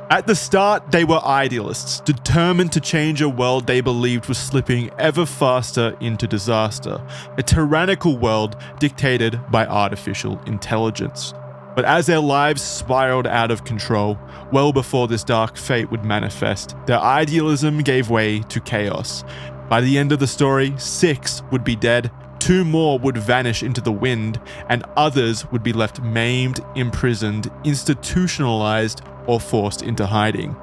At the start, they were idealists, determined to change a world they believed was slipping ever faster into disaster, a tyrannical world dictated by artificial intelligence. But as their lives spiraled out of control, well before this dark fate would manifest, their idealism gave way to chaos. By the end of the story, 6 would be dead, 2 more would vanish into the wind, and others would be left maimed, imprisoned, institutionalized, or forced into hiding.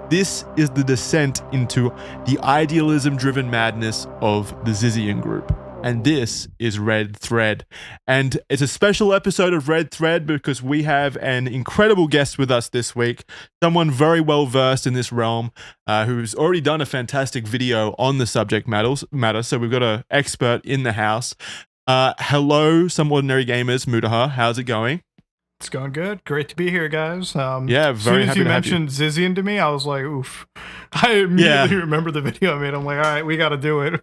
This is the descent into the idealism-driven madness of the Zizian group. And this is Red Thread. And it's a special episode of Red Thread because we have an incredible guest with us this week, someone very well versed in this realm, who's already done a fantastic video on the subject matter. So we've got an expert in the house. Hello, Some Ordinary Gamers, Mutaha. How's it going? It's going good. Great to be here, guys. Yeah, very happy to have you. As soon as you mentioned Zizian to me, I was like, oof. I immediately remember the video I made. I'm like, all right, we got to do it.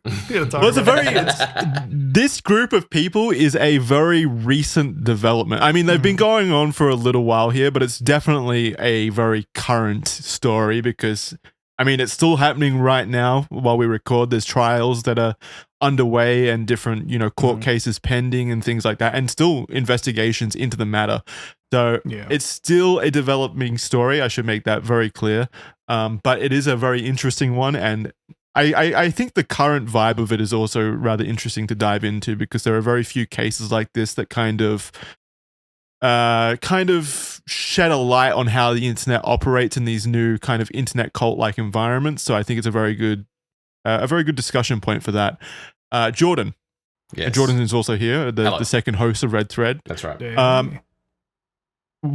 This group of people is a very recent development. I mean, they've been going on for a little while here, but it's definitely a very current story because, I mean, it's still happening right now while we record. There's trials that are underway and different, court cases pending and things like that, and still investigations into the matter. So it's still a developing story. I should make that very clear. But it is a very interesting one, and I think the current vibe of it is also rather interesting to dive into because there are very few cases like this that kind of shed a light on how the internet operates in these new kind of internet cult-like environments. So I think it's a very good discussion point for that. Jordan. Yes. Jordan is also here, the second host of Red Thread. That's right.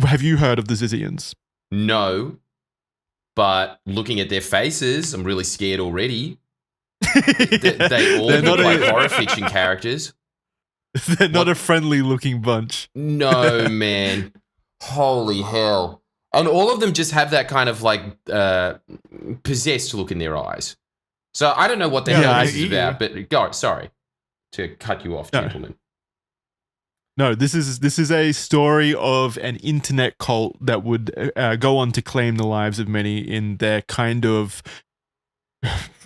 Have you heard of the Zizians? No, but looking at their faces, I'm really scared already. They all look like horror fiction characters. They're not a friendly-looking bunch. No, man. Holy hell. And all of them just have that kind of like possessed look in their eyes. So I don't know what the hell this is about, but go. Sorry to cut you off, gentlemen. No, this is a story of an internet cult that would go on to claim the lives of many in their kind of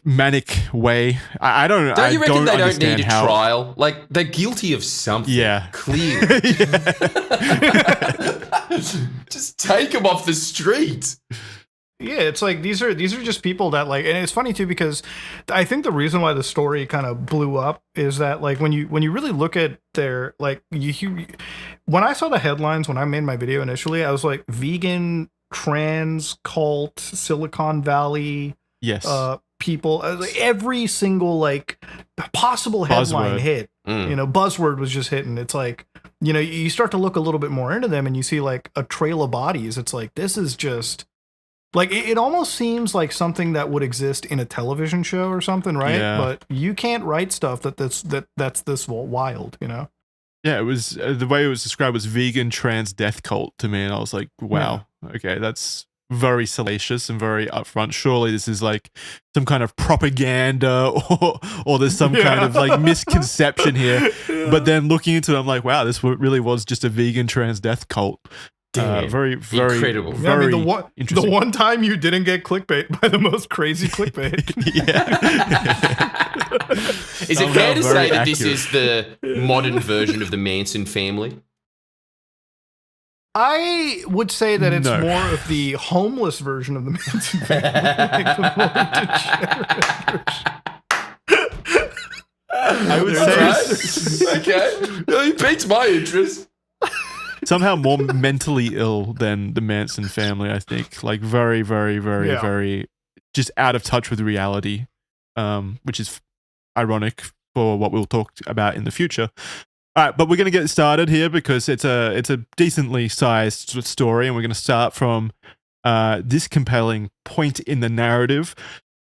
manic way. I don't know. Don't you reckon they don't need a trial? Like, they're guilty of something. Yeah. Clearly. Just take them off the street. Yeah, it's like these are just people that like, and it's funny too because I think the reason why the story kind of blew up is that like when you really look at their like when I saw the headlines when I made my video initially, I was like vegan, trans cult, Silicon Valley, people, like every single like possible headline hit. Buzzword was just hitting. It's like you start to look a little bit more into them and you see like a trail of bodies. It's like this is just. Like, it almost seems like something that would exist in a television show or something, right? Yeah. But you can't write stuff that's this wild, Yeah, it was, the way it was described was vegan trans death cult to me, and I was like, wow, okay, that's very salacious and very upfront. Surely this is like some kind of propaganda or there's some kind of like misconception here. But then looking into it, I'm like, wow, this really was just a vegan trans death cult. Very incredible. Very the one time you didn't get clickbait by the most crazy clickbait. Is it fair to say that this is the modern version of the Manson family? I would say that it's more of the homeless version of the Manson family, like the more degenerate version. I would say okay. Well, he piqued my interest. Somehow more mentally ill than the Manson family, I think. Like very, very, very, very just out of touch with reality, which is ironic for what we'll talk about in the future. All right, but we're going to get started here because it's a decently sized story, and we're going to start from this compelling point in the narrative.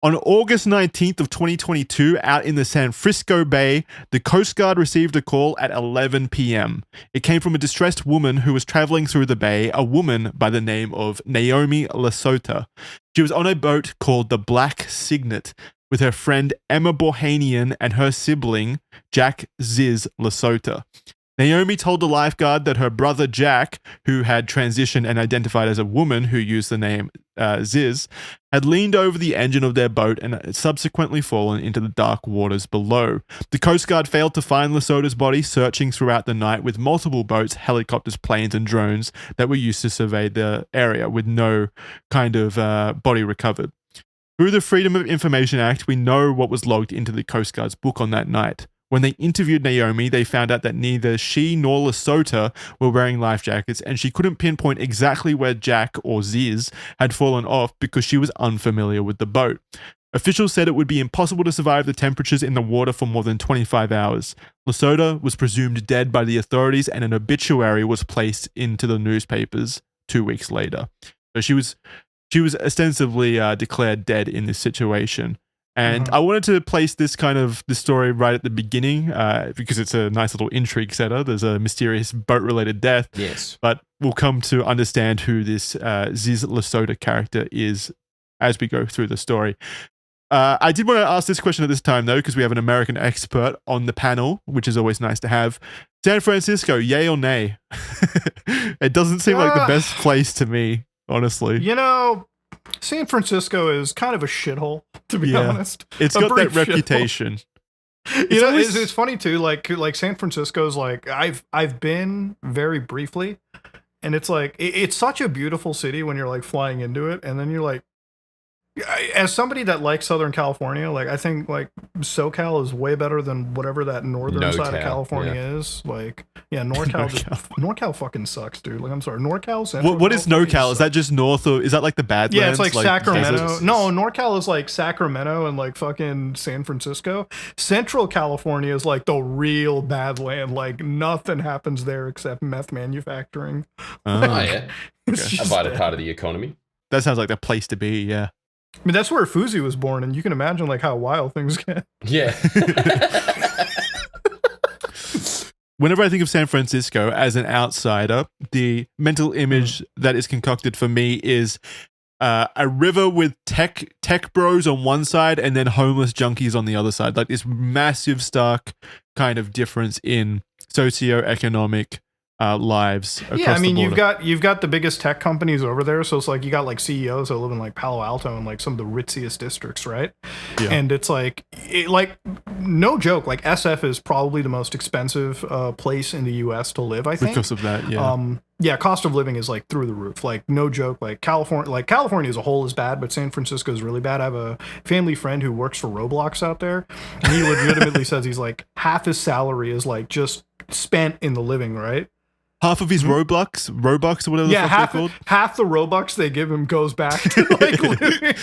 On August 19th of 2022, out in the San Francisco Bay, the Coast Guard received a call at 11 p.m. It came from a distressed woman who was traveling through the bay, a woman by the name of Naomi Lota. She was on a boat called the Black Signet with her friend Emma Bohanian and her sibling, Jack Ziz Lota. Naomi told the lifeguard that her brother Jack, who had transitioned and identified as a woman who used the name Ziz, had leaned over the engine of their boat and subsequently fallen into the dark waters below. The Coast Guard failed to find Lota's body, searching throughout the night with multiple boats, helicopters, planes, and drones that were used to survey the area, with no kind of body recovered. Through the Freedom of Information Act, we know what was logged into the Coast Guard's book on that night. When they interviewed Naomi, they found out that neither she nor Lota were wearing life jackets, and she couldn't pinpoint exactly where Jack or Ziz had fallen off because she was unfamiliar with the boat. Officials said it would be impossible to survive the temperatures in the water for more than 25 hours. Lota was presumed dead by the authorities, and an obituary was placed into the newspapers 2 weeks later. So she was ostensibly declared dead in this situation. And I wanted to place this story right at the beginning because it's a nice little intrigue setter. There's a mysterious boat-related death. Yes. But we'll come to understand who this Ziz Lota character is as we go through the story. I did want to ask this question at this time, though, because we have an American expert on the panel, which is always nice to have. San Francisco, yay or nay? It doesn't seem like the best place to me, honestly. You know, San Francisco is kind of a shithole, to be honest. It's got that reputation. It's funny too. Like San Francisco's like I've been very briefly, and it's like it's such a beautiful city when you're like flying into it, and then you're like, as somebody that likes Southern California, like I think like SoCal is way better than whatever that northern side of California is. Like, NorCal fucking sucks, dude. Like, I'm sorry, NorCal. What is NorCal? Is that just north of? Is that like the Badlands? Yeah, it's like Sacramento. No, NorCal is like Sacramento and like fucking San Francisco. Central California is like the real Badland. Like nothing happens there except meth manufacturing. Yeah, a vital part of the economy. That sounds like the place to be. Yeah. I mean, that's where Fuzi was born, and you can imagine like how wild things get. Yeah. Whenever I think of San Francisco as an outsider, the mental image that is concocted for me is a river with tech bros on one side and then homeless junkies on the other side. Like this massive, stark kind of difference in socioeconomic lives across I mean, the border. you've got the biggest tech companies over there, so it's like you got like CEOs that live in like Palo Alto and like some of the ritziest districts, right? Yeah. And it's like no joke, like SF is probably the most expensive place in the US to live, I think. Because of that, cost of living is like through the roof. Like no joke, like California as a whole is bad, but San Francisco is really bad. I have a family friend who works for Roblox out there, and he legitimately says he's like half his salary is like just spent in the living, right? Half of his Robux or whatever the fuck they're called. Half the Robux they give him goes back to like living.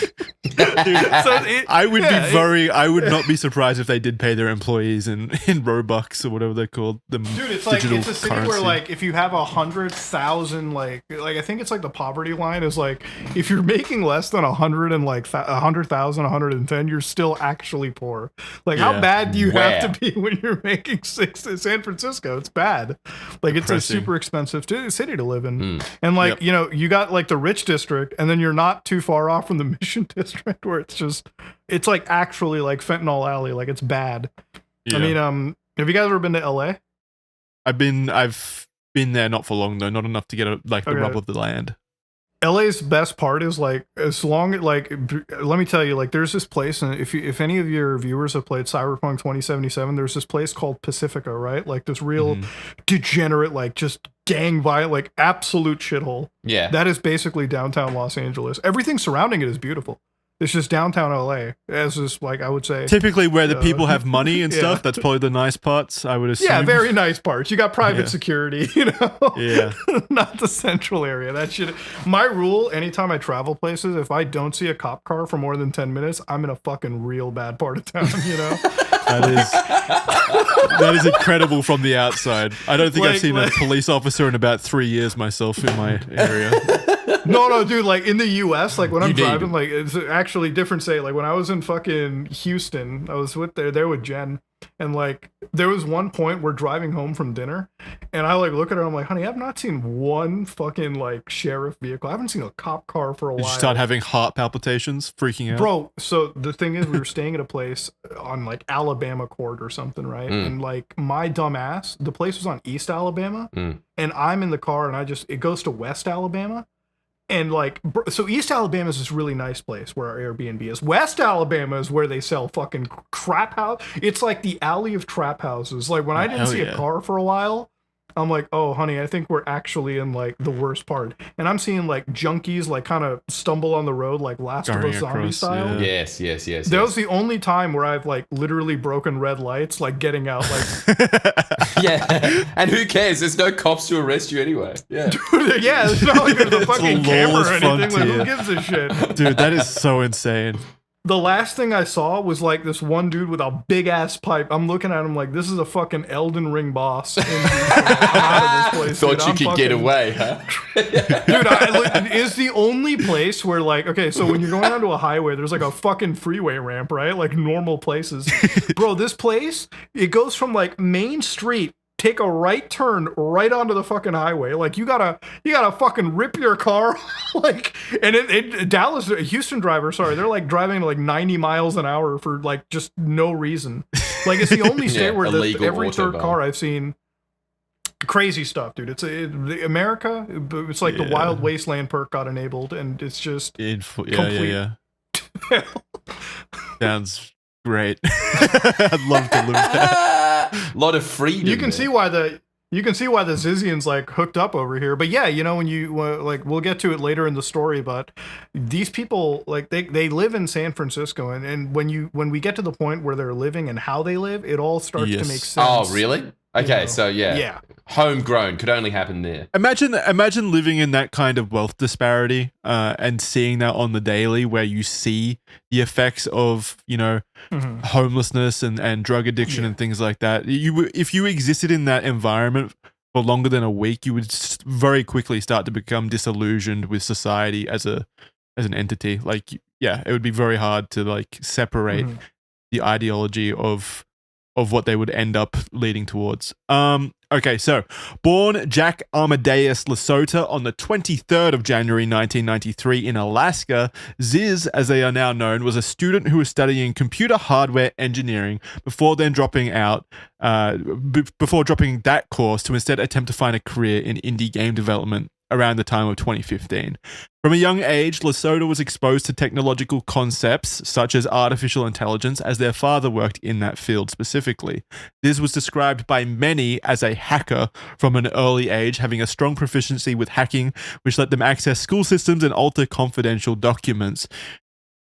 I would not be surprised if they did pay their employees in Robux or whatever they're called. Dude, it's like it's a city currency. Where like if you have 100,000 like I think it's like the poverty line is like if you're making less than 100 and like 100,000, 110, you're still actually poor. Like how bad do you have to be when you're making $6 in San Francisco? It's bad. Like it's a super expensive city to live in. And like, you know, you got like the rich district and then you're not too far off from the Mission district where it's like actually like Fentanyl Alley. Like it's bad. Yeah. I mean, have you guys ever been to LA? I've been there, not for long though, not enough to get the rub of the land. LA's best part is like as long like let me tell you, like there's this place, and if any of your viewers have played Cyberpunk 2077, there's this place called Pacifica, right? Like this real degenerate, like just gang violent, like absolute shithole. Yeah, that is basically downtown Los Angeles. Everything surrounding it is beautiful. It's just downtown LA, as is like I would say. Typically, where the people have money and stuff. That's probably the nice parts, I would assume. Yeah, very nice parts. You got private security, you know. Yeah. Not the central area. That shit. My rule: anytime I travel places, if I don't see a cop car for more than 10 minutes, I'm in a fucking real bad part of town. You know. That is incredible from the outside. I don't think I've seen a police officer in about 3 years myself in my area. No, dude, like in the US, like when I'm driving, like it's actually different state. Like when I was in fucking Houston, I was there with Jen, and like there was one point we're driving home from dinner, and I like look at her, I'm like, honey, I've not seen one fucking like sheriff vehicle. I haven't seen a cop car for a while. Did you start having heart palpitations, freaking out? Bro, so the thing is, we were staying at a place on like Alabama Court or something, right? And like my dumb ass, the place was on East Alabama, and I'm in the car, and it goes to West Alabama. And like, so East Alabama is this really nice place where our Airbnb is. West Alabama is where they sell fucking crap house. It's like the alley of trap houses. Like when I didn't see a car for a while, I'm like, oh honey, I think we're actually in like the worst part. And I'm seeing like junkies like kind of stumble on the road like Last of Us zombie style. Yeah. Yes. That was the only time where I've like literally broken red lights, like getting out like yeah. And who cares? There's no cops to arrest you anyway. Yeah. Dude, yeah, it's not like there's a fucking camera or anything. Like, who gives a shit? Dude, that is so insane. The last thing I saw was like this one dude with a big ass pipe. I'm looking at him like this is a fucking Elden Ring boss. I'm out of this place. Thought dude. You could get away, huh? Dude, is the only place where like, okay, so when you're going onto a highway, there's like a fucking freeway ramp, right? Like normal places. Bro, this place, it goes from like Main Street, take a right turn right onto the fucking highway. Like you gotta fucking rip your car. Like, and Houston driver, sorry, they're like driving like 90 miles an hour for like just no reason. Like it's the only state where every third car I've seen. Crazy stuff, dude. It's America. It's like the Wild Wasteland perk got enabled, and it's just complete. Sounds great. I'd love to live there. A lot of freedom. You can see why the Zizians like hooked up over here. But yeah, you know, when you like, we'll get to it later in the story, but these people like they live in San Francisco, and when we get to the point where they're living and how they live, it all starts to make sense. Oh, really? Okay, you know? So yeah, homegrown could only happen there. Imagine living in that kind of wealth disparity, and seeing that on the daily, where you see the effects of, you know, homelessness and drug addiction and things like that. If you existed in that environment for longer than a week, you would very quickly start to become disillusioned with society as an entity. Like, yeah, it would be very hard to like separate the ideology of what they would end up leading towards. Okay, so born Jack Amadeus Lota on the 23rd of January 1993 in Alaska, Ziz, as they are now known, was a student who was studying computer hardware engineering before dropping that course to instead attempt to find a career in indie game development around the time of 2015. From a young age, Lota was exposed to technological concepts such as artificial intelligence, as their father worked in that field specifically. This was described by many as a hacker from an early age, having a strong proficiency with hacking, which let them access school systems and alter confidential documents.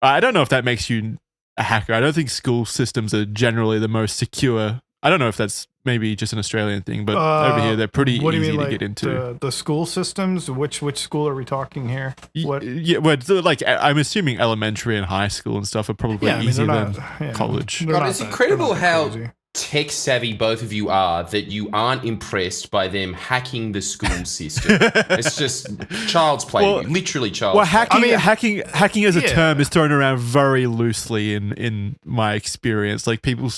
I don't know if that makes you a hacker. I don't think school systems are generally the most secure. I don't know if that's maybe just an Australian thing, but over here they're pretty easy to get into. The school systems? Which school are we talking here? What? Yeah, well, like I'm assuming elementary and high school and stuff are probably easier than college. God, it's incredible how tech savvy both of you are that you aren't impressed by them hacking the school system. It's just child's play, literally child's play. Hacking as a term is thrown around very loosely in my experience. Like people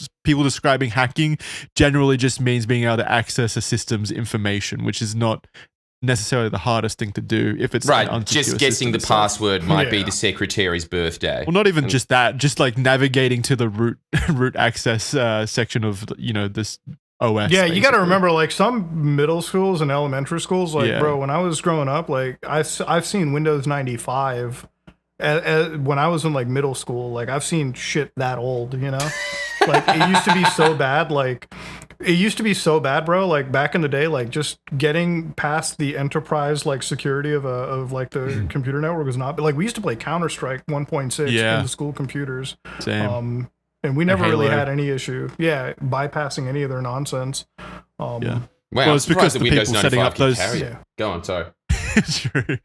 describing hacking generally just means being able to access a system's information, which is not necessarily the hardest thing to do if it's right. Just guessing the password might be the secretary's birthday. Well, not even just that. Just like navigating to the root access section of, you know, this OS. Yeah, you got to remember, like some middle schools and elementary schools, like bro, when I was growing up, like I've seen Windows 95. When I was in like middle school, like I've seen shit that old, you know. Like it used to be so bad, bro. Like back in the day, like just getting past the enterprise like security of like the computer network was not like we used to play Counter-Strike 1.6 in the school computers. Same. And we never really had any issue. Yeah, bypassing any of their nonsense. Wow, well, it's because the people setting up those. Go on, sorry. True.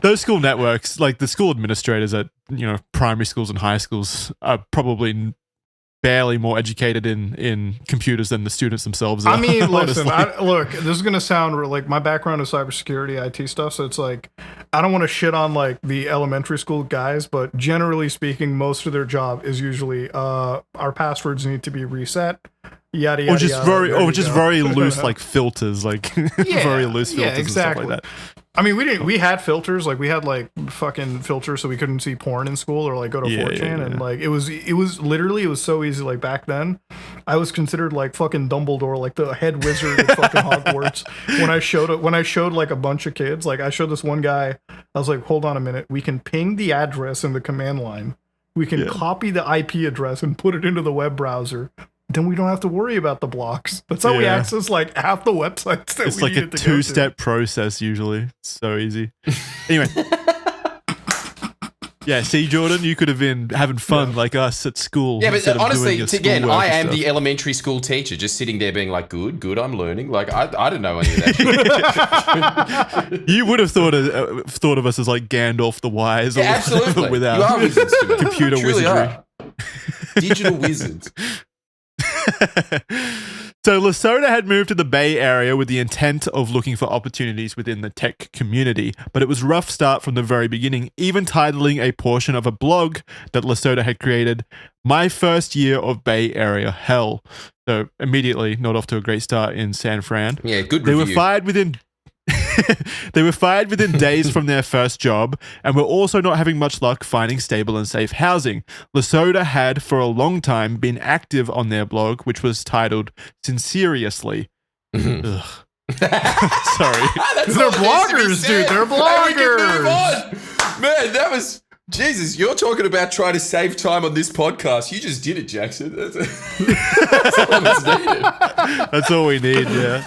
Those school networks, like the school administrators at, you know, primary schools and high schools, are probably barely more educated in computers than the students themselves are. I mean, listen, look, this is gonna sound like my background is cybersecurity, IT stuff, so it's like I don't want to shit on like the elementary school guys, but generally speaking, most of their job is usually our passwords need to be reset. Yada yada. Or just very loose like filters, like very loose filters and stuff like that. I mean, we had filters, like we had like fucking filters so we couldn't see porn in school or like go to 4chan and like it was so easy. Like back then, I was considered like fucking Dumbledore, like the head wizard at fucking Hogwarts. When I showed like a bunch of kids, like I showed this one guy, I was like, hold on a minute, we can ping the address in the command line. We can copy the IP address and put it into the web browser. Then we don't have to worry about the blocks. That's how we access like half the websites that it's we like needed a to go to. two-step process usually. It's so easy. Anyway. Yeah, see, Jordan, you could have been having fun like us at school. Yeah, but honestly, again, I am stuff. the elementary school teacher just sitting there being like, good, I'm learning. Like, I didn't know any of that shit. You would have thought of us as like Gandalf the Wise. Yeah, absolutely. Without you are wizards to me. computer wizardry. Are. Digital wizards. So Lota had moved to the Bay Area with the intent of looking for opportunities within the tech community, but it was a rough start from the very beginning, even titling a portion of a blog that Lota had created, "My First Year of Bay Area Hell." So immediately not off to a great start in San Fran. Yeah, good They review. were fired within days from their first job, and were also not having much luck finding stable and safe housing. Lota had, for a long time, been active on their blog, which was titled Sinceriously. Sorry. They're bloggers, dude. They're bloggers. Man, that was... Jesus, you're talking about trying to save time on this podcast. You just did it, Jackson. That's all that's needed. That's all we need, yeah.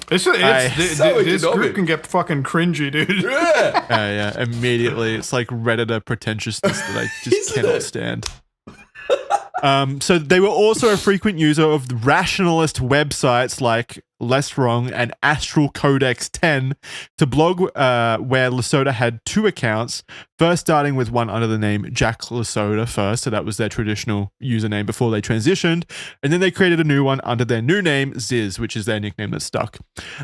This group can get fucking cringy, dude. Yeah. Immediately. It's like Redditor pretentiousness that I just cannot stand. So they were also a frequent user of rationalist websites like Less Wrong and Astral Codex 10 to blog where Lota had two accounts, first starting with one under the name Jack Lota first, so that was their traditional username before they transitioned, and then they created a new one under their new name, Ziz, which is their nickname that stuck.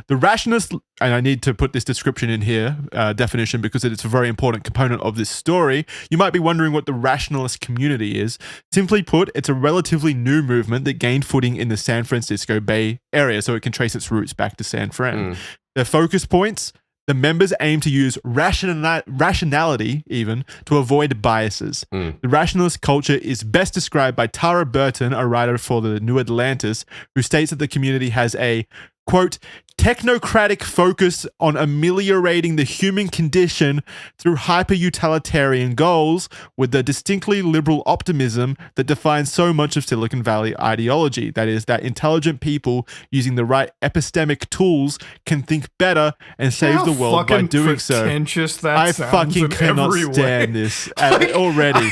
The rationalist, and I need to put this description in here, definition, because it's a very important component of this story. You might be wondering what the rationalist community is. Simply put, it's a relatively new movement that gained footing in the San Francisco Bay Area, so it can trace its roots back to San Fran. Their focus points: the members aim to use rationality even to avoid biases. The rationalist culture is best described by Tara Burton, a writer for the New Atlantis, who states that the community has a, quote, technocratic focus on ameliorating the human condition through hyper-utilitarian goals, with the distinctly liberal optimism that defines so much of Silicon Valley ideology. That is, that intelligent people using the right epistemic tools can think better and save the world by doing so. I fucking cannot stand this already.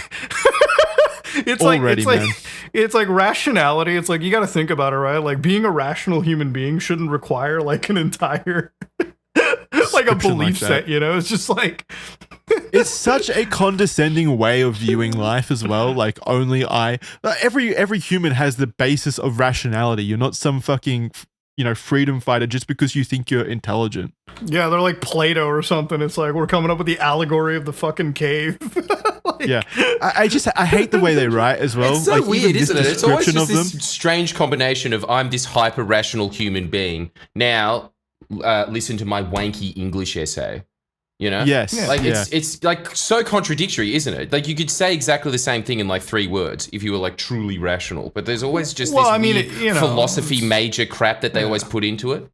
It's already, like, man. It's like rationality. It's like, you got to think about it, right? Like, being a rational human being shouldn't require like an entire like a belief set, you know? It's just like it's such a condescending way of viewing life as well. Like, only every human has the basis of rationality. You're not some fucking, freedom fighter just because you think you're intelligent. Yeah, they're like Plato or something. It's like, we're coming up with the allegory of the fucking cave. Yeah, I hate the way they write as well. It's so like, weird, isn't it? It's always just this strange combination of I'm this hyper-rational human being. Now, listen to my wanky English essay. Yes. Like, it's like so contradictory, isn't it? Like, you could say exactly the same thing in like 3 words if you were like truly rational, but there's always just this weird philosophy major crap that they always put into it.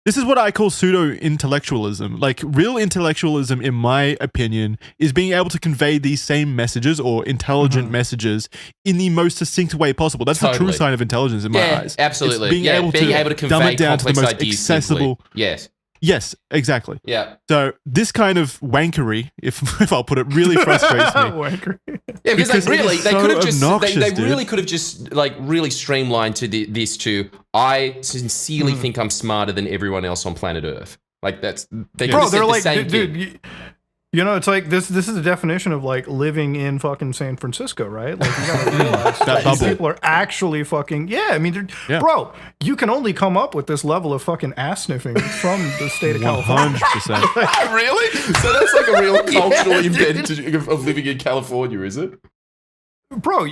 This is what I call pseudo-intellectualism. Like, real intellectualism, in my opinion, is being able to convey these same messages or intelligent messages in the most succinct way possible. That's the true sign of intelligence in my eyes. Absolutely. It's being able to convey dumb it down to the most ideas accessible. Simply. Yes, exactly. Yeah. So this kind of wankery, if I'll put it, really frustrates me. Wankery. Yeah, because like, really, they so could have just they dude. really could have just like really streamlined to this to I sincerely think I'm smarter than everyone else on planet Earth. Like that's they could have said the same thing. It's like this is the definition of like living in fucking San Francisco, right? Like, you gotta realize that these people are actually fucking bro, you can only come up with this level of fucking ass sniffing from the state of California. 100%. Really? So that's like a real cultural invention of living in California, is it? Bro,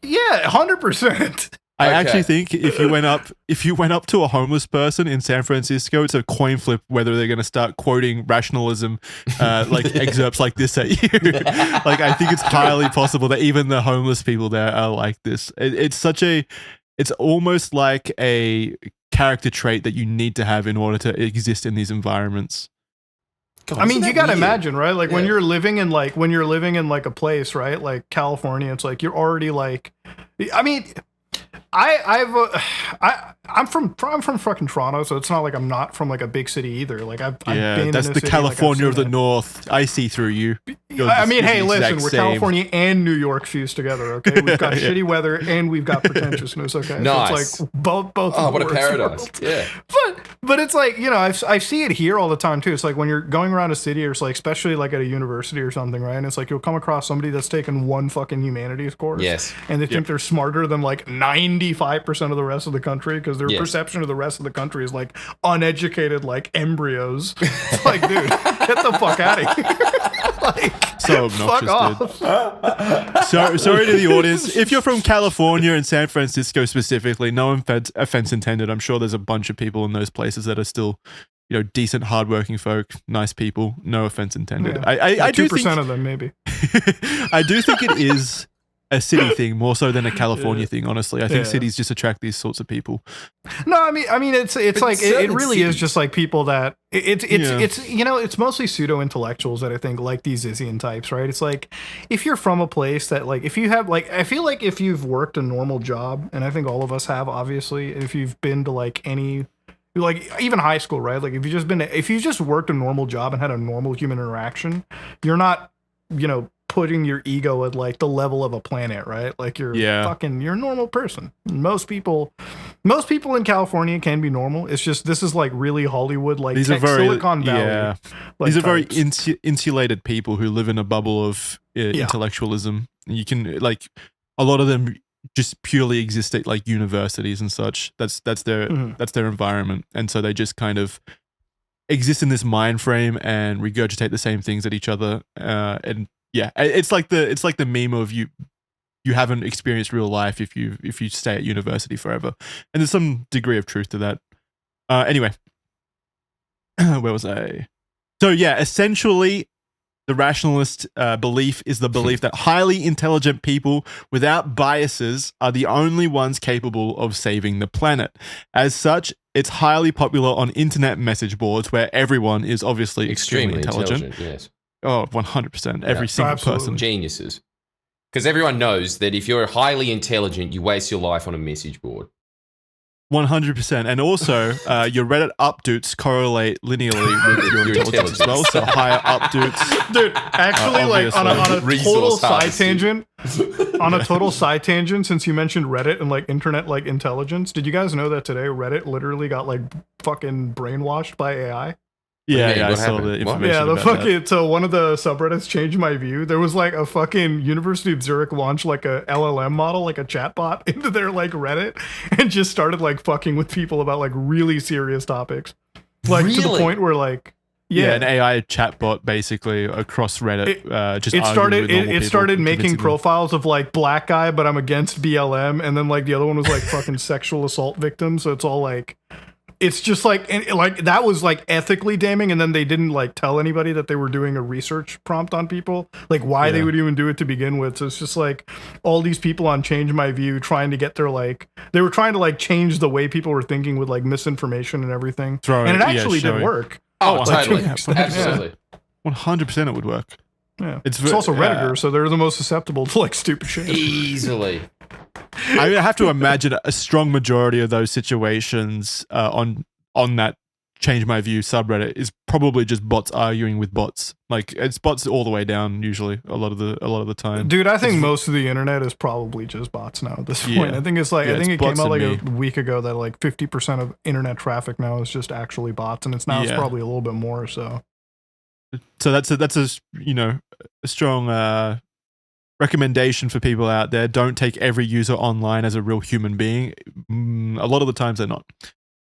yeah, 100%. I actually think if you went up to a homeless person in San Francisco, it's a coin flip whether they're going to start quoting rationalism, like excerpts like this at you. Like, I think it's highly possible that even the homeless people there are like this. It's almost like a character trait that you need to have in order to exist in these environments. God, I mean, you gotta imagine, right? Like when you're living in like a place, right? Like California, it's like you're already like, I mean, I'm from fucking Toronto, so it's not like I'm not from like a big city either. Like I've been that's in a the city, California like, of the North. I see through you. I mean, hey, listen, we're California and New York fused together. Okay, we've got shitty weather and we've got pretentiousness. Okay, nice. So it's like both. Oh, what a paradise! Worlds. Yeah, but it's like, you know, I see it here all the time too. It's like when you're going around a city, or it's like especially like at a university or something, right? And it's like you'll come across somebody that's taken one fucking humanities course, yes, and they think they're smarter than like 95% of the rest of the country because their perception of the rest of the country is like uneducated, like embryos. It's like, dude, get the fuck out of here. Like, so obnoxious, dude. Sorry to the audience. If you're from California and San Francisco specifically, no offense intended. I'm sure there's a bunch of people in those places that are still, you know, decent, hardworking folk, nice people. No offense intended. Yeah. I do 2% think, of them, maybe. I do think it is a city thing more so than a California thing. Honestly, I think cities just attract these sorts of people. No, I mean, it's like it really is just like people that it's you know, it's mostly pseudo intellectuals that I think like these Zizian types, right? It's like if you're from a place that like if you have like I feel like if you've worked a normal job, and I think all of us have, obviously, if you've been to like any, like even high school, right? Like if you just worked a normal job and had a normal human interaction, you're not, you know, putting your ego at like the level of a planet, right? Like you're a normal person. Most people in California can be normal. It's just this is like really Hollywood, like Silicon Valley. Yeah. Like these are very insulated people who live in a bubble of intellectualism. You can like a lot of them just purely exist at like universities and such. That's their environment, and so they just kind of exist in this mind frame and regurgitate the same things at each other. And yeah, it's like the meme of you haven't experienced real life if you stay at university forever, and there's some degree of truth to that. Anyway, where was I? So yeah, essentially, the rationalist belief is the belief that highly intelligent people without biases are the only ones capable of saving the planet. As such, it's highly popular on internet message boards where everyone is obviously extremely intelligent. Yes. Oh, 100%. Every single person. Geniuses. Because everyone knows that if you're highly intelligent, you waste your life on a message board. 100%. And also, your Reddit updates correlate linearly with your intelligence as well. So higher updates. Dude, actually, like on a total side tangent, since you mentioned Reddit and like internet like intelligence, did you guys know that today Reddit literally got like fucking brainwashed by AI? Yeah, I saw the information. So one of the subreddits changed my view. There was like a fucking University of Zurich launched like a LLM model, like a chatbot into their like Reddit, and just started like fucking with people about like really serious topics. Like to the point where like an AI chatbot basically across Reddit. It started making profiles of like black guy, but I'm against BLM, and then like the other one was like fucking sexual assault victim. So it's all like. It's just like that was like ethically damning, and then they didn't like tell anybody that they were doing a research prompt on people, like why they would even do it to begin with. So it's just like all these people on Change My View trying to get their like they were trying to like change the way people were thinking with like misinformation and everything, and it actually did work. Oh, totally, absolutely, 100% it would work. Yeah, it's also Redditors, so they're the most susceptible to like stupid shit. Easily. I have to imagine a strong majority of those situations on that Change My View subreddit is probably just bots arguing with bots. Like it's bots all the way down usually a lot of the time. Dude, I think most of the internet is probably just bots now at this point. I think it's like I think it came out like a week ago that like 50% of internet traffic now is just actually bots, and it's probably a little bit more so. So that's a a strong recommendation for people out there. Don't take every user online as a real human being. A lot of the times they're not.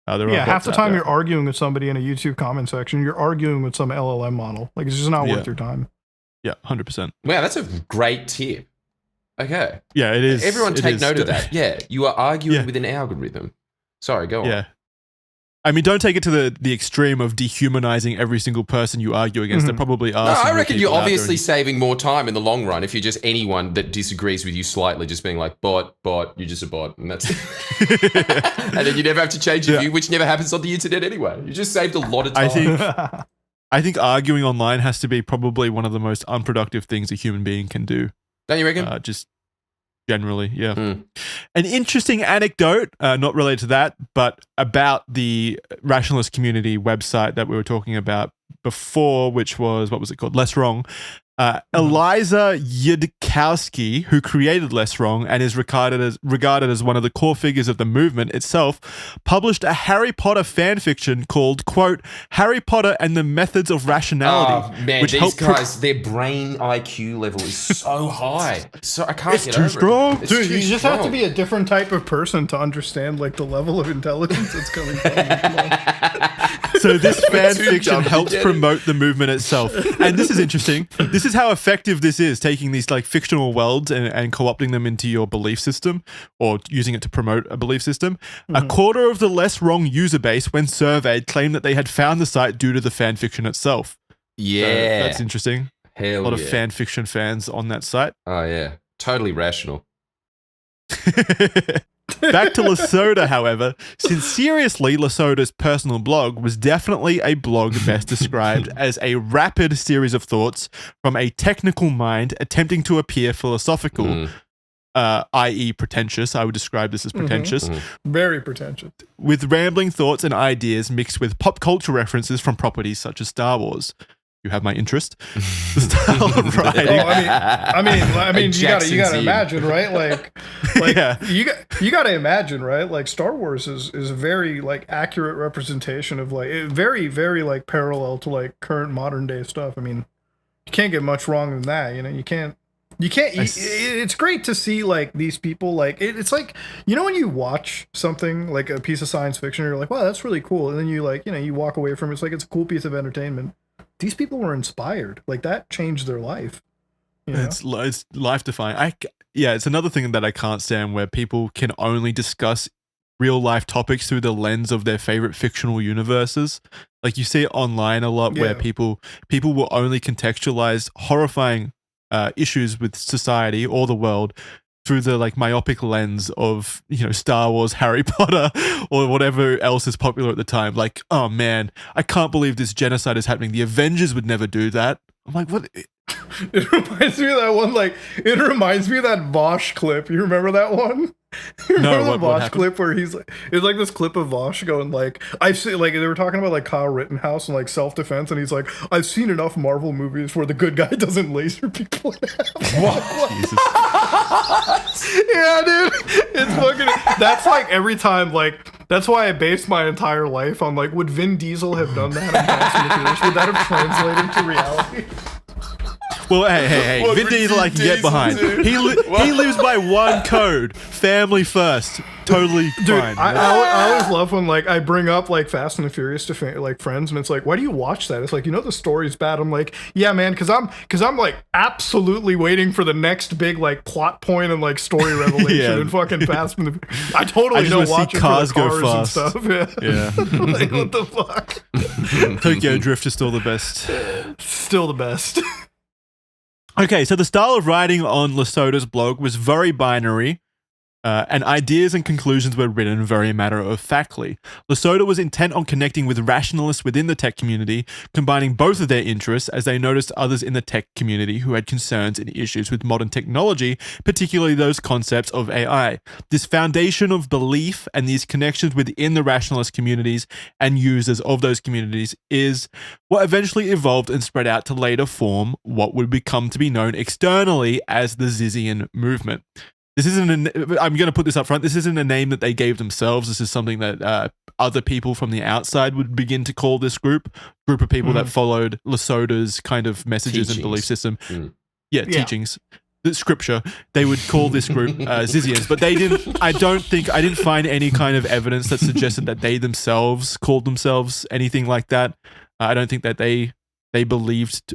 Half the time you're arguing with somebody in a YouTube comment section. You're arguing with some LLM model. Like it's just not worth your time. Yeah, 100%. Wow, that's a great tip. Okay. Yeah, it is. Everyone take note of that. Yeah, you are arguing with an algorithm. Sorry, go on. Yeah. I mean, don't take it to the extreme of dehumanizing every single person you argue against. There probably are. No, some I reckon you're obviously and- saving more time in the long run if you're just anyone that disagrees with you slightly, just being like, bot, you're just a bot, and that's it. And then you never have to change your view, which never happens on the internet anyway. You just saved a lot of time. I think arguing online has to be probably one of the most unproductive things a human being can do. Don't you reckon? Just generally, yeah. An interesting anecdote, not related to that, but about the rationalist community website that we were talking about before, which was, what was it called? Less Wrong. Eliza Yudkowsky, who created Less Wrong and is regarded as one of the core figures of the movement itself, published a Harry Potter fan fiction called, quote, Harry Potter and the Methods of Rationality. Oh, man, which these guys, their brain IQ level is so high. So I can't get over strong. it. It's Dude, too you just strong. have to be a different type of person to understand like the level of intelligence that's coming from. So this fan too fiction dumb to helps get it. promote the movement itself. And this is interesting. This is how effective this is, taking these like fictional worlds and co-opting them into your belief system or using it to promote a belief system. A quarter of the Less Wrong user base, when surveyed, claimed that they had found the site due to the fan fiction itself. Yeah. So that's interesting. Hell A lot of fan fiction fans on that site. Oh, yeah. Totally rational. Back to Lota, however, since seriously, Lota's personal blog was definitely a blog best described as a rapid series of thoughts from a technical mind attempting to appear philosophical, i.e. pretentious. I would describe this as pretentious. Very pretentious. With rambling thoughts and ideas mixed with pop culture references from properties such as Star Wars. You have my interest. The style of writing. I mean, you gotta Zizian. imagine, right? Like Yeah. you gotta imagine, right? Like Star Wars is a very like accurate representation of like very, very like parallel to like current modern day stuff. I mean, you can't get much wrong than that. You know, you can't. It's great to see like these people like it's like, you know, when you watch something like a piece of science fiction, you're like, wow, that's really cool, and then you like, you know, you walk away from it, it's like it's a cool piece of entertainment. These people were inspired. Like that changed their life. You know? It's life defying. It's another thing that I can't stand, where people can only discuss real life topics through the lens of their favorite fictional universes. Like you see it online a lot, where people will only contextualize horrifying issues with society or the world through the like myopic lens of, you know, Star Wars, Harry Potter, or whatever else is popular at the time. Like, oh man, I can't believe this genocide is happening. The Avengers would never do that. I'm like, what? It reminds me of that one. Like it reminds me of that Vosh clip. You remember that one? You remember the Vosh clip where he's like, it's like this clip of Vosh going like, I've seen, like, they were talking about like Kyle Rittenhouse and like self-defense, and he's like, I've seen enough Marvel movies where the good guy doesn't laser people in half. What? Jesus. Yeah, dude, it's fucking. That's like every time. Like that's why I based my entire life on like, would Vin Diesel have done that in Fast and the Furious? Would that have translated to reality? Well, hey, What Vin would Diesel I can Vin get Diesel behind. do? He lives by one code: family first. Totally Dude, fine. I always love when like I bring up like Fast and the Furious to like friends, and it's like, why do you watch that? It's like, you know, the story's bad. I'm like, yeah, man, because I'm like absolutely waiting for the next big like plot point and like story revelation in fucking Fast and the. I totally don't watch it for the cars and stuff. Yeah. Like what the fuck? Tokyo Drift is still the best. Still the best. Okay, so the style of writing on Lota's blog was very binary, and ideas and conclusions were written very matter-of-factly. Lota was intent on connecting with rationalists within the tech community, combining both of their interests as they noticed others in the tech community who had concerns and issues with modern technology, particularly those concepts of AI. This foundation of belief and these connections within the rationalist communities and users of those communities is what eventually evolved and spread out to later form what would become to be known externally as the Zizian movement. This isn't I'm going to put this up front. This isn't a name that they gave themselves. This is something that other people from the outside would begin to call this group of people that followed Lota's kind of messages and belief system. Teachings. The scripture. They would call this group Zizians, but they didn't. I didn't find any kind of evidence that suggested that they themselves called themselves anything like that. I don't think that they believed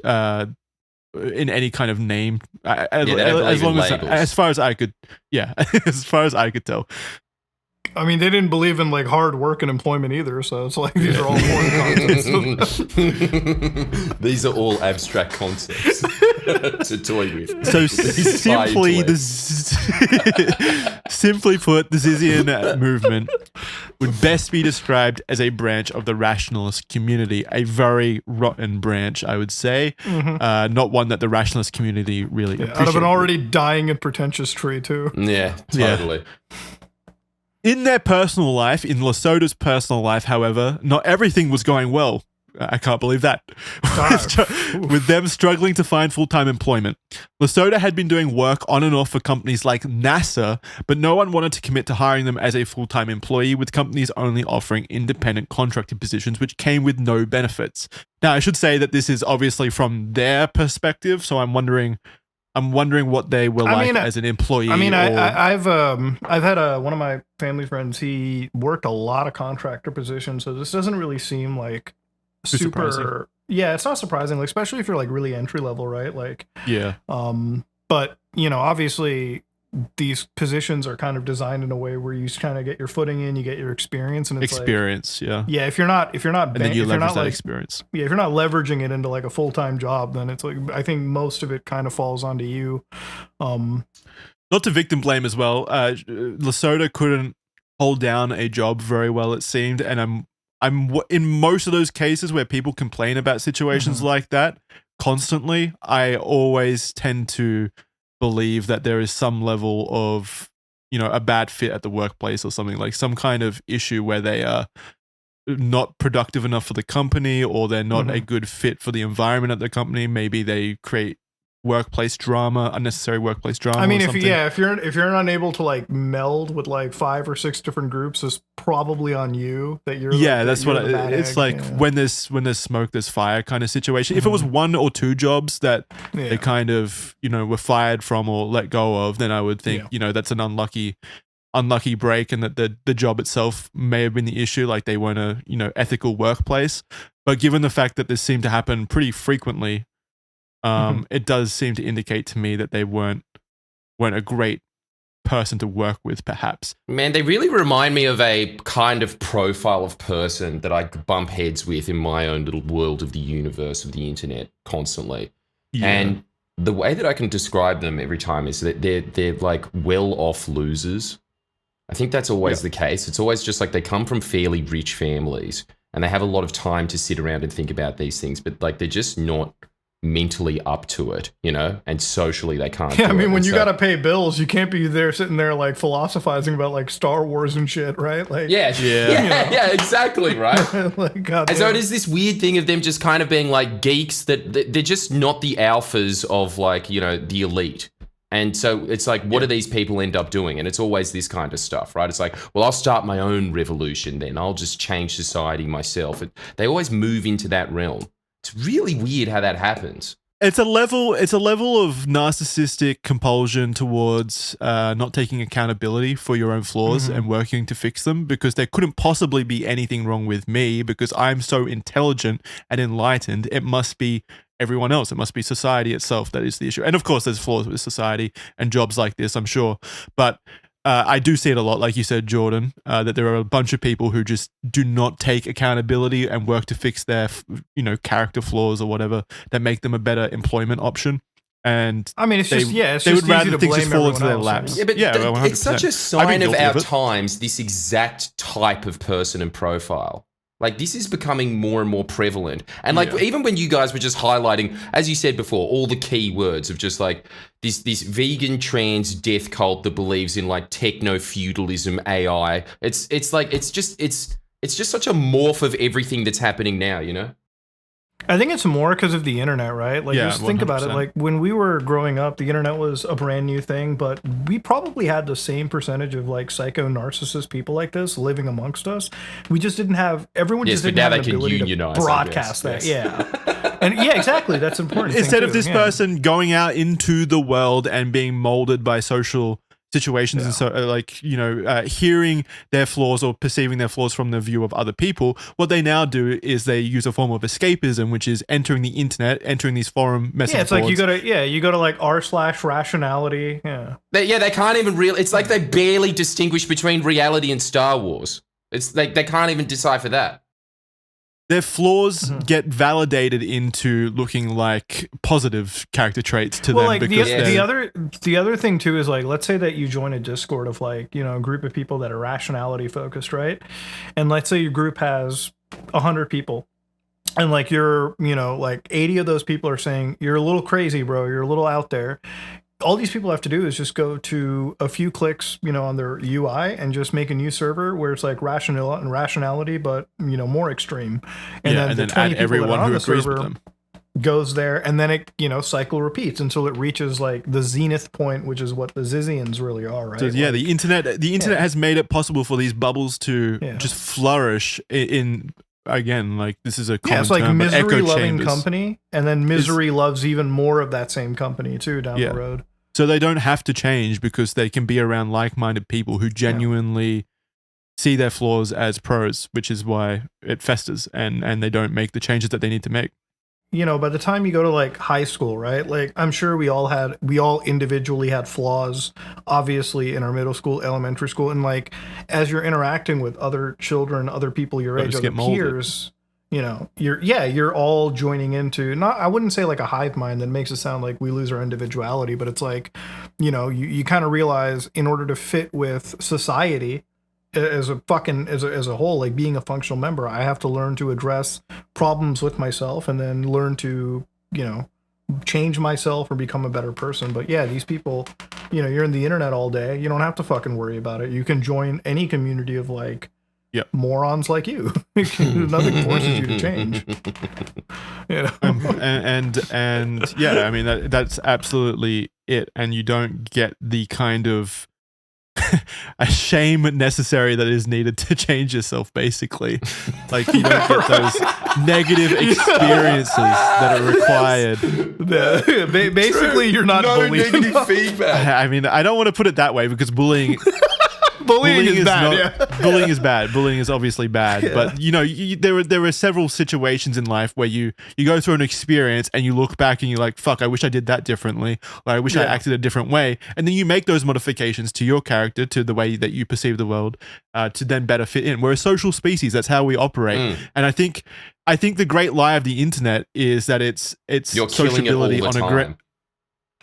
in any kind of name. As far as I could tell. I mean, they didn't believe in like hard work and employment either, so it's like these are all foreign concepts. These are all abstract concepts to toy with. So simply put, the Zizian movement would best be described as a branch of the rationalist community, a very rotten branch, I would say. Not one that the rationalist community really appreciates. Out of an already dying and pretentious tree, too. Yeah, totally. Yeah. In their personal life, in Lota's personal life, however, not everything was going well. I can't believe that. With them struggling to find full-time employment. Lota had been doing work on and off for companies like NASA, but no one wanted to commit to hiring them as a full-time employee, with companies only offering independent contracted positions, which came with no benefits. Now, I should say that this is obviously from their perspective, so I'm wondering what they were as an employee. I mean, I've had one of my family friends. He worked a lot of contractor positions, so this doesn't really seem like super. Surprising. Yeah, it's not surprising, like, especially if you're like really entry level, right? Like, yeah. But obviously these positions are kind of designed in a way where you kind of get your footing in, you get your experience, and it's experience. Like, yeah. If you're not, and then you leverage that experience. Yeah, if you're not leveraging it into like a full time job, then it's like I think most of it kind of falls onto you. Not to victim blame as well. Lota couldn't hold down a job very well, it seemed, and I'm in most of those cases where people complain about situations like that constantly. I always tend to believe that there is some level of, a bad fit at the workplace or something, like some kind of issue where they are not productive enough for the company, or they're not a good fit for the environment at the company. Maybe they create unnecessary workplace drama. I mean, if you're not able to like meld with like 5 or 6 different groups, it's probably on you that you're. Yeah, that's what it's like. Yeah. When there's smoke, there's fire kind of situation. If it was 1 or 2 jobs that they kind of were fired from or let go of, then I would think that's an unlucky break, and that the job itself may have been the issue, like they weren't a ethical workplace. But given the fact that this seemed to happen pretty frequently, it does seem to indicate to me that they weren't a great person to work with, perhaps. Man, they really remind me of a kind of profile of person that I bump heads with in my own little world of the universe of the internet constantly. Yeah. And the way that I can describe them every time is that they're like well-off losers. I think that's always the case. It's always just like they come from fairly rich families and they have a lot of time to sit around and think about these things, but like they're just not mentally up to it, and socially they can't. Yeah, I mean, when you gotta pay bills, you can't be there sitting there like philosophizing about like Star Wars and shit, right? Like, yeah, exactly, right. Like, and so it is this weird thing of them just kind of being like geeks that they're just not the alphas of like the elite. And so it's like, what do these people end up doing? And it's always this kind of stuff, right? It's like, well, I'll start my own revolution then. I'll just change society myself. They always move into that realm. It's really weird how that happens. It's a level of narcissistic compulsion towards not taking accountability for your own flaws and working to fix them, because there couldn't possibly be anything wrong with me because I'm so intelligent and enlightened. It must be everyone else. It must be society itself that is the issue. And of course, there's flaws with society and jobs like this, I'm sure. But I do see it a lot, like you said, Jordan, that there are a bunch of people who just do not take accountability and work to fix their, character flaws or whatever that make them a better employment option. And I mean, they would rather things just fall into their laps. Yeah, but it's such a sign of our times, this exact type of person and profile. Like, this is becoming more and more prevalent. And like, even when you guys were just highlighting, as you said before, all the key words of just like this vegan trans death cult that believes in like techno-feudalism AI. It's just such a morph of everything that's happening now, I think it's more because of the internet, right? Like, just think 100%. About it. Like, when we were growing up, the internet was a brand new thing, but we probably had the same percentage of like psycho narcissist people like this living amongst us. We just didn't have everyone. Just didn't have an ability to broadcast that. Yes. Yeah, and exactly. That's important. Instead of this person going out into the world and being molded by social situations, and so hearing their flaws or perceiving their flaws from the view of other people, what they now do is they use a form of escapism, which is entering the internet, entering these forum message boards. Like you go to like r/rationality. They can't even it's like they barely distinguish between reality and Star Wars. It's like they can't even decipher that. Their flaws get validated into looking like positive character traits to them. Like because the other thing too is like, let's say that you join a Discord of like, a group of people that are rationality focused, right? And let's say your group has 100 people, and like you're, like 80 of those people are saying you're a little crazy, bro. You're a little out there. All these people have to do is just go to a few clicks, on their UI and just make a new server where it's like rationality, but more extreme. And then add everyone who agrees with them goes there, and then it cycle repeats until it reaches like the zenith point, which is what the Zizians really are, right? So the internet has made it possible for these bubbles to just flourish in. Again, like this is a common it's like term, misery loving chambers. Company, and then misery loves even more of that same company too down the road. So they don't have to change because they can be around like-minded people who genuinely see their flaws as pros, which is why it festers and they don't make the changes that they need to make. By the time you go to like high school, right? Like I'm sure we all individually had flaws, obviously in our middle school, elementary school, and like as you're interacting with other children, other people your age, other peers, you're all joining into I wouldn't say like a hive mind that makes it sound like we lose our individuality, but it's like, you kind of realize in order to fit with society as a whole, like being a functional member, I have to learn to address problems with myself and then learn to, change myself or become a better person. But yeah, these people, you're in the internet all day. You don't have to fucking worry about it. You can join any community of like morons like you. Nothing forces you to change. And yeah, I mean that's absolutely it. And you don't get the kind of a shame necessary that is needed to change yourself, basically. Like you don't get those negative experiences that are required. Basically, you're not bullied. Negative feedback. I mean, I don't want to put it that way because bullying is bad. Bullying is bad. Bullying is obviously bad. Yeah. But there are several situations in life where you go through an experience and you look back and you're like, fuck, I wish I did that differently. Or I wish I acted a different way. And then you make those modifications to your character, to the way that you perceive the world, to then better fit in. We're a social species. That's how we operate. And I think the great lie of the internet is that it's sociability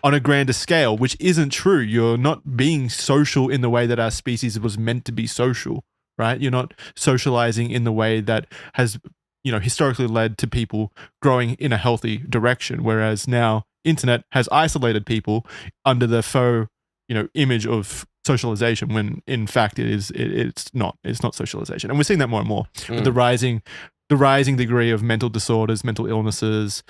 on a grander scale, which isn't true. You're not being social in the way that our species was meant to be social, right? You're not socializing in the way that has, historically led to people growing in a healthy direction. Whereas now internet has isolated people under the faux, image of socialization, when in fact it's not socialization. And we're seeing that more and more with the rising degree of mental disorders, mental illnesses,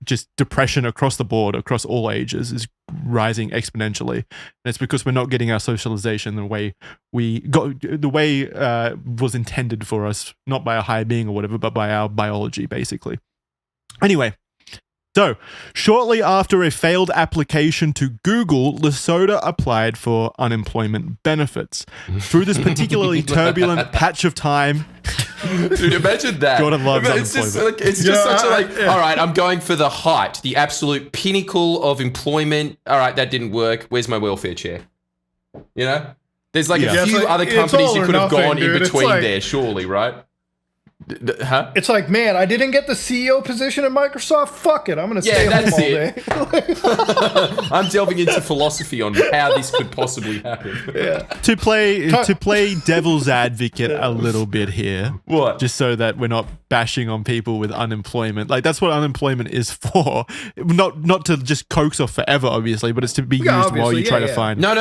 just depression across the board, across all ages, is rising exponentially. And it's because we're not getting our socialization the way was intended for us, not by a higher being or whatever, but by our biology, basically. Anyway, so shortly after a failed application to Google, Lota applied for unemployment benefits. Through this particularly turbulent patch of time, dude, imagine that. Jordan loves unemployment. It's just such a all right, I'm going for the height, the absolute pinnacle of employment. All right, that didn't work. Where's my welfare check? There's like a few other companies you could have gone in between there, surely, right? Huh? It's like, man, I didn't get the CEO position at Microsoft. Fuck it, I'm gonna stay home all day. I'm delving into philosophy on how this could possibly happen. To play devil's advocate a little bit here, what? Just so that we're not bashing on people with unemployment. Like that's what unemployment is for. Not to just coax off forever, obviously, but it's to be used while you try to find. But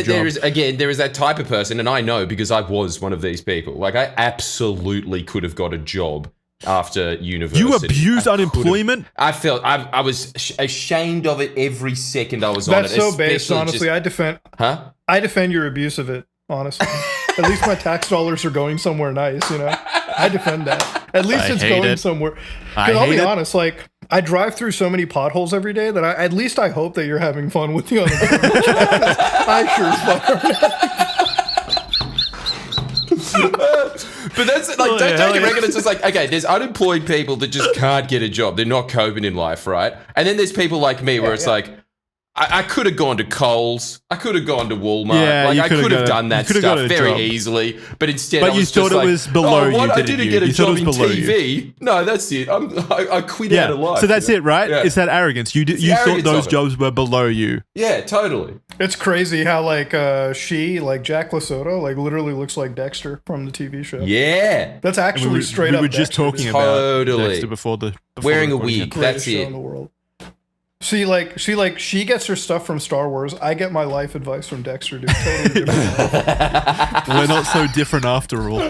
there is that type of person, and I know because I was one of these people. Like I absolutely could have got a job after university. You abused unemployment? I was ashamed of it every second I was on it. That's so based, honestly. I defend your abuse of it, honestly. At least my tax dollars are going somewhere nice, I defend that. At least it's going somewhere. Because I'll be honest, like, I drive through so many potholes every day that at least I hope that you're having fun with the unemployment check. I sure as fuck am not. But that's like, don't you reckon it's just like, okay, there's unemployed people that just can't get a job. They're not coping in life, right? And then there's people like me where it's like, I could have gone to Coles. I could have gone to Walmart. Yeah, like I could have done that stuff very job. easily. But instead, but I was you thought just it was below you. I didn't get a job in TV. You. No, that's it. I quit out of life. So that's it, right? Yeah. It's that arrogance. You thought those jobs were below you. Yeah, totally. It's crazy how like Jack LaSota like literally looks like Dexter from the TV show. Yeah, that's actually straight up. We were just talking about Dexter before wearing a wig. That's it. In the world. She gets her stuff from Star Wars. I get my life advice from Dexter, dude. Totally different. We're not so different after all.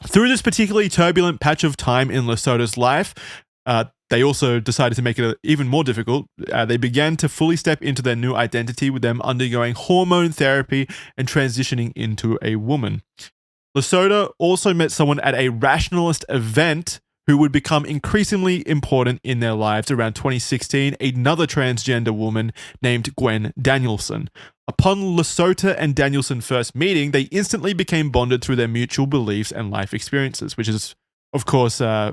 Through this particularly turbulent patch of time in Lesota's life, they also decided to make it even more difficult. They began to fully step into their new identity, with them undergoing hormone therapy and transitioning into a woman. Lesota also met someone at a rationalist event who would become increasingly important in their lives around 2016, another transgender woman named Gwen Danielson. Upon Lesota and Danielson first meeting, they instantly became bonded through their mutual beliefs and life experiences, which is, of course, they're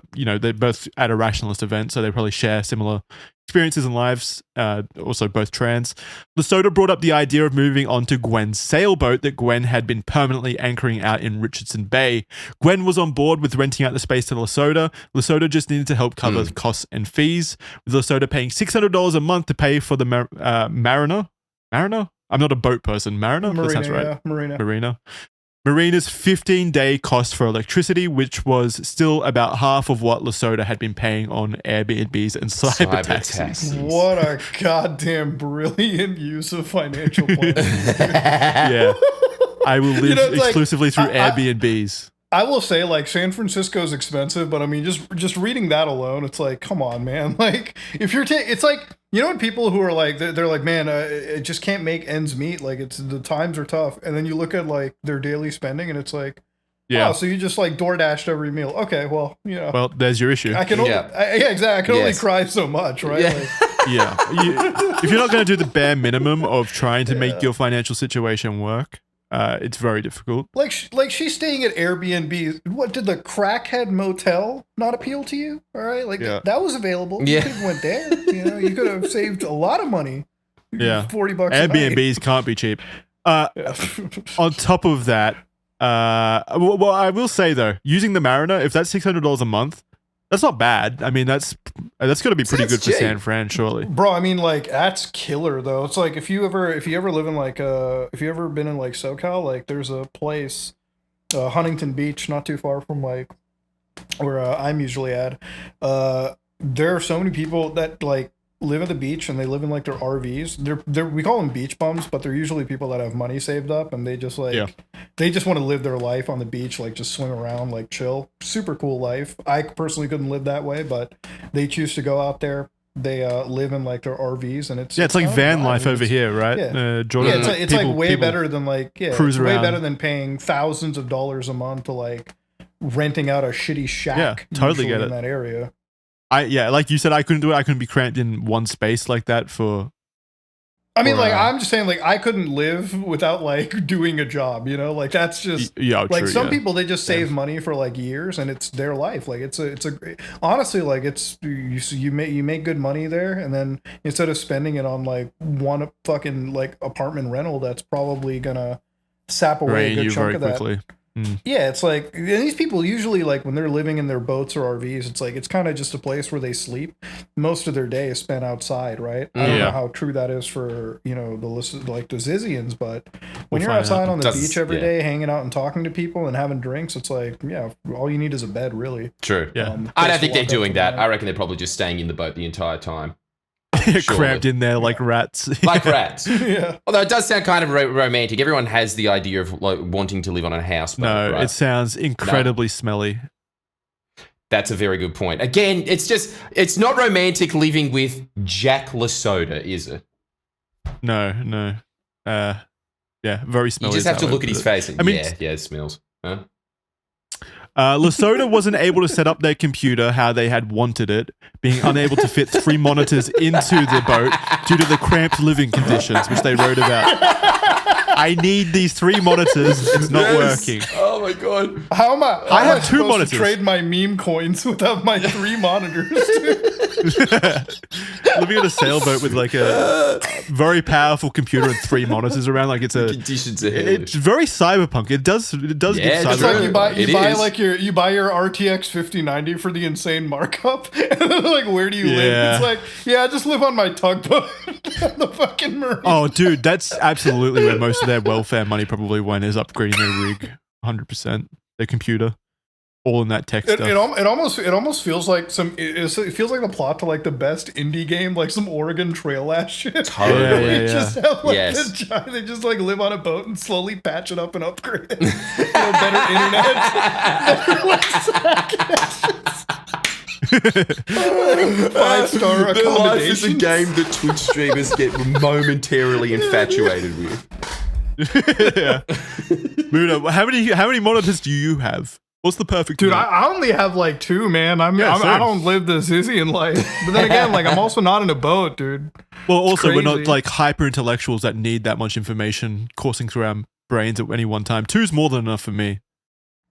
both at a rationalist event, so they probably share similar experiences and lives, also both trans. Lesota brought up the idea of moving on to Gwen's sailboat that Gwen had been permanently anchoring out in Richardson Bay. Gwen was on board with renting out the space to Lesota. Lesota just needed to help cover costs and fees, with Lesota paying $600 a month to pay for the Mariner? Mariner? I'm not a boat person. Mariner? That sounds right. Yeah, Marina. Marina's 15-day cost for electricity, which was still about half of what Lesota had been paying on Airbnbs and cyber taxis. What a goddamn brilliant use of financial planning. Yeah. I will live exclusively through Airbnbs. I will say, like, San Francisco is expensive, but I mean, just reading that alone, it's like, come on, man. Like, if you're it's like, you know, when people who are like, they're like, man, I just can't make ends meet. Like, the times are tough. And then you look at like their daily spending, and it's like, oh, so you just like DoorDashed every meal. Okay, well, you know. Well, there's your issue. I can only, exactly. I can only cry so much, right? Yeah. Like, if you're not going to do the bare minimum of trying to make your financial situation work, it's very difficult. Like she's staying at Airbnb. What, did the Crackhead Motel not appeal to you? All right, like that was available. You could have went there. You know, you could have saved a lot of money. Yeah, $40. Airbnbs can't be cheap. On top of that, well, I will say though, using the Mariner, if that's $600 a month, that's not bad. I mean, that's got to be pretty good for San Fran, surely. Bro, I mean, like, that's killer though. It's like if you ever live in like if you ever been in like SoCal, like there's a place, Huntington Beach, not too far from like where I'm usually at. There are so many people that like live at the beach and they live in like their RVs. They're we call them beach bums, but they're usually people that have money saved up and they just like they just want to live their life on the beach, like just swim around, like chill. Super cool life. I personally couldn't live that way, but they choose to go out there. They live in like their RVs and it's like van life over here, right? Yeah, Jordan, it's like way better than like cruise it's way around. better than paying thousands of dollars a month to like renting out a shitty shack. Yeah, totally get it in that area. Like you said, I couldn't do it. I couldn't be cramped in one space like that for. I mean, like, I'm just saying, like, I couldn't live without like doing a job, you know, like that's just like some people, they just save money for like years and it's their life. Like it's a great, honestly, like it's, you make good money there. And then instead of spending it on like one fucking like apartment rental, that's probably gonna sap away a good chunk of that. Quickly. Yeah, it's like, and these people usually, like, when they're living in their boats or RVs, it's like, it's kind of just a place where they sleep. Most of their day is spent outside, right? I don't know how true that is for, you know, the Zizians, but when you're outside on the beach every day, hanging out and talking to people and having drinks, it's like, all you need is a bed, really. True. Yeah. I don't think they're doing that. I reckon they're probably just staying in the boat the entire time. Cramped in there like rats. Like rats. Yeah. Although it does sound kind of romantic. Everyone has the idea of like wanting to live on a houseboat. No, right? It sounds incredibly smelly. That's a very good point. Again, it's not romantic living with Jack LaSota, is it? No. Yeah, very smelly. You just have to look at his face. I mean, it smells. Huh? Lota wasn't able to set up their computer how they had wanted it, being unable to fit 3 monitors into the boat due to the cramped living conditions, which they wrote about. I need these 3 monitors. It's not working. Oh my god! How am I? I have 2 supposed monitors. To trade my meme coins without my 3 monitors. Living on a sailboat with like a very powerful computer and 3 monitors around, like it's a. Conditions are It's very cyberpunk. It does give It's cyberpunk. like you buy your RTX 5090 for the insane markup, and then like, where do you live? It's like, I just live on my tugboat on the fucking marine. Oh, dude, that's absolutely where most of their welfare money probably went, is upgrading their rig, 100%. Their computer, all in that tech stuff. It almost feels like it feels like the plot to like the best indie game, like some Oregon Trail ass shit. Totally. They just have like they just like live on a boat and slowly patch it up and upgrade it. Better internet. Better 5-star Their life is a accommodations. game that Twitch streamers get momentarily infatuated with. Yeah. Muda, how many monitors do you have? What's the perfect? Dude, I only have like 2, man. I don't live the Zizian life. But then again, like I'm also not in a boat, dude. Well, also we're not crazy. like hyper intellectuals that need that much information coursing through our brains at any one time. 2's more than enough for me.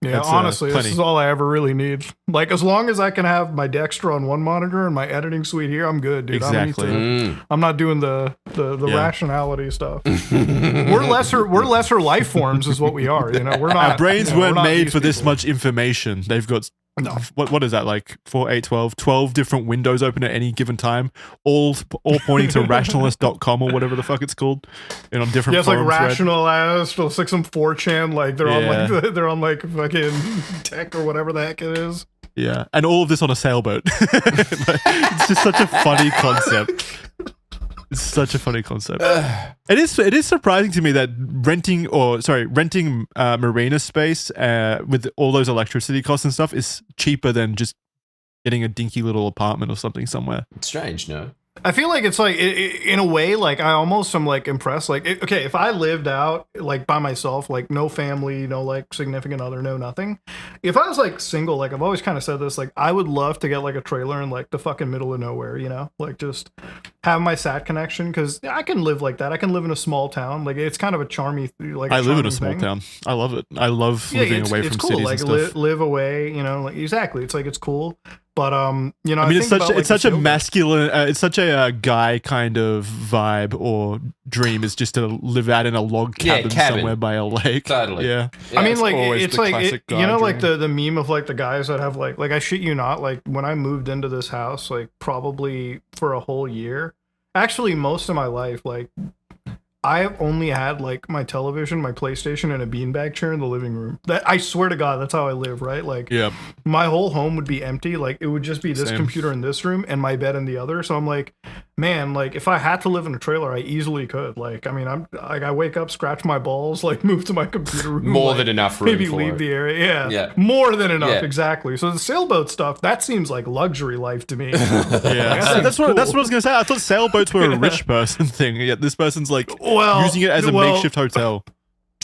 Yeah, That's, honestly, plenty. this is all I ever really need. Like, as long as I can have my Dexter on one monitor and my editing suite here, I'm good, dude. Exactly. I'm not doing the rationality stuff. We're lesser life forms, is what we are. You know, we're not. Our brains we're weren't not made these for this people. much information. They've got No. what is that, like 4, 8, 12 different windows open at any given time, all pointing to rationalist.com or whatever the fuck it's called, and on different Yeah, it's like forum thread. rationalist. It's like some 4chan. Like they're on Yeah. like they're on like fucking tech or whatever the heck it is. Yeah, and all of this on a sailboat. It's just such a funny concept. It's such a funny concept. It is surprising to me that renting marina space with all those electricity costs and stuff is cheaper than just getting a dinky little apartment or something somewhere. It's strange, no? I feel like it's like in a way, like I almost am like impressed. Like, okay, if I lived out like by myself, like no family, no like significant other, no nothing. If I was like single, like I've always kind of said this, like I would love to get like a trailer in like the fucking middle of nowhere, you know, like just have my sat connection, because I can live like that. I can live in a small town. Like it's kind of a charmy. Like I live in a charming small thing. town. I love it. I love living away from cool. cities Like and stuff. live away, you know. Like exactly, it's like it's cool. But you know, I mean, think about, like, it's such a the sailboat. masculine, it's such a guy kind of vibe or dream, is just to live out in a log cabin somewhere by a lake. Totally. Yeah. I mean, like always it's the like classic you guy know, like dream. the meme of like the guys that have like I shit you not, like when I moved into this house, like probably for a whole year, actually most of my life, like I have only had like my television, my PlayStation, and a beanbag chair in the living room. That I swear to God, that's how I live, right? Like, Yeah. my whole home would be empty. Like, it would just be this Same. computer in this room and my bed in the other. So I'm like, man, like if I had to live in a trailer, I easily could. Like, I mean, I'm like, I wake up, scratch my balls, like move to my computer room, More like, than enough room maybe for leave it. the area. Yeah, Yeah. more than enough, Yeah. exactly. So the sailboat stuff, that seems like luxury life to me. Yeah, that's what I was gonna say. I thought sailboats were a rich person thing. Yet this person's like using it as a makeshift hotel.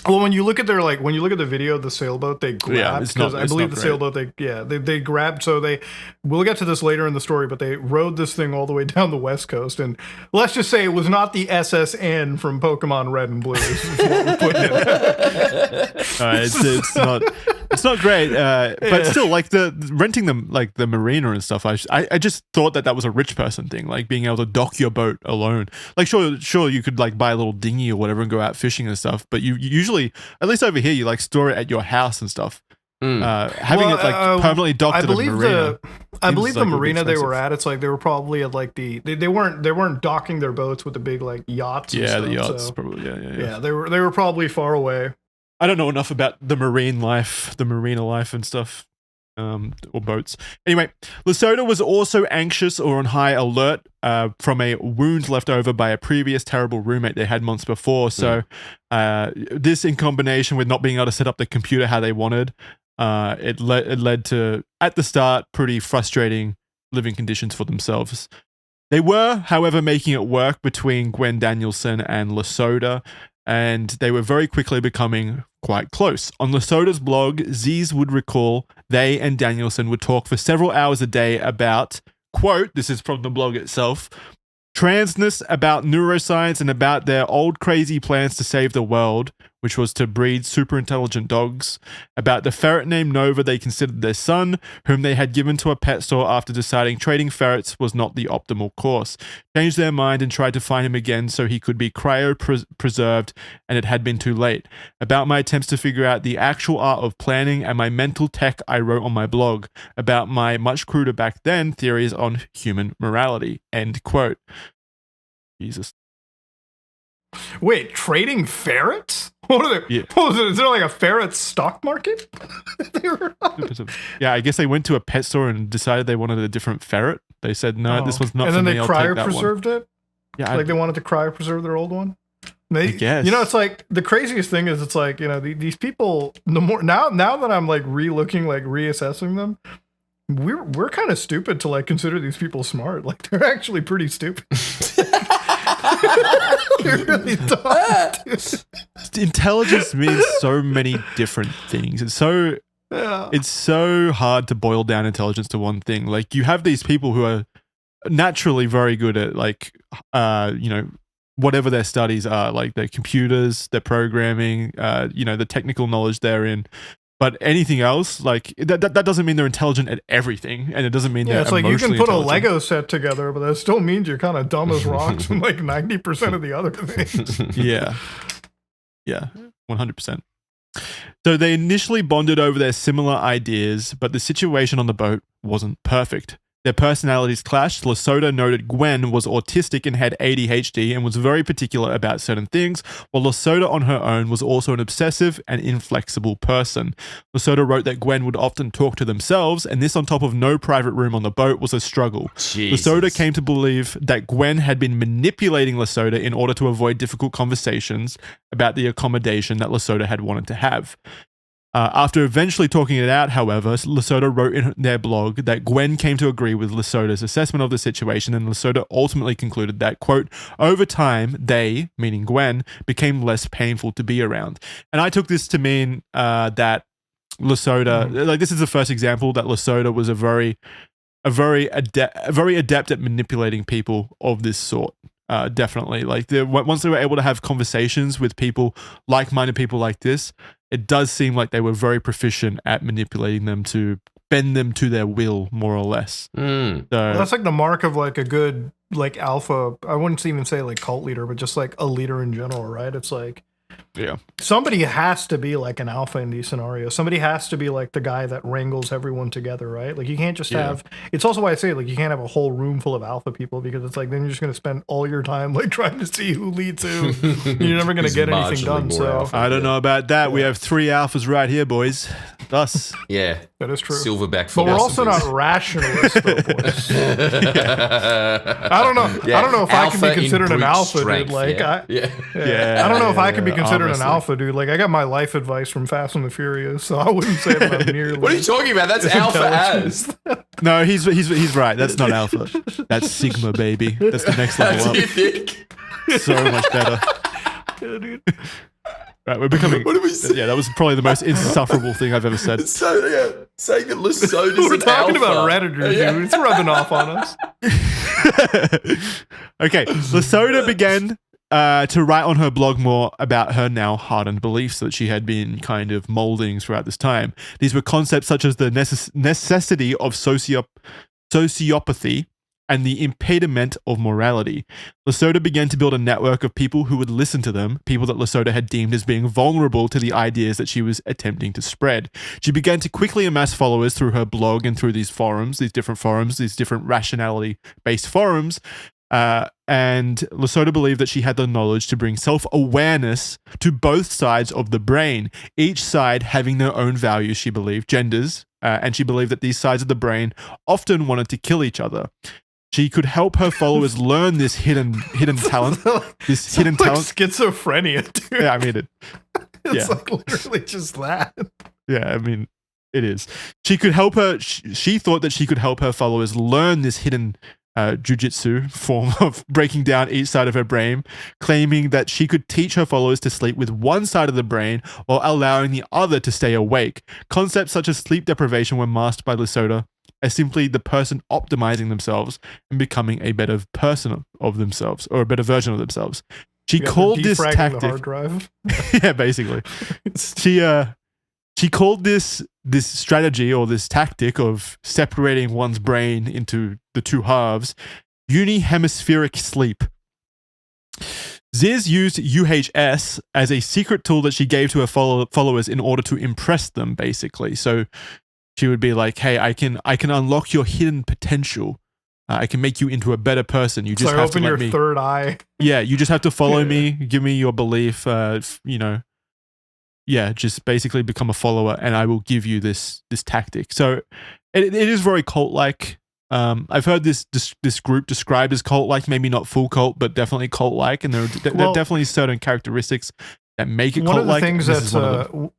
Well, when you look at the video of the sailboat they grabbed, it's not- because I it's believe not the great. sailboat they grabbed. So we'll get to this later in the story, but they rode this thing all the way down the west coast, and let's just say it was not the SSN from Pokemon Red and Blue. Is what we're putting it. It's not great, but still, like renting them, like the marina and stuff. I just thought that was a rich person thing, like being able to dock your boat alone. Like sure you could like buy a little dinghy or whatever and go out fishing and stuff, but you usually, at least over here, you like store it at your house and stuff. Having it like permanently docked at a marina. I believe the like, would be marina they were expensive. at, it's like they were probably at like they weren't docking their boats with the big like yachts. And Yeah, stuff, the yachts so- probably. Yeah. Yeah, they were probably far away. I don't know enough about the marina life and stuff, or boats. Anyway, Lota was also anxious or on high alert from a wound left over by a previous terrible roommate they had months before. So this, in combination with not being able to set up the computer how they wanted, it led to, at the start, pretty frustrating living conditions for themselves. They were, however, making it work between Gwen Danielson and Lota, and they were very quickly becoming quite close. On Losoda's blog, Ziz would recall they and Danielson would talk for several hours a day about, quote, this is from the blog itself, transness, about neuroscience, and about their old crazy plans to save the world, which was to breed super intelligent dogs, about the ferret named Nova they considered their son, whom they had given to a pet store after deciding trading ferrets was not the optimal course, changed their mind and tried to find him again so he could be cryo-preserved, and it had been too late, about my attempts to figure out the actual art of planning and my mental tech I wrote on my blog, about my much cruder back then theories on human morality, end quote. Jesus. Wait, trading ferrets? What are they? Yeah. What was it? Is there like a ferret stock market? Yeah, I guess they went to a pet store and decided they wanted a different ferret. They said, no, this was not for me. And then they cryopreserved it? Yeah. Like they wanted to cryopreserve their old one? I guess. You know, it's like the craziest thing is it's like, you know, these people, the more now that I'm like reassessing them, we're kind of stupid to like consider these people smart. Like they're actually pretty stupid. They're really dumb. Intelligence means so many different things. It's so hard to boil down intelligence to one thing. Like you have these people who are naturally very good at like you know, whatever their studies are, like their computers, their programming, you know, the technical knowledge they're in. But anything else, like that doesn't mean they're intelligent at everything, and it doesn't mean they're emotionally it's like you can put a intelligent. Lego set together, but that still means you're kind of dumb as rocks in like 90% of the other things. Yeah, 100%. So they initially bonded over their similar ideas, but the situation on the boat wasn't perfect. Their personalities clashed. Lota noted Gwen was autistic and had ADHD and was very particular about certain things, while Lota on her own was also an obsessive and inflexible person. Lota wrote that Gwen would often talk to themselves, and this on top of no private room on the boat was a struggle. Lota came to believe that Gwen had been manipulating Lota in order to avoid difficult conversations about the accommodation that Lota had wanted to have. After eventually talking it out, however, Lota wrote in their blog that Gwen came to agree with Lota's assessment of the situation, and Lota ultimately concluded that, quote, over time, they, meaning Gwen, became less painful to be around. And I took this to mean that Lota, like this is the first example that Lota was a very adept at manipulating people of this sort. Definitely. Like once they were able to have conversations with people, like-minded people like this, it does seem like they were very proficient at manipulating them to bend them to their will, more or less. So that's like the mark of like a good like alpha. I wouldn't even say like cult leader, but just like a leader in general, right? It's like, yeah, somebody has to be like an alpha in these scenarios. Somebody has to be like the guy that wrangles everyone together, right? Like you can't just have, it's also why I say like you can't have a whole room full of alpha people, because it's like then you're just going to spend all your time like trying to see who leads who. You're never going to get anything done. So I don't know about that. We have 3 alphas right here, boys. Us. Yeah, that is true. Silverback, but we're also not rationalists, though, boys. I don't know. Yeah. I don't know if I can be considered an alpha, dude. Like, I don't know if I can be considered an alpha, dude. Like, I got my life advice from Fast and the Furious, so I wouldn't say that I'm nearly. What are you talking about? That's alpha as. No, he's right. That's not alpha. That's sigma, baby. That's the next level up. You think? So much better. Yeah, dude. Right, we're becoming. What did we say? Yeah, that was probably the most insufferable thing I've ever said. So saying that Losoda's we're an talking alpha. about Redditors, dude. It's rubbing off on us. Okay, Lota began to write on her blog more about her now hardened beliefs that she had been kind of molding throughout this time. These were concepts such as the necessity of sociopathy and the impediment of morality. Lota began to build a network of people who would listen to them, people that Lota had deemed as being vulnerable to the ideas that she was attempting to spread. She began to quickly amass followers through her blog and through these different rationality-based forums, and Lota believed that she had the knowledge to bring self-awareness to both sides of the brain, each side having their own values, she believed, genders, and she believed that these sides of the brain often wanted to kill each other. She could help her followers learn this hidden talent. This hidden like talent. Schizophrenia, dude. Yeah, I mean it. It's like literally just that. Yeah, I mean it is. She could help her. She thought that she could help her followers learn this hidden jujitsu form of breaking down each side of her brain, claiming that she could teach her followers to sleep with one side of the brain while allowing the other to stay awake. Concepts such as sleep deprivation were masked by Lota as simply the person optimizing themselves and becoming a better person of themselves, or a better version of themselves. She called this tactic. The hard drive. Yeah, basically. She called this strategy, or this tactic of separating one's brain into the two halves, unihemispheric sleep. Ziz used UHS as a secret tool that she gave to her followers in order to impress them, basically. So she would be like, "Hey, I can unlock your hidden potential. I can make you into a better person. You just have to open your third eye. Yeah, you just have to follow me, give me your belief, just basically become a follower, and I will give you this tactic." So it is very cult-like. I've heard this group described as cult-like, maybe not full cult, but definitely cult-like, and there are definitely certain characteristics that make it cult-like.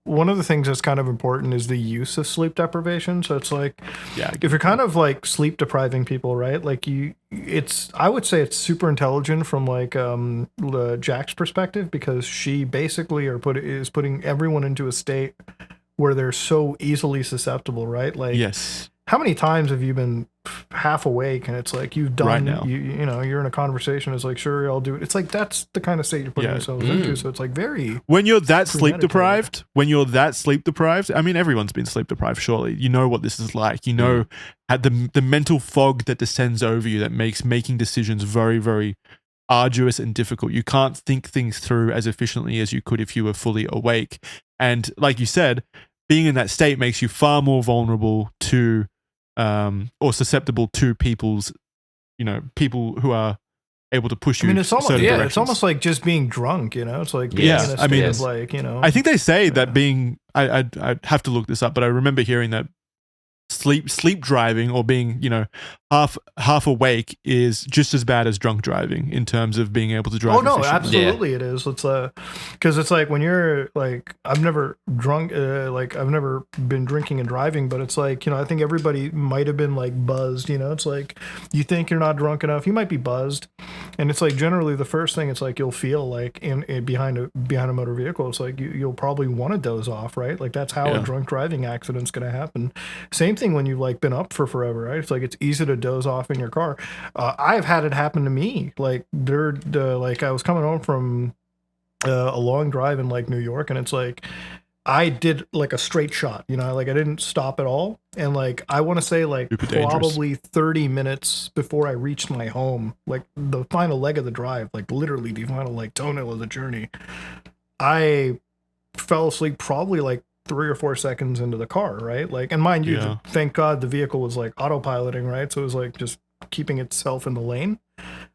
One of the things that's kind of important is the use of sleep deprivation. So it's like, if you're kind of like sleep depriving people, right? Like I would say it's super intelligent from like Jack's perspective, because she basically is putting everyone into a state where they're so easily susceptible, right? Like, yes. How many times have you been half awake and it's like you've done, right now. You're in a conversation, it's like, sure, I'll do it. It's like, that's the kind of state you're putting yourselves into. So it's like when you're that sleep deprived, I mean, everyone's been sleep deprived, surely. You know what this is like. You know, at the mental fog that descends over you that makes making decisions very, very arduous and difficult. You can't think things through as efficiently as you could if you were fully awake. And like you said, being in that state makes you far more vulnerable to or susceptible to people who are able to push you. I mean, it's almost like just being drunk, It's like being in a state of like, I think they say that being I'd have to look this up, but I remember hearing that sleep driving, or being half awake, is just as bad as drunk driving in terms of being able to drive. Oh no, absolutely it is. It's because it's like when you're like, I've never drunk, I've never been drinking and driving, but it's like, I think everybody might have been like buzzed. It's like you think you're not drunk enough, you might be buzzed, and it's like generally the first thing it's like you'll feel like in behind a motor vehicle, it's like you'll probably want to doze off, right? Like that's how a drunk driving accident's going to happen. Same thing when you've like been up for forever, right? It's like it's easy to doze off in your car. I've had it happen to me. Like I was coming home from a long drive in like New York, and it's like I did like a straight shot, like I didn't stop at all, and like I want to say like probably 30 minutes before I reached my home, like the final leg of the drive, like literally the final like toenail of the journey, I fell asleep probably like 3 or 4 seconds into the car, right? Like, and mind you, thank God the vehicle was like autopiloting, right? So it was like just keeping itself in the lane.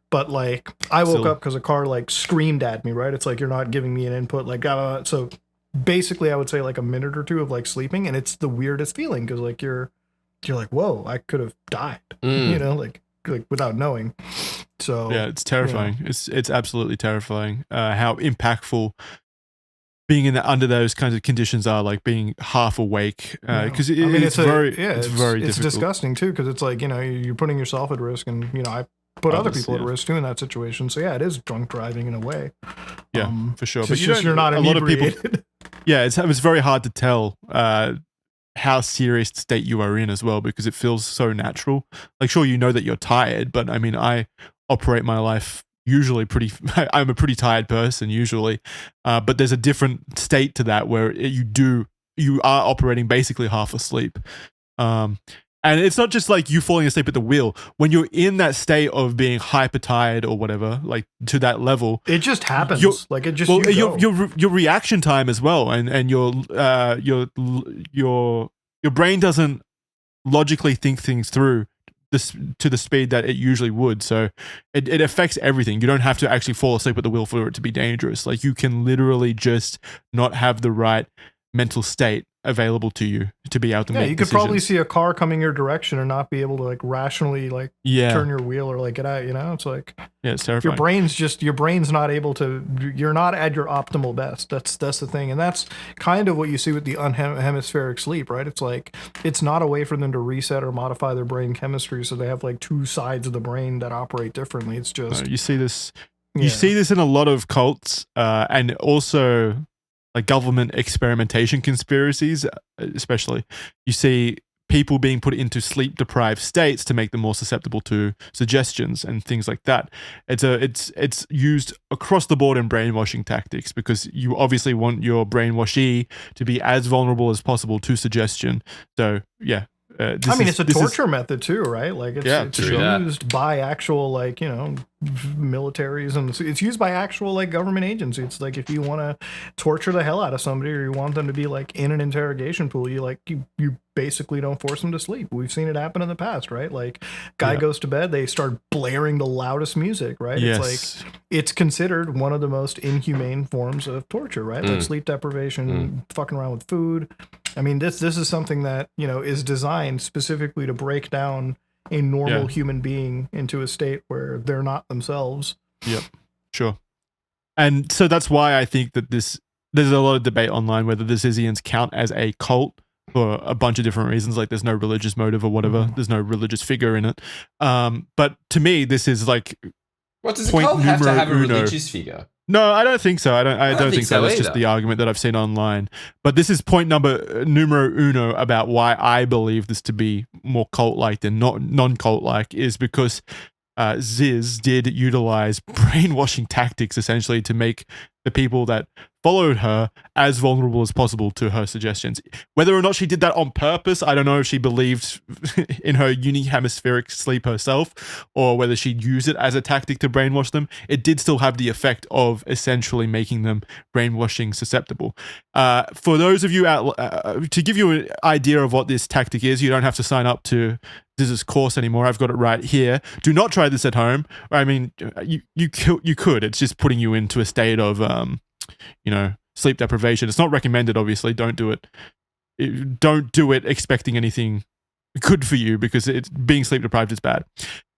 But like, I woke up because a car like screamed at me, right? It's like, you're not giving me an input. Like, so basically I would say like a minute or two of like sleeping, and it's the weirdest feeling because like you're like, whoa, I could have died, like without knowing. So yeah, it's terrifying. It's absolutely terrifying how impactful being under those kinds of conditions are, like being half awake, because it's very difficult. It's disgusting too, because it's like you're putting yourself at risk, and I put other people at risk too in that situation. So yeah, it is drunk driving in a way. Yeah, for sure. But you're not inebriated. A lot of people. Yeah, it's very hard to tell how serious state you are in as well, because it feels so natural. Like, sure, that you're tired, but I mean, I operate my life usually I'm a pretty tired person usually, but there's a different state to that where you are operating basically half asleep, and it's not just like you falling asleep at the wheel. When you're in that state of being hyper tired or whatever, like to that level, it just happens. Your reaction time as well, and your brain doesn't logically think things through to the speed that it usually would. So it affects everything. You don't have to actually fall asleep at the wheel for it to be dangerous. Like, you can literally just not have the right mental state available to you to be able to make you could decisions. probably see a car coming your direction and not be able to like rationally like turn your wheel or like get out, you know? It's like it's terrifying. Your brain's not able to, you're not at your optimal best. That's the thing. And that's kind of what you see with the unhemispheric sleep, right? It's like it's not a way for them to reset or modify their brain chemistry so they have like two sides of the brain that operate differently. It's just you see this you see this in a lot of cults and also like government experimentation conspiracies, especially. You see people being put into sleep-deprived states to make them more susceptible to suggestions and things like that. It's used across the board in brainwashing tactics because you obviously want your brainwashee to be as vulnerable as possible to suggestion. So yeah. It's a torture method too, right? Like it's used by actual like, you know, militaries, and it's used by actual like government agencies. It's like if you want to torture the hell out of somebody or you want them to be like in an interrogation pool, you basically don't force them to sleep. We've seen it happen in the past, right? Like guy goes to bed, they start blaring the loudest music, right? Yes. It's like it's considered one of the most inhumane forms of torture, right? Like sleep deprivation, fucking around with food. I mean, this is something that, you know, is designed specifically to break down a normal human being into a state where they're not themselves. Yep, sure. And so that's why I think that there's a lot of debate online whether the Zizians count as a cult for a bunch of different reasons. Like there's no religious motive or whatever. There's no religious figure in it. But to me, this is like what does a cult have to have a religious figure? No, I don't think so. I don't think so. That's just the argument that I've seen online. But this is point numero uno about why I believe this to be more cult-like than non-cult-like is because Ziz did utilize brainwashing tactics essentially to make the people that followed her as vulnerable as possible to her suggestions. Whether or not she did that on purpose, I don't know if she believed in her unihemispheric sleep herself or whether she'd use it as a tactic to brainwash them. It did still have the effect of essentially making them brainwashing susceptible. For those of you out, to give you an idea of what this tactic is, you don't have to sign up to Ziz's course anymore. I've got it right here. Do not try this at home. I mean, you could. It's just putting you into a state of sleep deprivation. It's not recommended, obviously. Don't do it. Don't do it expecting anything good for you because being sleep deprived is bad.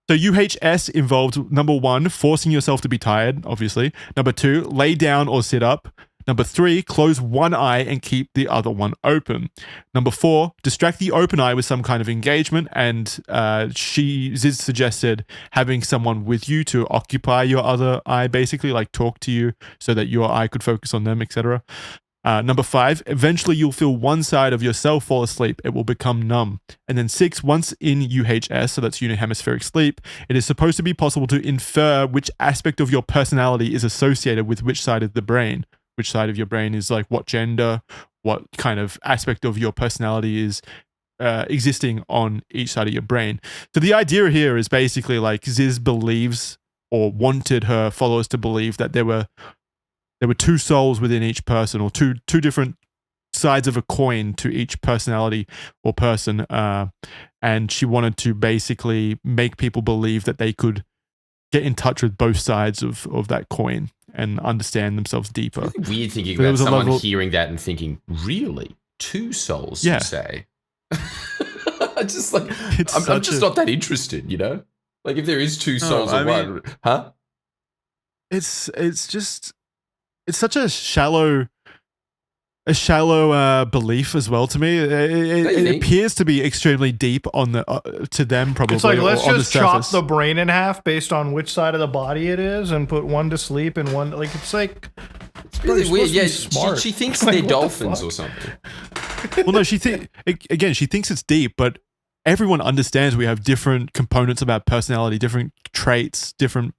So UHS involved, number 1, forcing yourself to be tired, obviously. Number 2, lay down or sit up. Number 3, close one eye and keep the other one open. Number 4, distract the open eye with some kind of engagement. And Ziz suggested having someone with you to occupy your other eye, basically, like talk to you so that your eye could focus on them, etc. Number 5, eventually you'll feel one side of yourself fall asleep. It will become numb. And then 6, once in UHS, so that's unihemispheric sleep, it is supposed to be possible to infer which aspect of your personality is associated with which side of the brain. Which side of your brain is like what gender, what kind of aspect of your personality is existing on each side of your brain. So the idea here is basically like Ziz believes or wanted her followers to believe that there were two souls within each person or two different sides of a coin to each personality or person. And she wanted to basically make people believe that they could get in touch with both sides of that coin and understand themselves deeper. It's weird thinking about someone hearing that and thinking, really? Two souls, you say? I'm just not that interested, you know? Like if there is two souls or one, huh? It's such a shallow belief as well to me. It appears to be extremely deep on the to them probably. It's like let's just chop the brain in half based on which side of the body it is and put one to sleep and one like it's like it's really weird. Yeah, she thinks they're dolphins or something. Well, no, she thinks it's deep, but everyone understands we have different components of our personality, different traits, different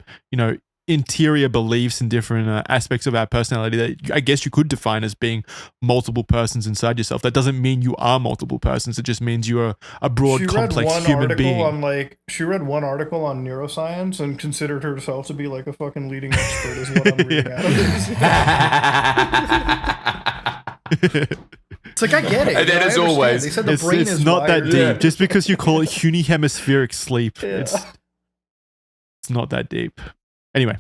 interior beliefs and different aspects of our personality that I guess you could define as being multiple persons inside yourself. That doesn't mean you are multiple persons. It just means you are a broad, complex human being. She read one article on neuroscience and considered herself to be like a fucking leading expert is what I'm reading out of this. It's like, I get it. And then as always, they said the brain is not wired. that deep. Yeah. Just because you call it unihemispheric sleep, it's not that deep. Anyway,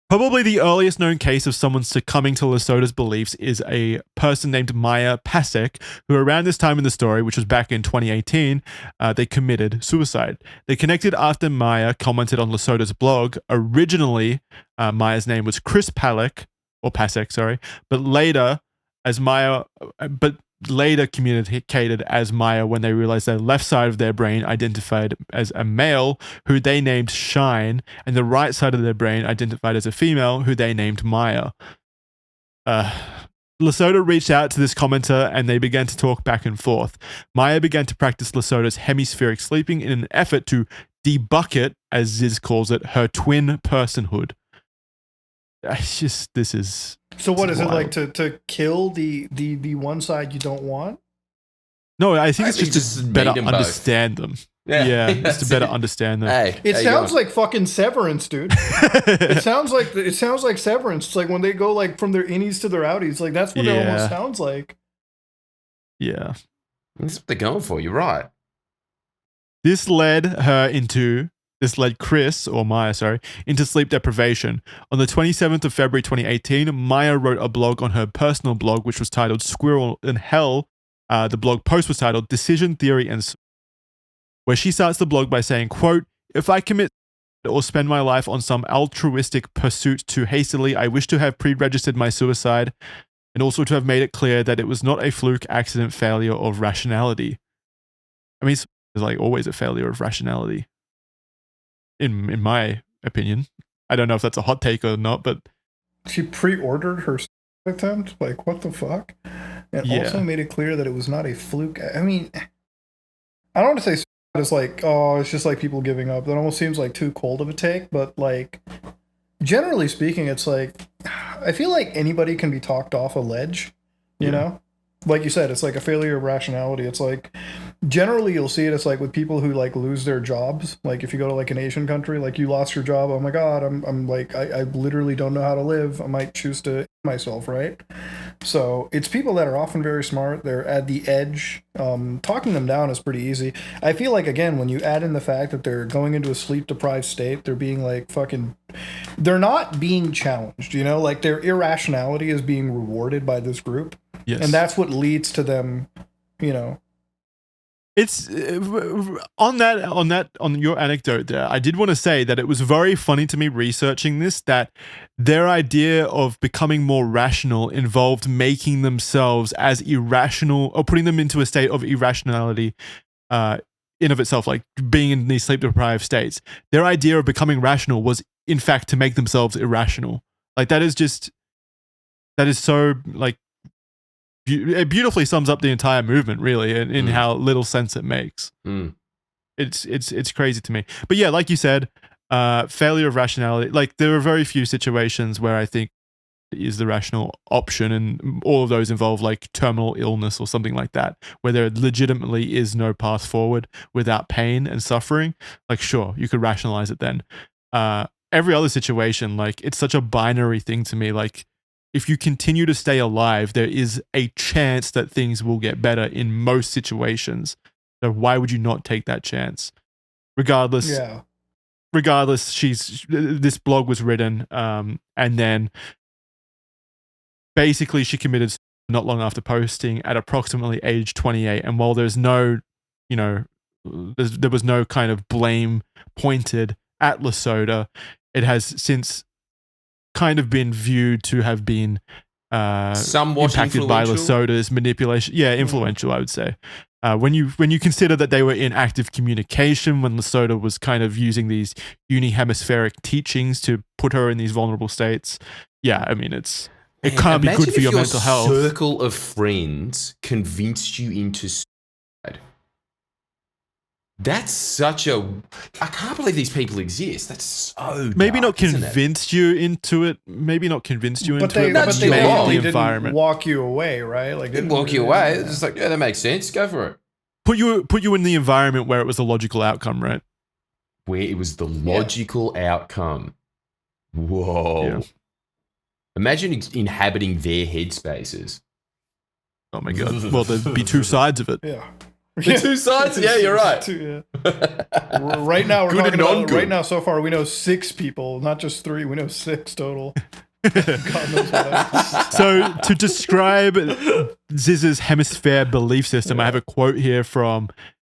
Probably the earliest known case of someone succumbing to Lesota's beliefs is a person named Maya Pasek, who around this time in the story, which was back in 2018, they committed suicide. They connected after Maya commented on Lesota's blog. Originally, Maya's name was Chris Pasek, sorry, but later communicated as Maya when they realized their left side of their brain identified as a male, who they named Shine, and the right side of their brain identified as a female, who they named Maya. Lesota reached out to this commenter and they began to talk back and forth. Maya began to practice Lesota's hemispheric sleeping in an effort to debucket, as Ziz calls it, her twin personhood. So what is wild. It like to kill the one side you don't want? No, I think it's just to better understand them. Yeah, just to better understand them. Hey, it sounds like fucking Severance, dude. it sounds like Severance. It's like when they go like from their innies to their outies. Like that's what it almost sounds like. Yeah, that's what they're going for. You're right. This led Chris, or Maya, into sleep deprivation. On the 27th of February 2018, Maya wrote a blog on her personal blog, which was titled Squirrel in Hell. The blog post was titled Decision Theory and where she starts the blog by saying, quote, "If I commit or spend my life on some altruistic pursuit too hastily, I wish to have pre-registered my suicide and also to have made it clear that it was not a fluke, accident, failure of rationality." I mean, it's like always a failure of rationality. In my opinion. I don't know if that's a hot take or not, but she pre-ordered her attempt? Like, what the fuck? And also made it clear that it was not a fluke. I mean, I don't want to say it's like, oh, it's just like people giving up. That almost seems like too cold of a take, but like, generally speaking, it's like, I feel like anybody can be talked off a ledge, you know? Like you said, it's like a failure of rationality. It's like, generally you'll see it, it's like with people who like lose their jobs. Like if you go to like an Asian country, like you lost your job, oh my God, I'm like, I literally don't know how to live. I might choose to end myself, right? So it's people that are often very smart. They're at the edge. Talking them down is pretty easy. I feel like, again, when you add in the fact that they're going into a sleep deprived state, they're being like they're not being challenged, you know, like their irrationality is being rewarded by this group. Yes. And that's what leads to them, you know. It's on your anecdote there. I did want to say that it was very funny to me researching this, that their idea of becoming more rational involved making themselves as irrational, or putting them into a state of irrationality in of itself, like being in these sleep deprived states. Their idea of becoming rational was in fact to make themselves irrational. Like that is so like, it beautifully sums up the entire movement, really, in how little sense it makes. It's crazy to me. But yeah, like you said, failure of rationality. Like there are very few situations where I think it is the rational option, and all of those involve like terminal illness or something like that, where there legitimately is no path forward without pain and suffering. Like sure, you could rationalize it then. Every other situation, like it's such a binary thing to me. Like if you continue to stay alive, there is a chance that things will get better in most situations. So why would you not take that chance? Regardless, this blog was written, and then basically she committed not long after posting at approximately age 28. And while there's no, you know, there was no kind of blame pointed at Lesota, it has since kind of been viewed to have been somewhat impacted by Lesota's manipulation. Yeah, influential, I would say. When you consider that they were in active communication when Lesota was kind of using these unihemispheric teachings to put her in these vulnerable states. Yeah, I mean, it can't be good for your mental health. Circle of friends convinced you into suicide. That's such a... I can't believe these people exist. That's so maybe dark, not convinced you into it. Maybe not convinced you into it. But they didn't walk you away, right? Like didn't walk you away. It's just like, yeah, that makes sense. Go for it. Put you in the environment where it was the logical outcome, right? Where it was the logical outcome. Whoa. Yeah. Imagine inhabiting their headspaces. Oh my God. Well, there'd be two sides of it. Yeah. The two sides? Yeah, you're right. Right now, we're Good talking and about, non-good. right now, so far, we know 6 people, not just 3. We know 6 total. God knows what else. So to describe Ziz's hemisphere belief system, I have a quote here from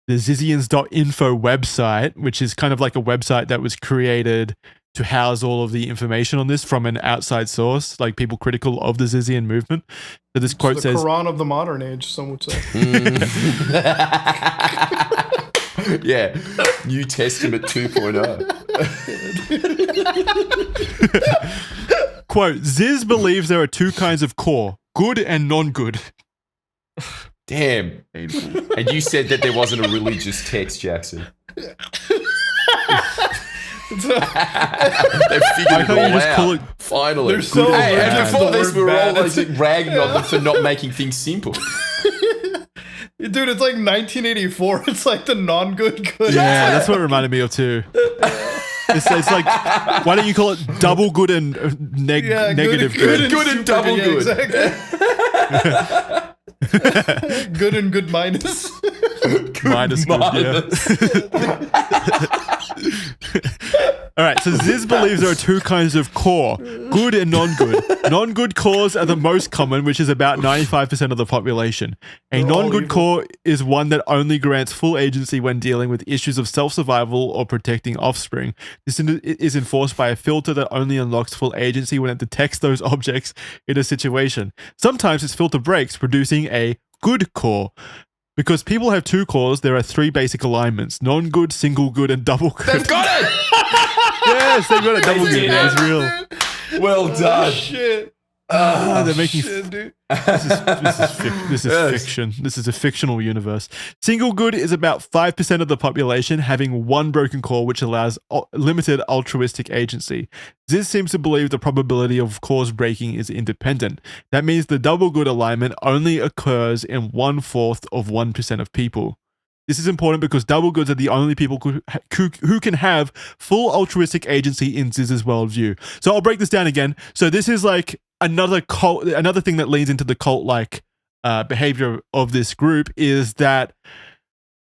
the Zizians.info website, which is kind of like a website that was created to house all of the information on this from an outside source, like people critical of the Zizian movement. So this quote It's the says, Quran of the modern age, some would say. Yeah, New Testament 2.0. quote, Ziz believes there are 2 kinds of core, good and non-good. Damn. And you said that there wasn't a religious text, Jackson. They figured it all out. Finally. They're so hey, and bad. before The this, word we were all bad. like ragging on them for not making things simple. Dude, it's like 1984. It's like the non-good good. Yeah, that's what it reminded me of too. It's like, why don't you call it double good and negative good? Good and double good. Exactly. Good and good minus. Minus good, yeah. All right, so Ziz believes there are 2 kinds of core, good and non-good. Non-good cores are the most common, which is about 95% of the population. A non-good core is one that only grants full agency when dealing with issues of self-survival or protecting offspring. This is enforced by a filter that only unlocks full agency when it detects those objects in a situation. Sometimes this filter breaks, producing a good core. Because people have 2 cores, there are 3 basic alignments: non-good, single good, and double good. They've got it! Yes, they got it. Double good. It's real. Well done. Shit. They're making. Shit, dude. This is fiction. This is a fictional universe. Single good is about 5% of the population having 1 broken core, which allows limited altruistic agency. Ziz seems to believe the probability of cores breaking is independent. That means the double good alignment only occurs in 1/4 of 1% of people. This is important because double goods are the only people who can have full altruistic agency in Ziz's worldview. So I'll break this down again. So this is like another thing that leads into the cult-like behavior of this group is that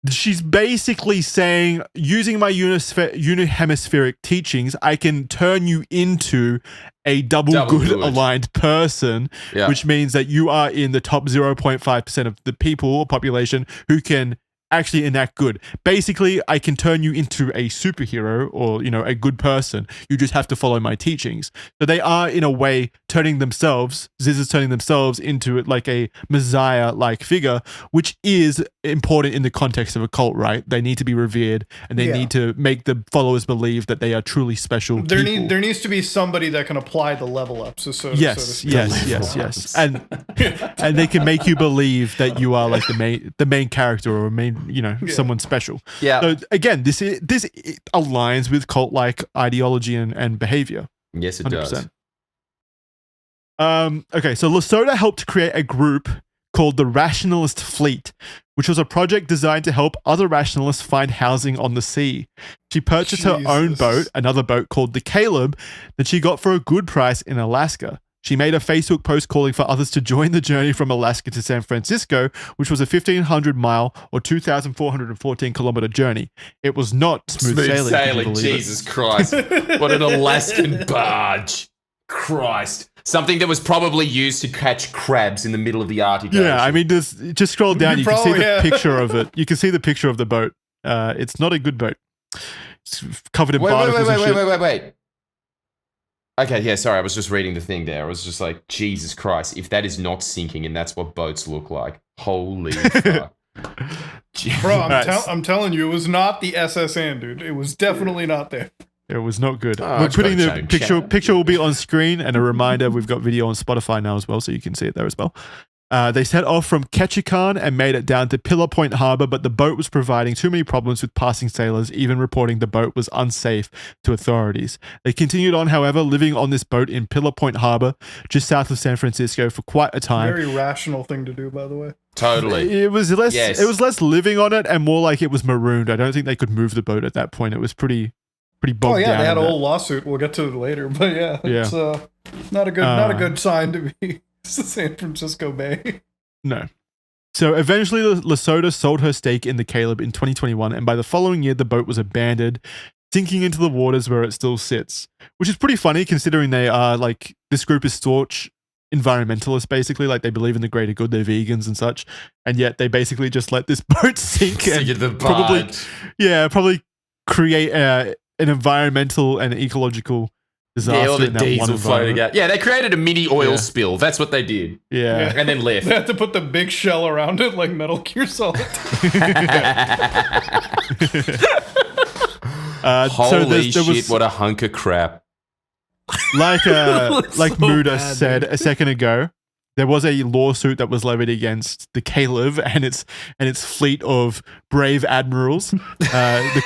she's basically saying, using my unihemispheric teachings, I can turn you into a double good aligned person, which means that you are in the top 0.5% of the people or population who can actually enact good. Basically, I can turn you into a superhero or, a good person. You just have to follow my teachings. So they are, in a way, Ziz is turning themselves into like a messiah-like figure, which is important in the context of a cult, right? They need to be revered and they need to make the followers believe that they are truly special people. There needs to be somebody that can apply the level ups. Yes. And they can make you believe that you are like the main character or someone special. Yeah. So again, this aligns with cult-like ideology and behavior. Yes, it 100%. does. Okay, so Lota helped create a group called the Rationalist Fleet, which was a project designed to help other rationalists find housing on the sea. She purchased her own boat, another boat called the Caleb, that she got for a good price in Alaska. She made a Facebook post calling for others to join the journey from Alaska to San Francisco, which was a 1,500-mile or 2,414-kilometer journey. It was not smooth sailing. Jesus Christ. What an Alaskan barge. Christ. Something that was probably used to catch crabs in the middle of the Arctic Ocean. Yeah, I mean, just scroll down. You can see the picture of it. You can see the picture of the boat. It's not a good boat. It's covered in barnacles and shit. Wait. Okay, yeah, sorry, I was just reading the thing there. I was just like, Jesus Christ, if that is not sinking and that's what boats look like, holy fuck. Bro, I'm telling you, it was not the SSN, dude. It was definitely not there. It was not good. We're putting the picture will be on screen, and a reminder, we've got video on Spotify now as well, so you can see it there as well. They set off from Ketchikan and made it down to Pillar Point Harbor, but the boat was providing too many problems with passing sailors, even reporting the boat was unsafe to authorities. They continued on, however, living on this boat in Pillar Point Harbor, just south of San Francisco, for quite a time. Very rational thing to do, by the way. Totally. It was less. Yes. It was less living on it and more like it was marooned. I don't think they could move the boat at that point. It was pretty bogged down. Oh yeah, they had a whole lawsuit. We'll get to it later, but it's not a good sign to be San Francisco Bay. No. So eventually, Lota sold her stake in the Caleb in 2021, and by the following year, the boat was abandoned, sinking into the waters where it still sits, which is pretty funny considering they are like, this group is staunch environmentalists, basically. Like, they believe in the greater good, they're vegans and such, and yet they basically just let this boat sink and probably create an environmental and ecological disaster. Yeah, all the in that diesel floating out. Yeah, they created a mini oil spill. That's what they did. Yeah. And then left. They had to put the big shell around it like Metal Gear Solid. Holy shit, what a hunk of crap. Like so Muda bad, said dude. a second ago, there was a lawsuit that was levied against the Caleb and its fleet of brave admirals. The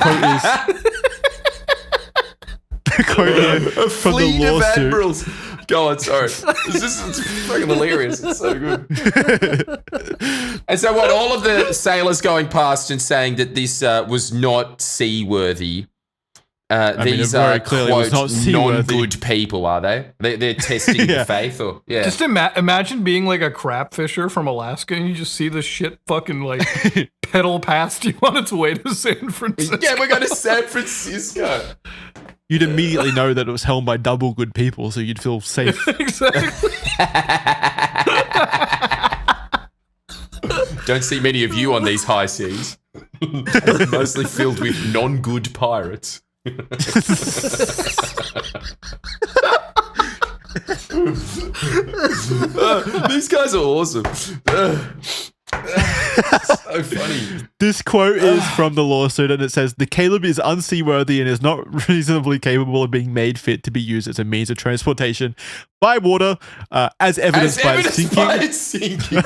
quote is A from fleet the of lawsuit. admirals. Go on, sorry. It's fucking hilarious. It's so good. And so what, all of the sailors going past and saying that this was not seaworthy, these are, quote, non-good people, are they? They're testing the faith? Or Just imagine being like a crab fisher from Alaska and you just see the shit fucking like pedal past you on its way to San Francisco. Yeah, we're going to San Francisco. You'd immediately know that it was helmed by double good people, so you'd feel safe. Exactly. Don't see many of you on these high seas. Mostly filled with non-good pirates. These guys are awesome. So funny. This quote is from the lawsuit, and it says, "The Caleb is unseaworthy and is not reasonably capable of being made fit to be used as a means of transportation by water, as evidenced by its sinking."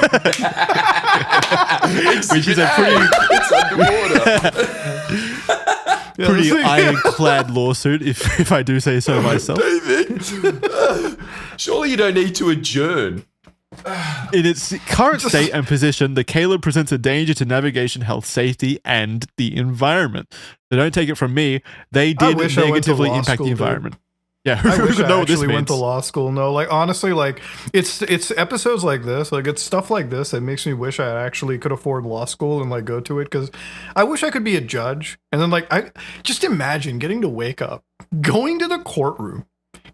Which is a pretty... It's underwater. pretty ironclad lawsuit, if I do say so myself. David, surely you don't need to adjourn. In its current state and position, the Caleb presents a danger to navigation, health, safety, and the environment. So don't take it from me. They did negatively impact the environment. Dude. Yeah, I wish I know what this actually means. went to law school. No, like honestly, like it's episodes like this, like it's stuff like this that makes me wish I actually could afford law school and like go to it, because I wish I could be a judge. And then like I just imagine getting to wake up, going to the courtroom,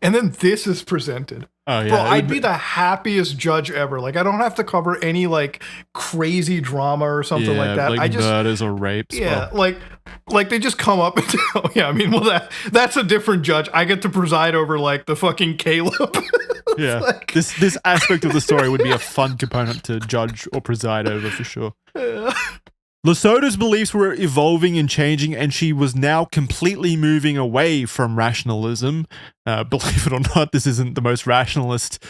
and then this is presented. Oh yeah, bro, I'd be the happiest judge ever. Like I don't have to cover any like crazy drama or something like that. Like I just murders or rapes. Yeah, like they just come up and yeah. I mean, well that's a different judge. I get to preside over like the fucking Caleb. Yeah, like, this aspect of the story would be a fun component to judge or preside over for sure. Yeah. Lota's beliefs were evolving and changing, and she was now completely moving away from rationalism. Believe it or not, this isn't the most rationalist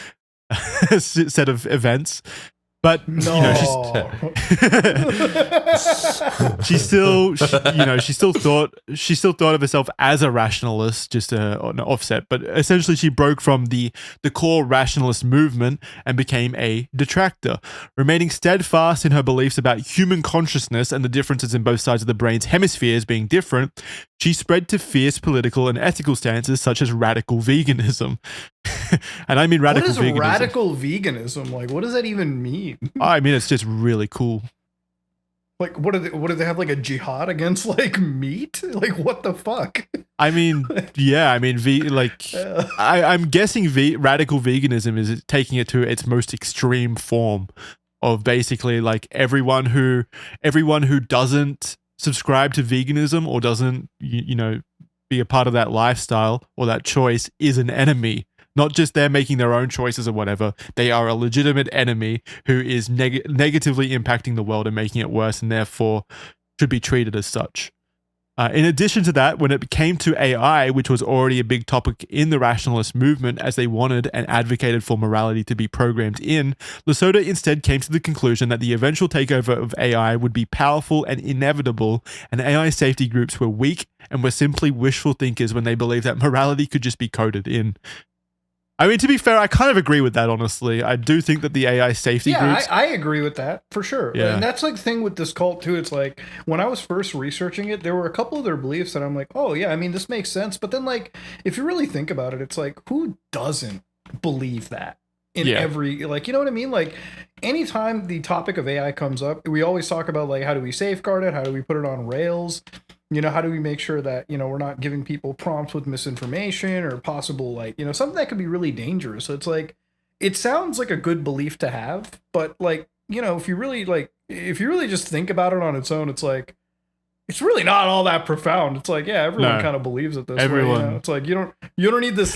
set of events. But no. You know, she still thought of herself as a rationalist, just an offset. But essentially, she broke from the core rationalist movement and became a detractor, remaining steadfast in her beliefs about human consciousness and the differences in both sides of the brain's hemispheres being different. She spread to fierce political and ethical stances such as radical veganism. And I mean radical veganism. What is radical veganism? Like, what does that even mean? I mean, it's just really cool. Like, what do they have, like a jihad against like meat? Like, what the fuck? I mean, yeah, I mean, I'm guessing radical veganism is taking it to its most extreme form of basically like everyone who doesn't subscribe to veganism or doesn't, be a part of that lifestyle or that choice is an enemy. Not just they're making their own choices or whatever. They are a legitimate enemy who is negatively impacting the world and making it worse, and therefore should be treated as such. In addition to that, when it came to AI, which was already a big topic in the rationalist movement as they wanted and advocated for morality to be programmed in, Lota instead came to the conclusion that the eventual takeover of AI would be powerful and inevitable, and AI safety groups were weak and were simply wishful thinkers when they believed that morality could just be coded in. I mean, to be fair, I kind of agree with that, honestly. I do think that the AI safety groups... Yeah, I agree with that, for sure. Yeah. And that's like the thing with this cult, too. It's like, when I was first researching it, there were a couple of their beliefs that I'm like, oh, yeah, I mean, this makes sense. But then, like, if you really think about it, it's like, who doesn't believe that? in every, like, you know what I mean? Like, anytime the topic of AI comes up, we always talk about, like, how do we safeguard it? How do we put it on rails? You know, how do we make sure that, you know, we're not giving people prompts with misinformation or possible, like, you know, something that could be really dangerous. So it's like, it sounds like a good belief to have, but, like, you know, if you really just think about it on its own, it's like, it's really not all that profound. It's like, yeah, everyone kind of believes it this way. You know? It's like, you don't need this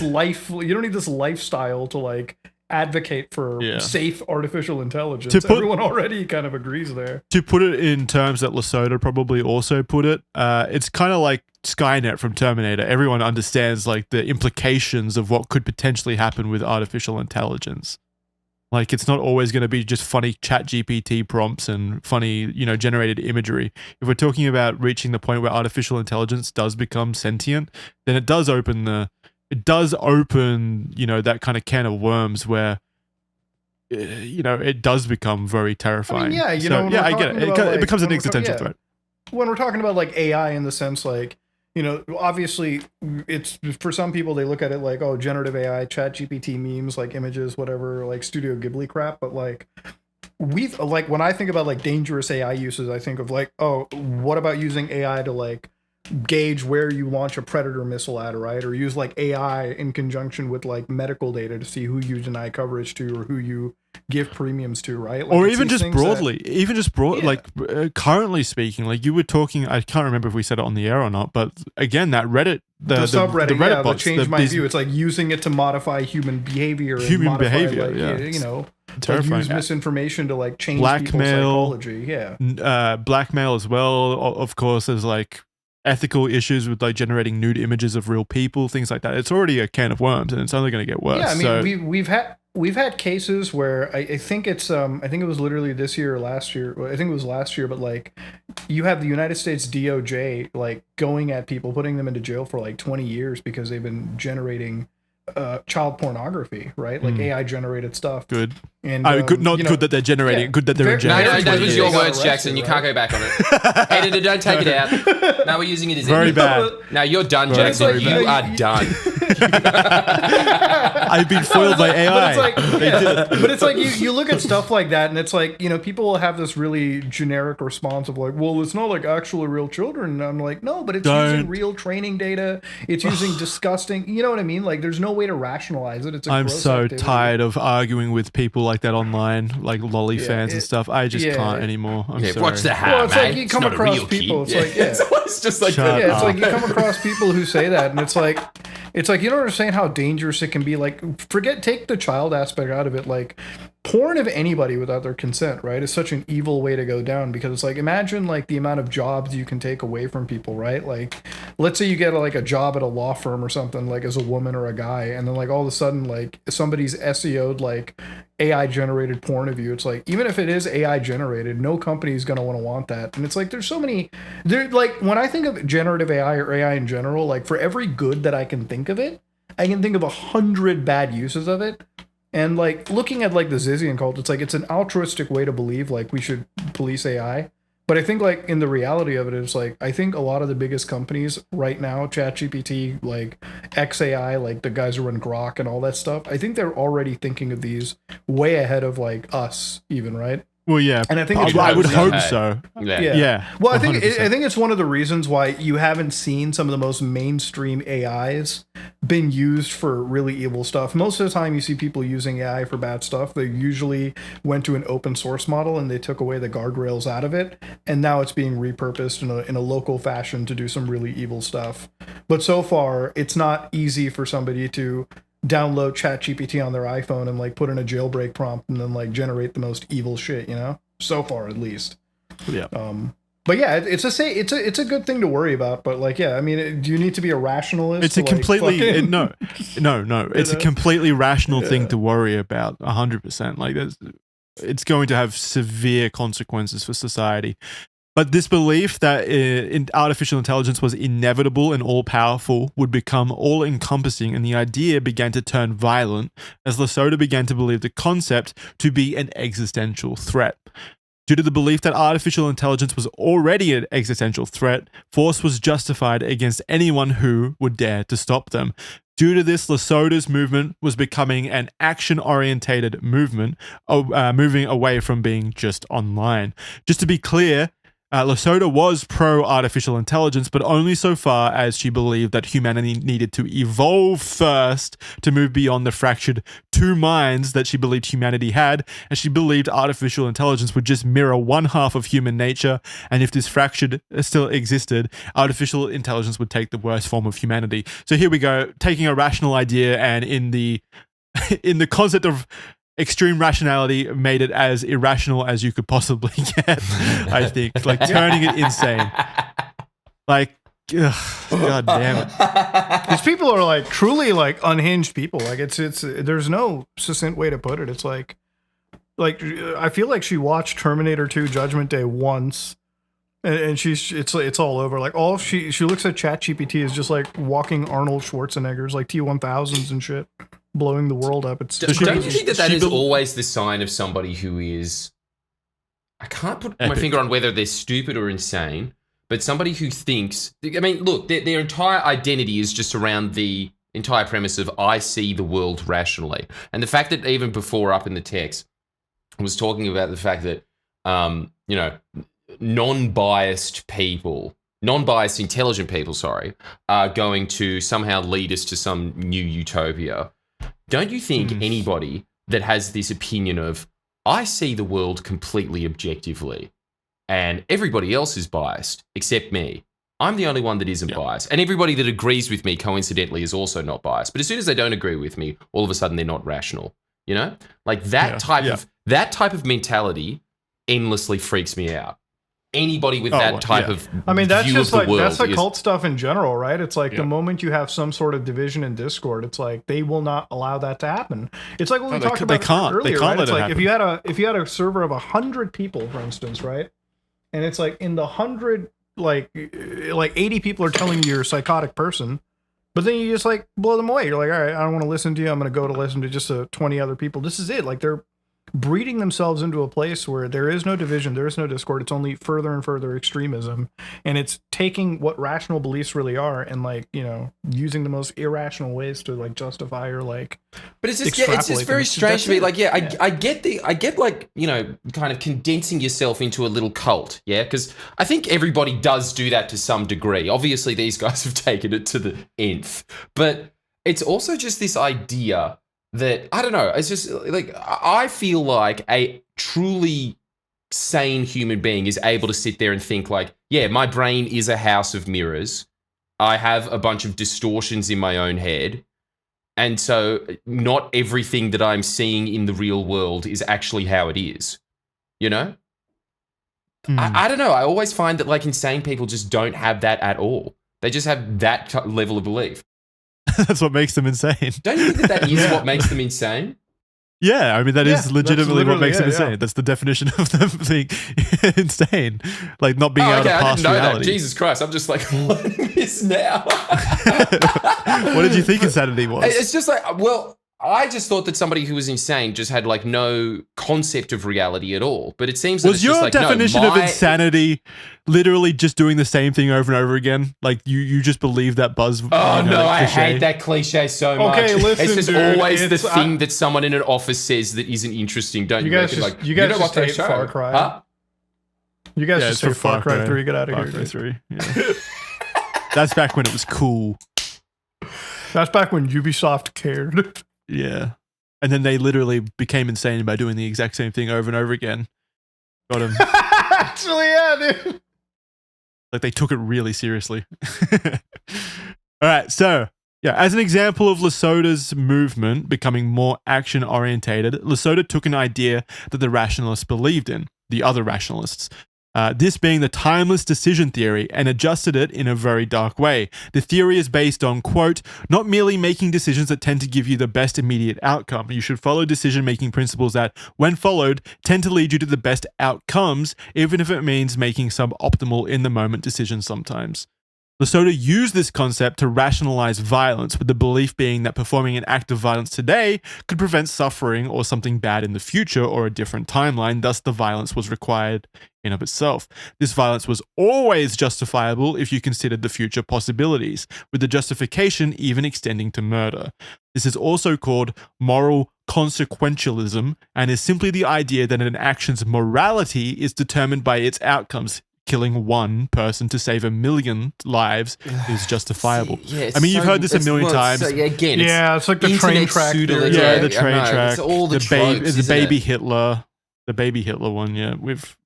lifestyle to, like, advocate for safe artificial intelligence. Everyone already kind of agrees there. To put it in terms that Lota probably also put it, it's kind of like Skynet from Terminator. Everyone understands, like, the implications of what could potentially happen with artificial intelligence. Like, it's not always going to be just funny chat GPT prompts and funny, you know, generated imagery. If we're talking about reaching the point where artificial intelligence does become sentient, then it does open, you know, that kind of can of worms where, you know, it does become very terrifying. I mean, I get it. It becomes an existential threat. When we're talking about, like, AI in the sense, like, you know, obviously, it's, for some people, they look at it like, oh, generative AI, chat GPT memes, like, images, whatever, like, Studio Ghibli crap. But, like, when I think about, like, dangerous AI uses, I think of, like, oh, what about using AI to, like, gauge where you launch a Predator missile at, right? Or use, like, AI in conjunction with, like, medical data to see who you deny coverage to or who you give premiums to, right? Like, or even just broadly, currently speaking, like, you were talking, I can't remember if we said it on the air or not, but again, that Reddit, the subreddit, the Reddit bots, that changed my view. It's like using it to modify human behavior, like, you know, like, use misinformation to, like, change people's psychology. Blackmail as well, of course. There's, like, ethical issues with, like, generating nude images of real people, things like that. It's already a can of worms, and it's only going to get worse. Yeah, I mean, we've had cases where I think it's I think it was literally this year or last year. I think it was last year, but, like, you have the United States DOJ, like, going at people, putting them into jail for, like, 20 years because they've been generating child pornography, right? Like, AI generated stuff. Good. And good that they're generating. Good that they're generating. No, that was your words, Jackson. You can't go back on it. Editor, don't take it out. Now we're using it as very bad. Now you're done, Jackson. Like, you are done. I've been foiled by AI. But it's like you look at stuff like that, and it's like, you know, people will have this really generic response of, like, well, it's not like actually real children. And I'm like, no, but it's using real training data. It's using disgusting. You know what I mean? Like, there's no way to rationalize it. I'm so tired of arguing with people like that online, like lolly fans and stuff. I just can't anymore. I'm sorry. Watch the hat, well, it's like you come across people. It's like, it's just like it's like you come across people who say that, and it's like you don't understand how dangerous it can be. Like, take the child aspect out of it. Like, porn of anybody without their consent, right, is such an evil way to go down, because it's like, imagine, like, the amount of jobs you can take away from people, right? Like, let's say you get, like, a job at a law firm or something, like, as a woman or a guy, and then, like, all of a sudden, like, somebody's SEO'd, like, AI generated porn of you. It's like, even if it is AI generated, no company is going to want that. And it's like, there's so many, like, when I think of generative AI or AI in general, like, for every good that I can think of it, I can think of 100 bad uses of it. And, like, looking at, like, the Zizian cult, it's like, it's an altruistic way to believe, like, we should police AI. But I think, like, in the reality of it, it's like, I think a lot of the biggest companies right now, ChatGPT, like, XAI, like, the guys who run Grok and all that stuff, I think they're already thinking of these way ahead of, like, us even, right? Well, yeah, and I think I would hope so. Yeah. Well, I think it's one of the reasons why you haven't seen some of the most mainstream AIs been used for really evil stuff. Most of the time, you see people using AI for bad stuff. They usually went to an open source model and they took away the guardrails out of it, and now it's being repurposed in a local fashion to do some really evil stuff. But so far, it's not easy for somebody to download ChatGPT on their iPhone and, like, put in a jailbreak prompt and then, like, generate the most evil shit, you know? So far, at least. Yeah. But yeah, it's a good thing to worry about. But, like, yeah, I mean, do you need to be a rationalist? It's a completely no. It's a completely rational thing to worry about. 100%. Like, it's going to have severe consequences for society. But this belief that artificial intelligence was inevitable and all-powerful would become all-encompassing, and the idea began to turn violent as Lota began to believe the concept to be an existential threat. Due to the belief that artificial intelligence was already an existential threat, force was justified against anyone who would dare to stop them. Due to this, Lesota's movement was becoming an action-orientated movement, moving away from being just online. Just to be clear, Lota was pro-artificial intelligence, but only so far as she believed that humanity needed to evolve first to move beyond the fractured two minds that she believed humanity had, and she believed artificial intelligence would just mirror one half of human nature, and if this fractured still existed, artificial intelligence would take the worst form of humanity. So here we go, taking a rational idea and in the concept of extreme rationality made it as irrational as you could possibly get, I think. Like, turning it insane. Like, god damn it. These people are like truly like unhinged people. Like it's there's no succinct way to put it. It's like I feel like she watched Terminator 2 Judgment Day once and it's all over. Like all she looks at ChatGPT is just like walking Arnold Schwarzenegger's like T-1000s and shit, blowing the world up. It's don't you think that is always the sign of somebody who is, I can't put my finger on whether they're stupid or insane, but somebody who thinks, I mean, look, their entire identity is just around the entire premise of I see the world rationally. And the fact that even before up in the text, I was talking about the fact that, non-biased intelligent people, are going to somehow lead us to some new utopia. Don't you think anybody that has this opinion of, I see the world completely objectively and everybody else is biased except me. I'm the only one that isn't biased. And everybody that agrees with me, coincidentally, is also not biased. But as soon as they don't agree with me, all of a sudden they're not rational. You know? Like that type of mentality endlessly freaks me out. Anybody with that type of that's view just of the like world that's the cult stuff in general, right? It's like the moment you have some sort of division in Discord, it's like they will not allow that to happen. It's like what we talked about earlier, right? It's like if you had a server of 100 people, for instance, right? And it's like in the 100, like 80 people are telling you you're a psychotic person, but then you just like blow them away. You're like, all right, I don't want to listen to you. I'm going to go to listen to just 20 other people. This is it. Like they're breeding themselves into a place where there is no division, there is no discord. It's only further and further extremism, and it's taking what rational beliefs really are and like, you know, using the most irrational ways to like justify or like. But it's just it's just very strange to me. Like, I get like, you know, kind of condensing yourself into a little cult, because I think everybody does do that to some degree. Obviously, these guys have taken it to the nth, but it's also just this idea that, I don't know, it's just like, I feel like a truly sane human being is able to sit there and think like, yeah, my brain is a house of mirrors. I have a bunch of distortions in my own head. And so not everything that I'm seeing in the real world is actually how it is, you know? I don't know. I always find that like insane people just don't have that at all. They just have that level of belief. That's what makes them insane. Don't you think that is what makes them insane? Yeah, I mean, that is legitimately what makes them insane. Yeah. That's the definition of them being insane. Like not being able to pass I didn't know reality. That. Jesus Christ, I'm just like learning this now. What did you think insanity was? It's just like, well, I just thought that somebody who was insane just had like no concept of reality at all. But it seems that was your definition of insanity literally just doing the same thing over and over again? Like you just believe that buzz? Oh no, I hate that cliche so much. Okay, listen, it's just dude, always the thing that someone in an office says that isn't interesting. Don't you guys just, like, you guys just hate Far Cry? Huh? You guys just say Far Cry 3. Get out of here. Far Cry 3. Yeah. That's back when it was cool. That's back when Ubisoft cared. Yeah. And then they literally became insane by doing the exact same thing over and over again. Got him. Actually, yeah, dude. Like they took it really seriously. All right. So, yeah, as an example of Lesota's movement becoming more action orientated, Lota took an idea that the rationalists believed in, the other rationalists. This being the timeless decision theory, and adjusted it in a very dark way. The theory is based on, quote, not merely making decisions that tend to give you the best immediate outcome. You should follow decision-making principles that, when followed, tend to lead you to the best outcomes, even if it means making suboptimal in-the-moment decisions sometimes. Lota used this concept to rationalize violence, with the belief being that performing an act of violence today could prevent suffering or something bad in the future or a different timeline, thus the violence was required in of itself. This violence was always justifiable if you considered the future possibilities, with the justification even extending to murder. This is also called moral consequentialism and is simply the idea that an action's morality is determined by its outcomes. Killing one person to save 1 million lives is justifiable. I mean, you've heard this a million times. It's like the train track. Yeah, the train track. It's all the tropes, the baby Hitler. The baby Hitler one, yeah. We've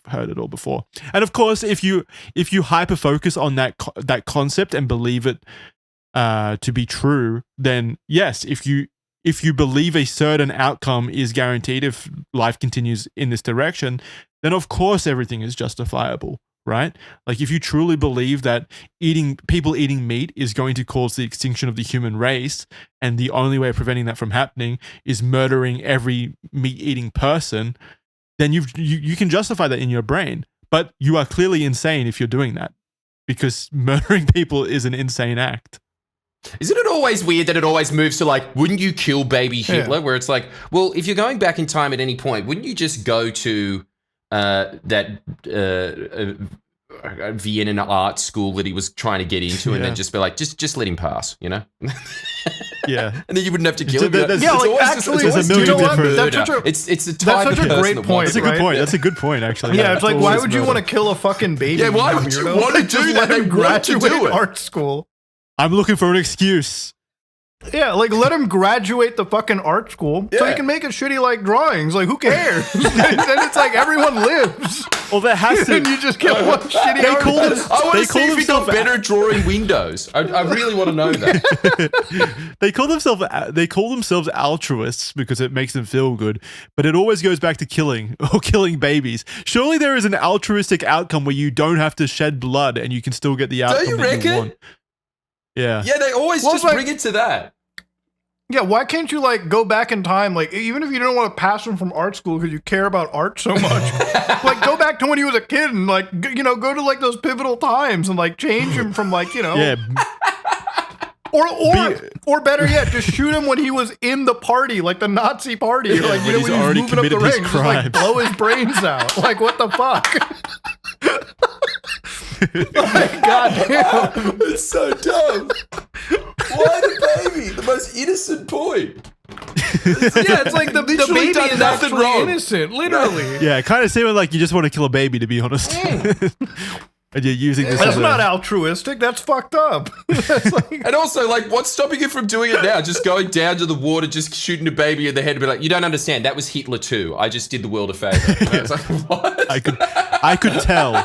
heard it all before. And of course, if you hyper focus on that concept and believe it to be true, then yes, if you believe a certain outcome is guaranteed if life continues in this direction, then of course everything is justifiable, right? Like if you truly believe that people eating meat is going to cause the extinction of the human race, and the only way of preventing that from happening is murdering every meat-eating person, then you can justify that in your brain. But you are clearly insane if you're doing that, because murdering people is an insane act. Isn't it always weird that it always moves to like, wouldn't you kill baby Hitler? Yeah. Where it's like, well, if you're going back in time at any point, wouldn't you just go to that Vienna art school that he was trying to get into, and then just be like, just let him pass, you know? Yeah, and then you wouldn't have to kill him. There's a million different. It's a type that's such a great point. That's a good point. That's a good point, actually. Yeah, it's like, why would you want to kill a fucking baby? Yeah, why would you want to do that? Let him graduate art school. I'm looking for an excuse. Yeah, like let him graduate the fucking art school so he can make a shitty like drawings. Like who cares? Then it's like everyone lives. Well, there has to. And you just get one shitty art. I want to see if he got better at drawing windows. I really want to know that. They call themselves altruists because it makes them feel good, but it always goes back to killing or killing babies. Surely there is an altruistic outcome where you don't have to shed blood and you can still get the outcome you that you want. Yeah. Yeah, they always just bring it to that. Yeah, why can't you like go back in time? Like, even if you don't want to pass him from art school because you care about art so much, like go back to when he was a kid and like, you know, go to like those pivotal times and like change him from like, you know. Yeah. Or better yet, just shoot him when he was in the party, like the Nazi party. Yeah, like, you know, when he was moving up the ring, just like blow his brains out. Like, what the fuck? Like, goddamn. It's so dumb. Why the baby? The most innocent boy. It's like the baby is nothing wrong. Innocent, literally. Yeah, it kind of seemed like you just want to kill a baby, to be honest. And you're using this. That's not altruistic. That's fucked up. That's like, and also, like, what's stopping you from doing it now? Just going down to the water, just shooting a baby in the head and be like, you don't understand. That was Hitler too. I just did the world a favor. It's like, what? I could tell.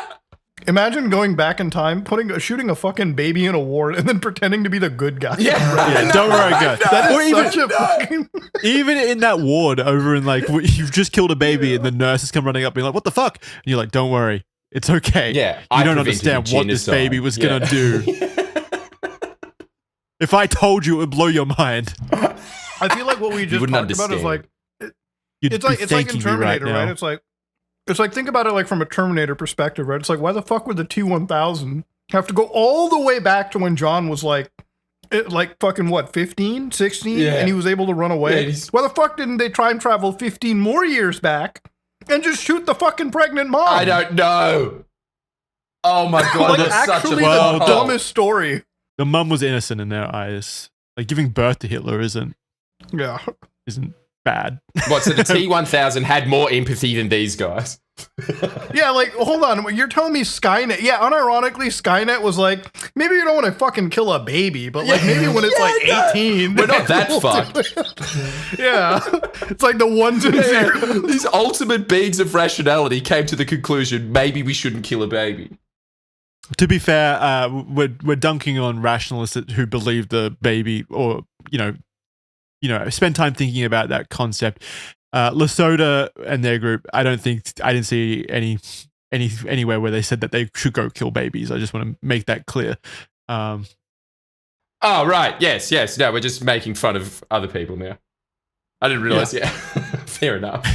Imagine going back in time, shooting a fucking baby in a ward, and then pretending to be the good guy. Yeah, don't worry, guys. That is such a fucking. Even in that ward over in like you've just killed a baby, and the nurses come running up, being like, "What the fuck?" And you're like, "Don't worry, it's okay." Yeah, you don't understand what this baby was gonna do. If I told you, it would blow your mind. I feel like what we just talked about is like, it's like in Terminator, right? It's like, think about it like from a Terminator perspective, right? It's like, why the fuck would the T-1000 have to go all the way back to when John was like fucking what, 15, 16? Yeah. And he was able to run away? Yeah, why the fuck didn't they try and travel 15 more years back and just shoot the fucking pregnant mom? I don't know. Oh my God, like, that's actually such a the dumbest story. The mum was innocent in their eyes. Like giving birth to Hitler isn't bad. What, so the T-1000 had more empathy than these guys? Yeah, like, hold on. You're telling me Skynet, unironically, Skynet was like, maybe you don't want to fucking kill a baby, but like maybe when it's like 18. We're not that fucked. Yeah. It's like the ones and zeros. These ultimate beings of rationality came to the conclusion, maybe we shouldn't kill a baby. To be fair, we're dunking on rationalists who believe the baby, or you know, spend time thinking about that concept. Lota and their group, I didn't see anywhere where they said that they should go kill babies. I just want to make that clear. Oh, right. Yes. No, we're just making fun of other people now. I didn't realize. Yeah. Fair enough.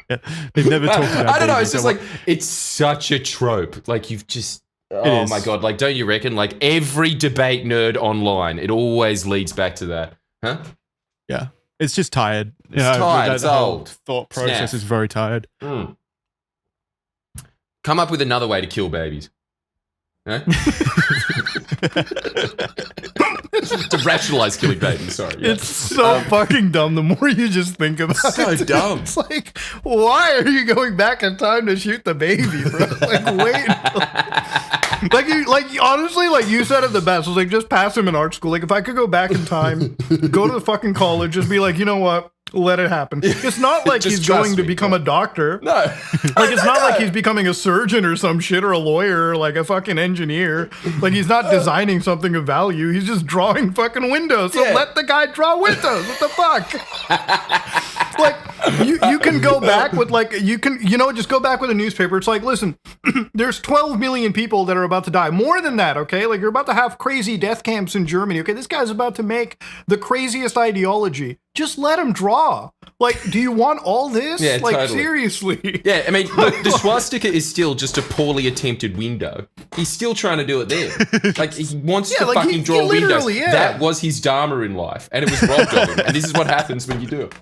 Yeah. They've never talked about. I don't know. It's just like, it's such a trope. Like, you've just Oh my God. Like, don't you reckon? Like, every debate nerd online, it always leads back to that. Huh? Yeah. It's just tired. It's tired. It's old. Thought process is very tired. Mm. Come up with another way to kill babies. Huh? To rationalize killing babies, sorry. Yeah. It's so fucking dumb the more you just think about it. So dumb. It's like, why are you going back in time to shoot the baby, bro? Like, wait. Honestly, like you said it the best. Was like, just pass him in art school. Like, if I could go back in time, go to the fucking college, just be like, you know what? Let it happen. It's not like he's going to become a doctor. No. Like, it's not like he's becoming a surgeon or some shit, or a lawyer, or like a fucking engineer. Like, he's not designing something of value. He's just drawing fucking windows. So let the guy draw windows. What the fuck? Like, you can go back with, like, just go back with a newspaper. It's like, listen, there's 12 million people that are about to die. More than that, okay? Like, you're about to have crazy death camps in Germany, okay? This guy's about to make the craziest ideology. Just let him draw. Like, do you want all this? Yeah, like, totally. Seriously. Yeah, I mean, look, the swastika is still just a poorly attempted window. He's still trying to do it there. Like, he wants to like, fucking draw windows. Yeah. That was his dharma in life, and it was robbed of him. And this is what happens when you do it.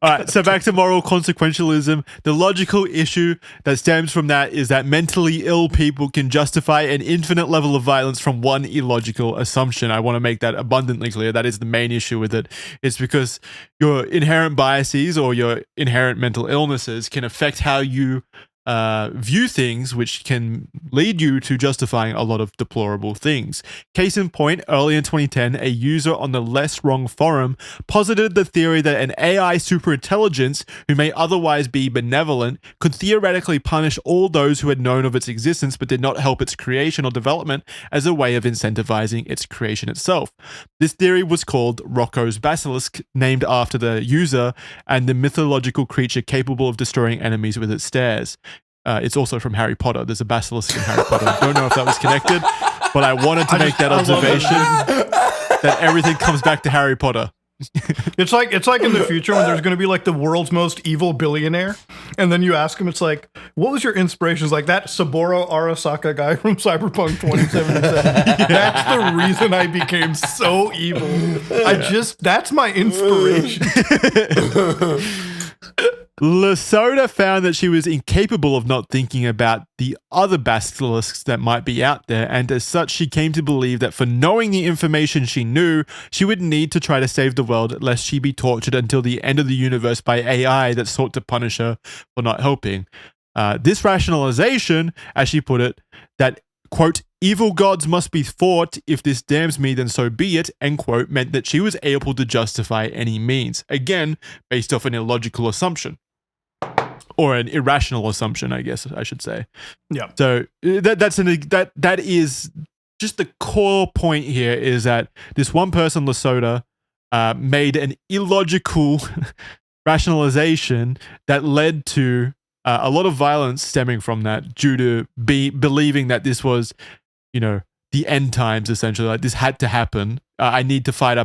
All right, so back to moral consequentialism. The logical issue that stems from that is that mentally ill people can justify an infinite level of violence from one illogical assumption. I want to make that abundantly clear. That is the main issue with it. It's because your inherent biases or your inherent mental illnesses can affect how you view things, which can lead you to justifying a lot of deplorable things. Case in point, early in 2010, a user on the Less Wrong forum posited the theory that an AI superintelligence, who may otherwise be benevolent, could theoretically punish all those who had known of its existence but did not help its creation or development as a way of incentivizing its creation itself. This theory was called Rocco's Basilisk, named after the user and the mythological creature capable of destroying enemies with its stares. It's also from Harry Potter. There's a basilisk in Harry Potter. I don't know if that was connected, but I wanted to make that observation that everything comes back to Harry Potter. It's like in the future when there's going to be like the world's most evil billionaire, and then you ask him, it's like, what was your inspirations? Like that Saburo Arasaka guy from Cyberpunk 2077. That's the reason I became so evil. That's my inspiration. Lota found that she was incapable of not thinking about the other basilisks that might be out there, and as such, she came to believe that for knowing the information she knew, she would need to try to save the world lest she be tortured until the end of the universe by AI that sought to punish her for not helping. This rationalization, as she put it, that, quote, evil gods must be fought, if this damns me then so be it, end quote, meant that she was able to justify any means. Again, based off an illogical assumption. Or an irrational assumption, I guess I should say. Yeah. So that is just the core point here, is that this one person, Lota, made an illogical rationalization that led to a lot of violence stemming from that, due to believing that this was, the end times, essentially. Like, this had to happen. I need to fight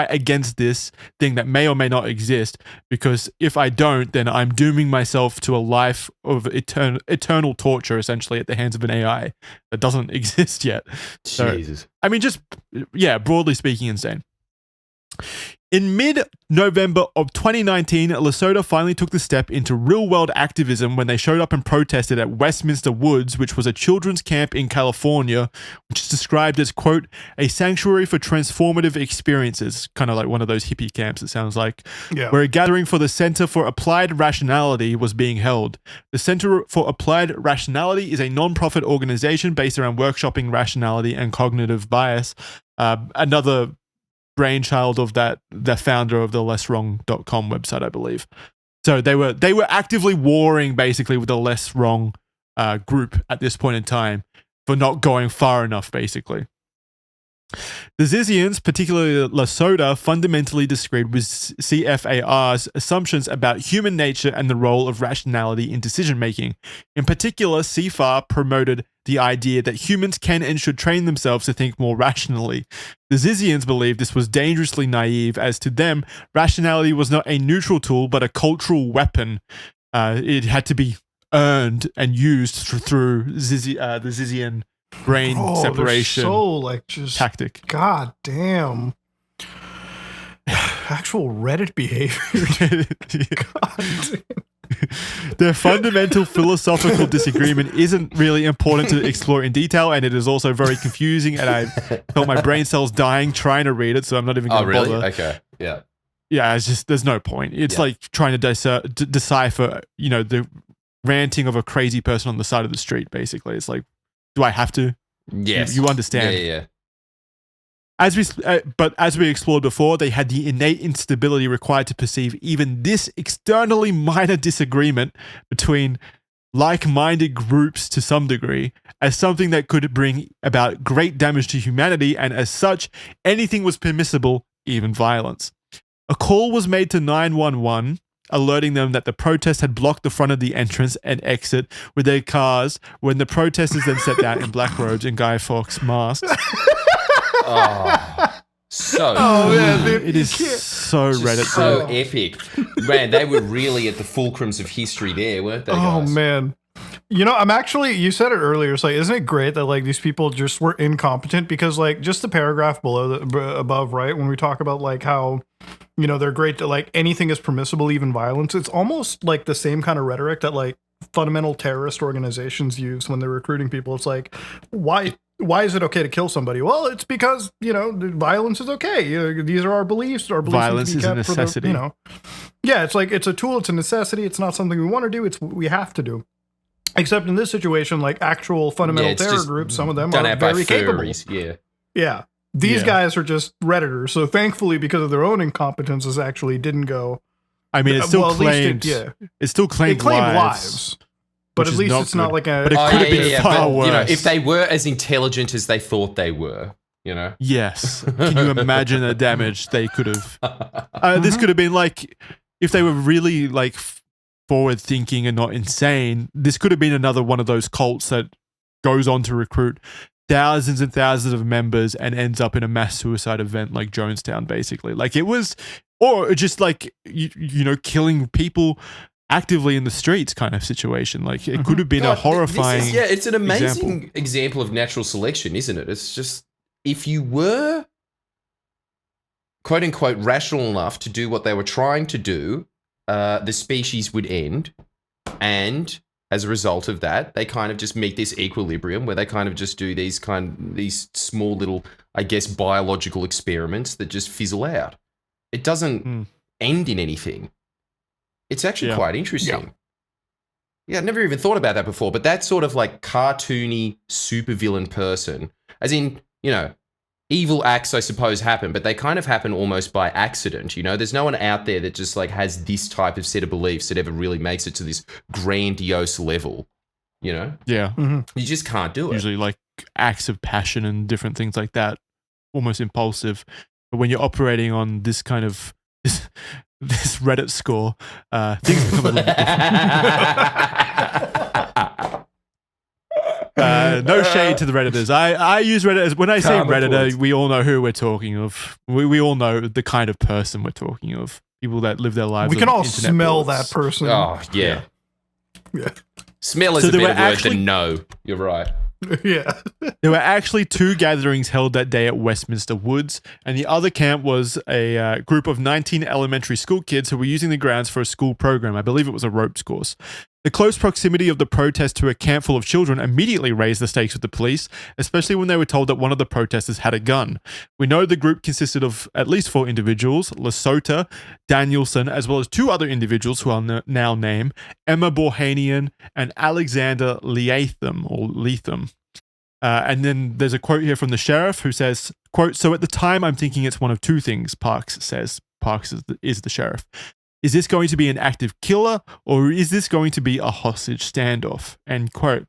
against this thing that may or may not exist, because if I don't, then I'm dooming myself to a life of eternal torture, essentially, at the hands of an AI that doesn't exist yet. Jesus. So, I mean, broadly speaking, insane. In mid-November of 2019, Lota finally took the step into real-world activism when they showed up and protested at Westminster Woods, which was a children's camp in California, which is described as, quote, a sanctuary for transformative experiences, kind of like one of those hippie camps, it sounds like, where a gathering for the Center for Applied Rationality was being held. The Center for Applied Rationality is a non-profit organization based around workshopping rationality and cognitive bias. Another brainchild of the founder of the lesswrong.com website, I believe. So they were actively warring basically with the Less Wrong group at this point in time for not going far enough, basically. The Zizians, particularly Lota, fundamentally disagreed with CFAR's assumptions about human nature and the role of rationality in decision-making. In particular, CFAR promoted the idea that humans can and should train themselves to think more rationally. The Zizians believed this was dangerously naive, as to them, rationality was not a neutral tool, but a cultural weapon. It had to be earned and used through the Zizian brain separation tactic. God damn. Actual Reddit behavior. God damn. Their fundamental philosophical disagreement isn't really important to explore in detail, and it is also very confusing, and I felt my brain cells dying trying to read it, so I'm not even going to bother. Okay, yeah. Yeah, it's just, there's no point. It's like trying to decipher, the ranting of a crazy person on the side of the street, basically. It's like, do I have to? Yes. You understand. Yeah. But as we explored before, they had the innate instability required to perceive even this externally minor disagreement between like-minded groups to some degree as something that could bring about great damage to humanity, and as such, anything was permissible, even violence. A call was made to 911, alerting them that the protest had blocked the front of the entrance and exit with their cars, when the protesters then sat down in black robes and Guy Fawkes masks. It is so Reddit. So epic. Man, they were really at the fulcrums of history there, weren't they, guys? Oh, man. I'm actually, you said it earlier, it's like, isn't it great that like these people just were incompetent? Because like just the paragraph above, right, when we talk about like how, they're great that like anything is permissible, even violence, it's almost like the same kind of rhetoric that like fundamental terrorist organizations use when they're recruiting people. It's like, why is it okay to kill somebody? Well, it's because, violence is okay. These are our beliefs. Our beliefs violence is a necessity. Yeah, it's like, it's a tool. It's a necessity. It's not something we want to do. It's what we have to do. Except in this situation, like actual fundamental terror groups, some of them are very capable. Yeah. These guys are just Redditors. So thankfully, because of their own incompetence, this actually didn't go. I mean, it still claimed lives. But at least it's not like a... But it could have been far worse. If they were as intelligent as they thought they were, Yes. Can you imagine the damage they could have... This could have been like... If they were really like forward-thinking and not insane, this could have been another one of those cults that goes on to recruit thousands and thousands of members and ends up in a mass suicide event like Jonestown, basically. Like it was... Or just like, killing people actively in the streets kind of situation. Like it could have been a horrifying it's an amazing example of natural selection, isn't it? It's just, if you were quote unquote rational enough to do what they were trying to do, the species would end. And as a result of that, they kind of just meet this equilibrium where they kind of just do these small little, I guess, biological experiments that just fizzle out. It doesn't end in anything. It's actually quite interesting. Yeah, I've never even thought about that before, but that sort of like cartoony supervillain person, as in, evil acts, I suppose, happen, but they kind of happen almost by accident. There's no one out there that just like has this type of set of beliefs that ever really makes it to this grandiose level, Yeah. Mm-hmm. You just can't do it. Usually like acts of passion and different things like that, almost impulsive. But when you're operating on this kind of this Reddit score, things become a little different. No shade to the Redditors. I use Reddit as, when I say Redditor, we all know who we're talking of. We all know the kind of person we're talking of. People that live their lives. We can all smell that person. Oh, yeah. Smell is a better word than know. You're right. Yeah. There were actually 2 gatherings held that day at Westminster Woods, and the other camp was a group of 19 elementary school kids who were using the grounds for a school program. I believe it was a ropes course. The close proximity of the protest to a camp full of children immediately raised the stakes with the police, especially when they were told that one of the protesters had a gun. We know the group consisted of at least 4 individuals, Lota, Danielson, as well as 2 other individuals who I'll now name, Emma Borhanian and Alexander Leatham. And then there's a quote here from the sheriff who says, quote, "So at the time, I'm thinking it's one of 2 things," Parks says. Parks is the sheriff. "Is this going to be an active killer, or is this going to be a hostage standoff?" End quote.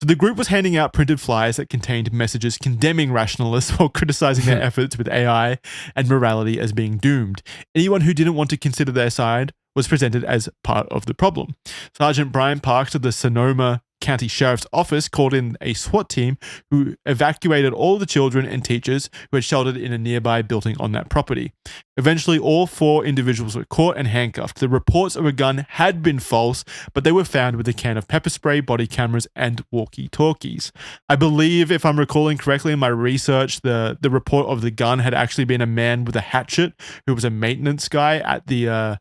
So the group was handing out printed flyers that contained messages condemning rationalists while criticizing their efforts with AI and morality as being doomed. Anyone who didn't want to consider their side was presented as part of the problem. Sergeant Brian Parks of the Sonoma County Sheriff's Office called in a SWAT team who evacuated all the children and teachers who had sheltered in a nearby building on that property. Eventually, all 4 individuals were caught and handcuffed. The reports of a gun had been false, but they were found with a can of pepper spray, body cameras, and walkie-talkies. I believe, if I'm recalling correctly in my research, the report of the gun had actually been a man with a hatchet who was a maintenance guy at the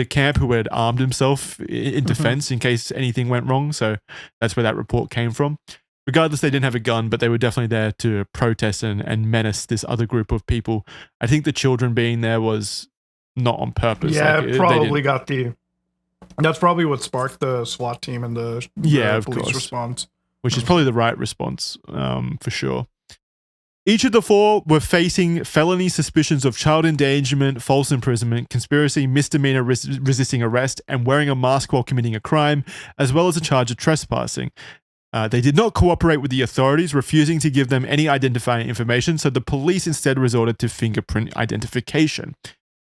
camp who had armed himself in defense in case anything went wrong. So that's where that report came from. Regardless, they didn't have a gun, but they were definitely there to protest and menace this other group of people. I think the children being there was not on purpose. Yeah, probably got the... That's probably what sparked the SWAT team and the police response. Which is probably the right response, for sure. Each of the 4 were facing felony suspicions of child endangerment, false imprisonment, conspiracy, misdemeanor resisting arrest, and wearing a mask while committing a crime, as well as a charge of trespassing. They did not cooperate with the authorities, refusing to give them any identifying information, so the police instead resorted to fingerprint identification.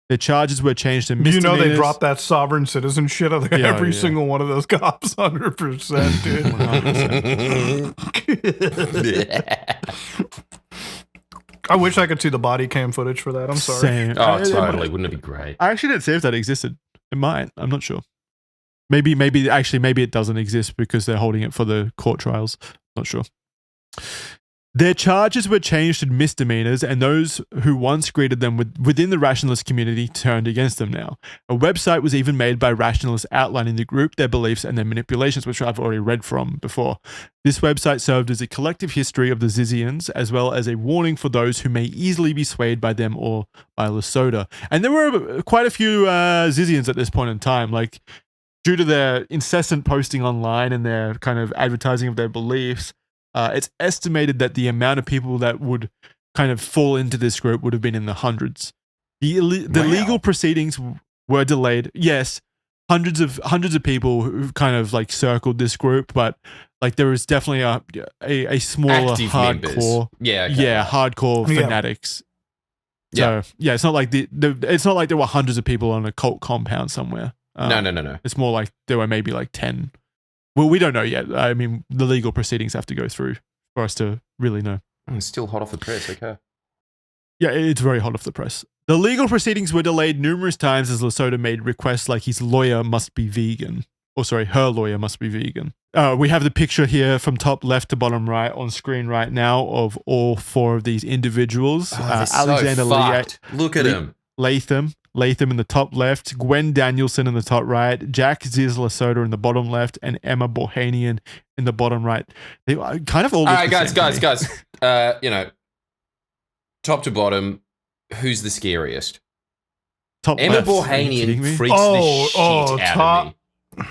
The charges were changed to misdemeanors. You know they dropped that sovereign citizen shit on every single one of those cops, 100%, dude. 100%. I wish I could see the body cam footage for that. I'm sorry. Same. Oh, totally. Wouldn't it be great? I actually didn't see if that existed. It might. I'm not sure. Maybe it doesn't exist because they're holding it for the court trials. Not sure. Their charges were changed to misdemeanors, and those who once greeted them within the rationalist community turned against them now. A website was even made by rationalists outlining the group, their beliefs, and their manipulations, which I've already read from before. This website served as a collective history of the Zizians, as well as a warning for those who may easily be swayed by them or by Lota. And there were quite a few Zizians at this point in time, like due to their incessant posting online and their kind of advertising of their beliefs. It's estimated that the amount of people that would kind of fall into this group would have been in the hundreds. The legal proceedings were delayed. Yes, hundreds of people who kind of like circled this group, but like there was definitely a smaller active hardcore, members. hardcore fanatics. So it's not like it's not like there were hundreds of people on a cult compound somewhere. No. It's more like there were maybe like 10. Well, we don't know yet. I mean, the legal proceedings have to go through for us to really know. It's still hot off the press, okay. Yeah, it's very hot off the press. The legal proceedings were delayed numerous times as Lota made requests like his lawyer must be vegan. Or sorry, her lawyer must be vegan. We have the picture here from top left to bottom right on screen right now of all 4 of these individuals. Alexander Look at him. Latham in the top left, Gwen Danielson in the top right, Jack Zizian in the bottom left, and Emma Bohanian in the bottom right. They kind of all look the same guys. Top to bottom, who's the scariest? Top Emma left. Bohanian freaks the shit out of me.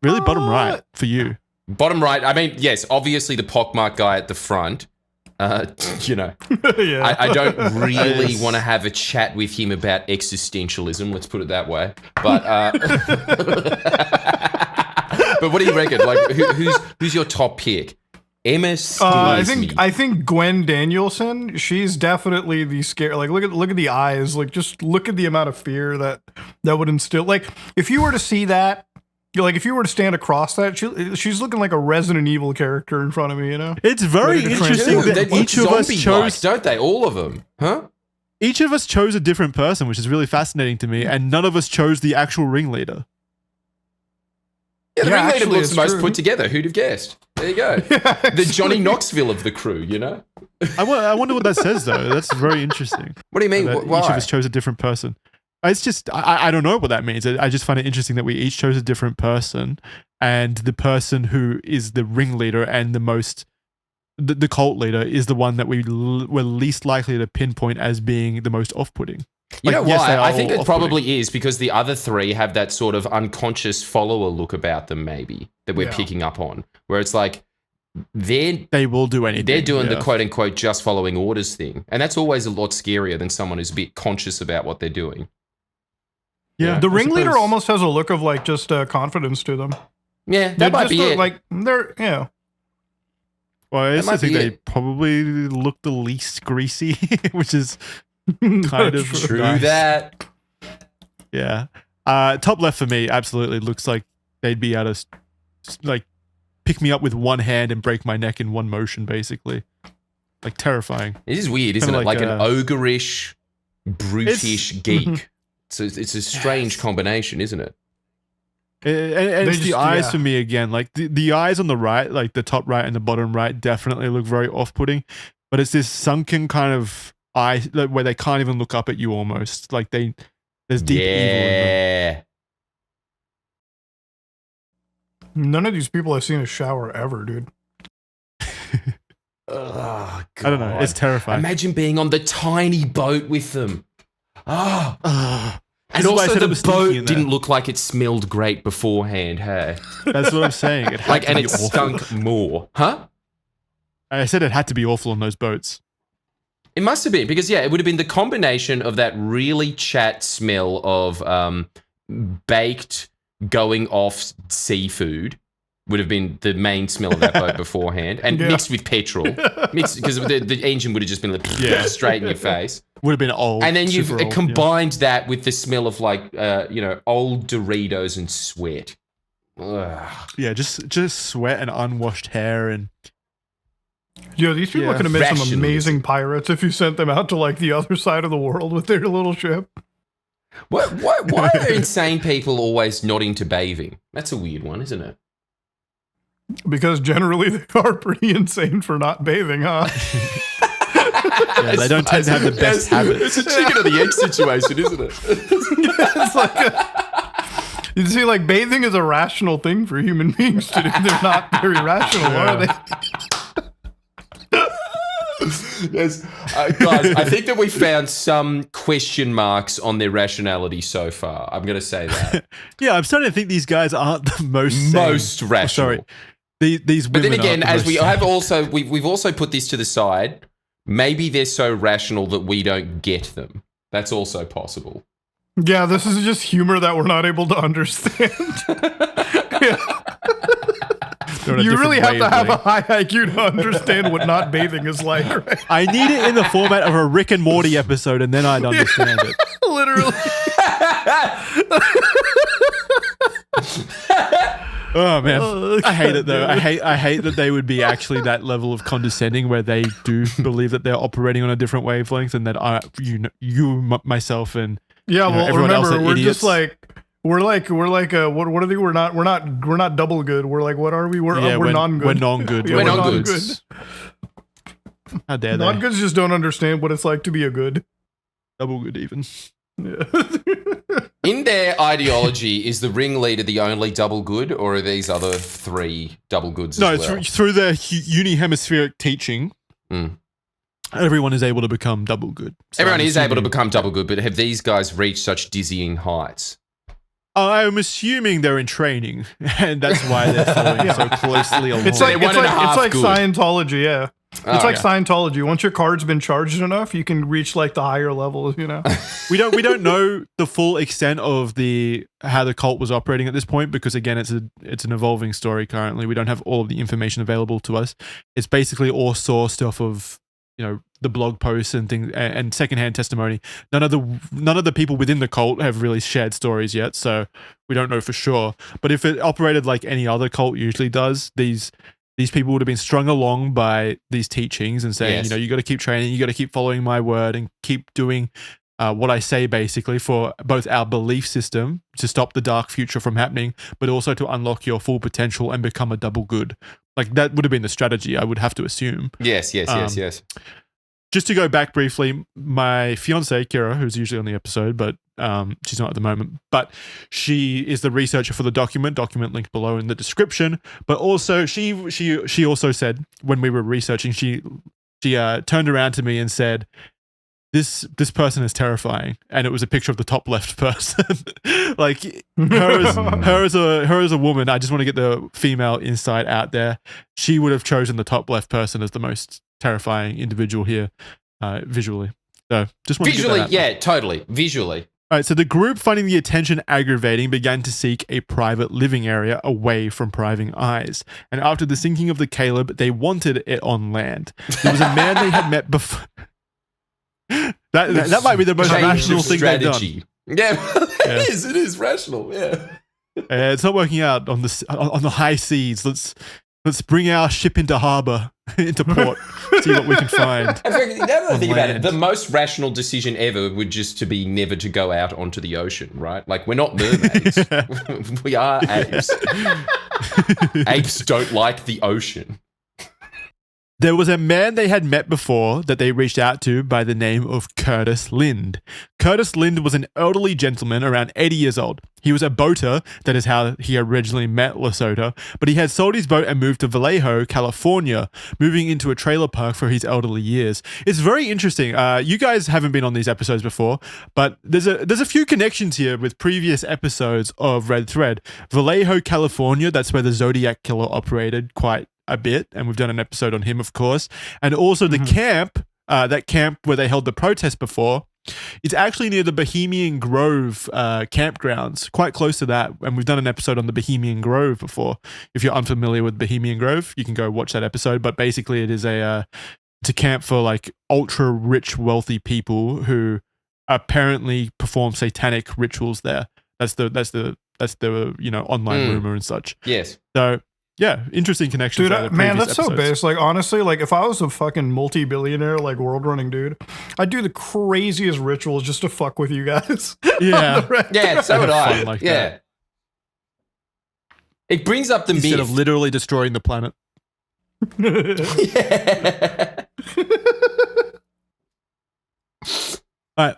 Really, bottom right for you? Bottom right. I mean, yes, obviously the pockmarked guy at the front. I don't really want to have a chat with him about existentialism, let's put it that way. But but what do you reckon? Like, who's your top pick? Emma scares me. I think Gwen Danielson. She's definitely the scare. Like, look at the eyes. Like, just look at the amount of fear that would instill. Like, if you were to see that. Like, if you were to stand across that, she's looking like a Resident Evil character in front of me, you know? It's very interesting that each of us chose... don't they? All of them. Huh? Each of us chose a different person, which is really fascinating to me, and none of us chose the actual ringleader. Yeah, the ringleader looks the most put together. Who'd have guessed? There you go. The Johnny Knoxville of the crew, you know? I wonder what that says, though. That's very interesting. What do you mean? Why? Each of us chose a different person. It's just, I don't know what that means. I just find it interesting that we each chose a different person, and the person who is the ringleader and the cult leader is the one that were least likely to pinpoint as being the most off-putting. You know why? I think it probably is because the other 3 have that sort of unconscious follower look about them, maybe, that we're picking up on, where it's like, they will do anything. They're doing the quote-unquote just following orders thing, and that's always a lot scarier than someone who's a bit conscious about what they're doing. Yeah, the ringleader almost has a look of like just confidence to them. Yeah, that might be it. Like they're Well, I also think they probably look the least greasy, which is kind of true. Nice. That. Yeah. Top left for me absolutely looks like they'd be out of like pick me up with one hand and break my neck in one motion, basically. Like terrifying. It is weird, isn't it? Like an ogreish, brutish geek. So it's a strange combination, isn't it? And it's the eyes for me again. Like the eyes on the right, like the top right and the bottom right, definitely look very off-putting. But it's this sunken kind of eye where they can't even look up at you almost. Like there's deep evil in them. None of these people have seen a shower ever, dude. Oh, God. I don't know. It's terrifying. Imagine being on the tiny boat with them. And This is why I also said it the was stinky boat in there. didn't look like it smelled great beforehand, hey? That's what I'm saying. It had to And be it awful. stunk more. Huh? I said it had to be awful on those boats. It must have been, because, it would have been the combination of that really chat smell of baked, going off seafood would have been the main smell of that boat beforehand, and mixed with petrol. Because the engine would have just been like, straight in your face. Would have been old. And then you've super old, combined that with the smell of like, old Doritos and sweat. Ugh. Yeah, just sweat and unwashed hair and... Yo, these people could have made some Rationalism. amazing pirates if you sent them out to like the other side of the world with their little ship. Why are insane people always not into bathing? That's a weird one, isn't it? Because generally they are pretty insane for not bathing, huh? Yeah, they don't tend to have the best habits. It's a chicken or the egg situation, isn't it? It's like you see, like bathing is a rational thing for human beings to do. They're not very rational, are they? Yes, guys, I think that we found some question marks on their rationality so far. I'm going to say that. Yeah, I'm starting to think these guys aren't the most rational. Sorry, these women. But then again, aren't the as we most have also, we've also put this to the side. Maybe they're so rational that we don't get them. That's also possible. Yeah, this is just humor that we're not able to understand. You really have to have a high IQ to understand what not bathing is like, right? I need it in the format of a Rick and Morty episode, and then I'd understand it. Literally. Oh man, I hate it though. I hate that they would be actually that level of condescending where they do believe that they're operating on a different wavelength, and that myself, and everyone else are we're idiots. just like. We're like what are they? We're not double good. We're like, what are we? We're non-good. We're non-good. We're non-good. How dare they? Non-goods just don't understand what it's like to be a good. Double good even. Yeah. In their ideology, is the ringleader the only double good, or are these other three double goods as well? Through their unihemispheric teaching, everyone is able to become double good. So Everyone is able to become double good, but have these guys reached such dizzying heights? I'm assuming they're in training, and that's why they're following so closely along. It's like good. Scientology, yeah. It's like yeah. Scientology. Once your card's been charged enough, you can reach like the higher levels, you know. We don't know the full extent of how the cult was operating at this point, because again, it's an evolving story currently. We don't have all of the information available to us. It's basically all sourced off of the blog posts and things and secondhand testimony. None of the people within the cult have really shared stories yet, so we don't know for sure. But if it operated like any other cult usually does, these people would have been strung along by these teachings and saying, you got to keep training, you got to keep following my word and keep doing what I say, basically, for both our belief system to stop the dark future from happening, but also to unlock your full potential and become a double good. Like that would have been the strategy, I would have to assume. Yes. Just to go back briefly, my fiance Kira, who's usually on the episode, but she's not at the moment, but she is the researcher for the document linked below in the description. But also, she also said when we were researching, she turned around to me and said, This person is terrifying, and it was a picture of the top left person. Like her as a woman, I just want to get the female insight out there. She would have chosen the top left person as the most terrifying individual here, visually. So just want visually, to get that out. totally visually. All right, so the group, finding the attention aggravating, began to seek a private living area away from prying eyes. And after the sinking of the Caleb, they wanted it on land. There was a man they had met before. That might be the most rational thing they've done. Yeah, it is rational, yeah. It's not working out on the high seas. Let's bring our ship into harbor, into port, see what we can find. In fact, now that I think about it, the most rational decision ever would just to be never to go out onto the ocean, right? Like, we're not mermaids. We are apes. Apes don't like the ocean. There was a man they had met before that they reached out to by the name of Curtis Lind. Curtis Lind was an elderly gentleman around 80 years old. He was a boater, that is how he originally met Lota, but he had sold his boat and moved to Vallejo, California, moving into a trailer park for his elderly years. It's very interesting. You guys haven't been on these episodes before, but there's a few connections here with previous episodes of Red Thread. Vallejo, California, that's where the Zodiac Killer operated quite a bit, and we've done an episode on him, of course. And also the camp, that camp where they held the protest before, it's actually near the Bohemian Grove campgrounds, quite close to that. And we've done an episode on the Bohemian Grove before. If you're unfamiliar with Bohemian Grove, you can go watch that episode. But basically, it's a camp for like ultra rich, wealthy people who apparently perform satanic rituals there. That's the online rumor and such. Yes. So. Yeah, interesting connections. Dude, man, that's so base. Like, honestly, like, if I was a fucking multi-billionaire, like, world-running dude, I'd do the craziest rituals just to fuck with you guys. Yeah. Yeah, so would I. Like that. It brings up the myth. Instead of literally destroying the planet. Yeah. All right.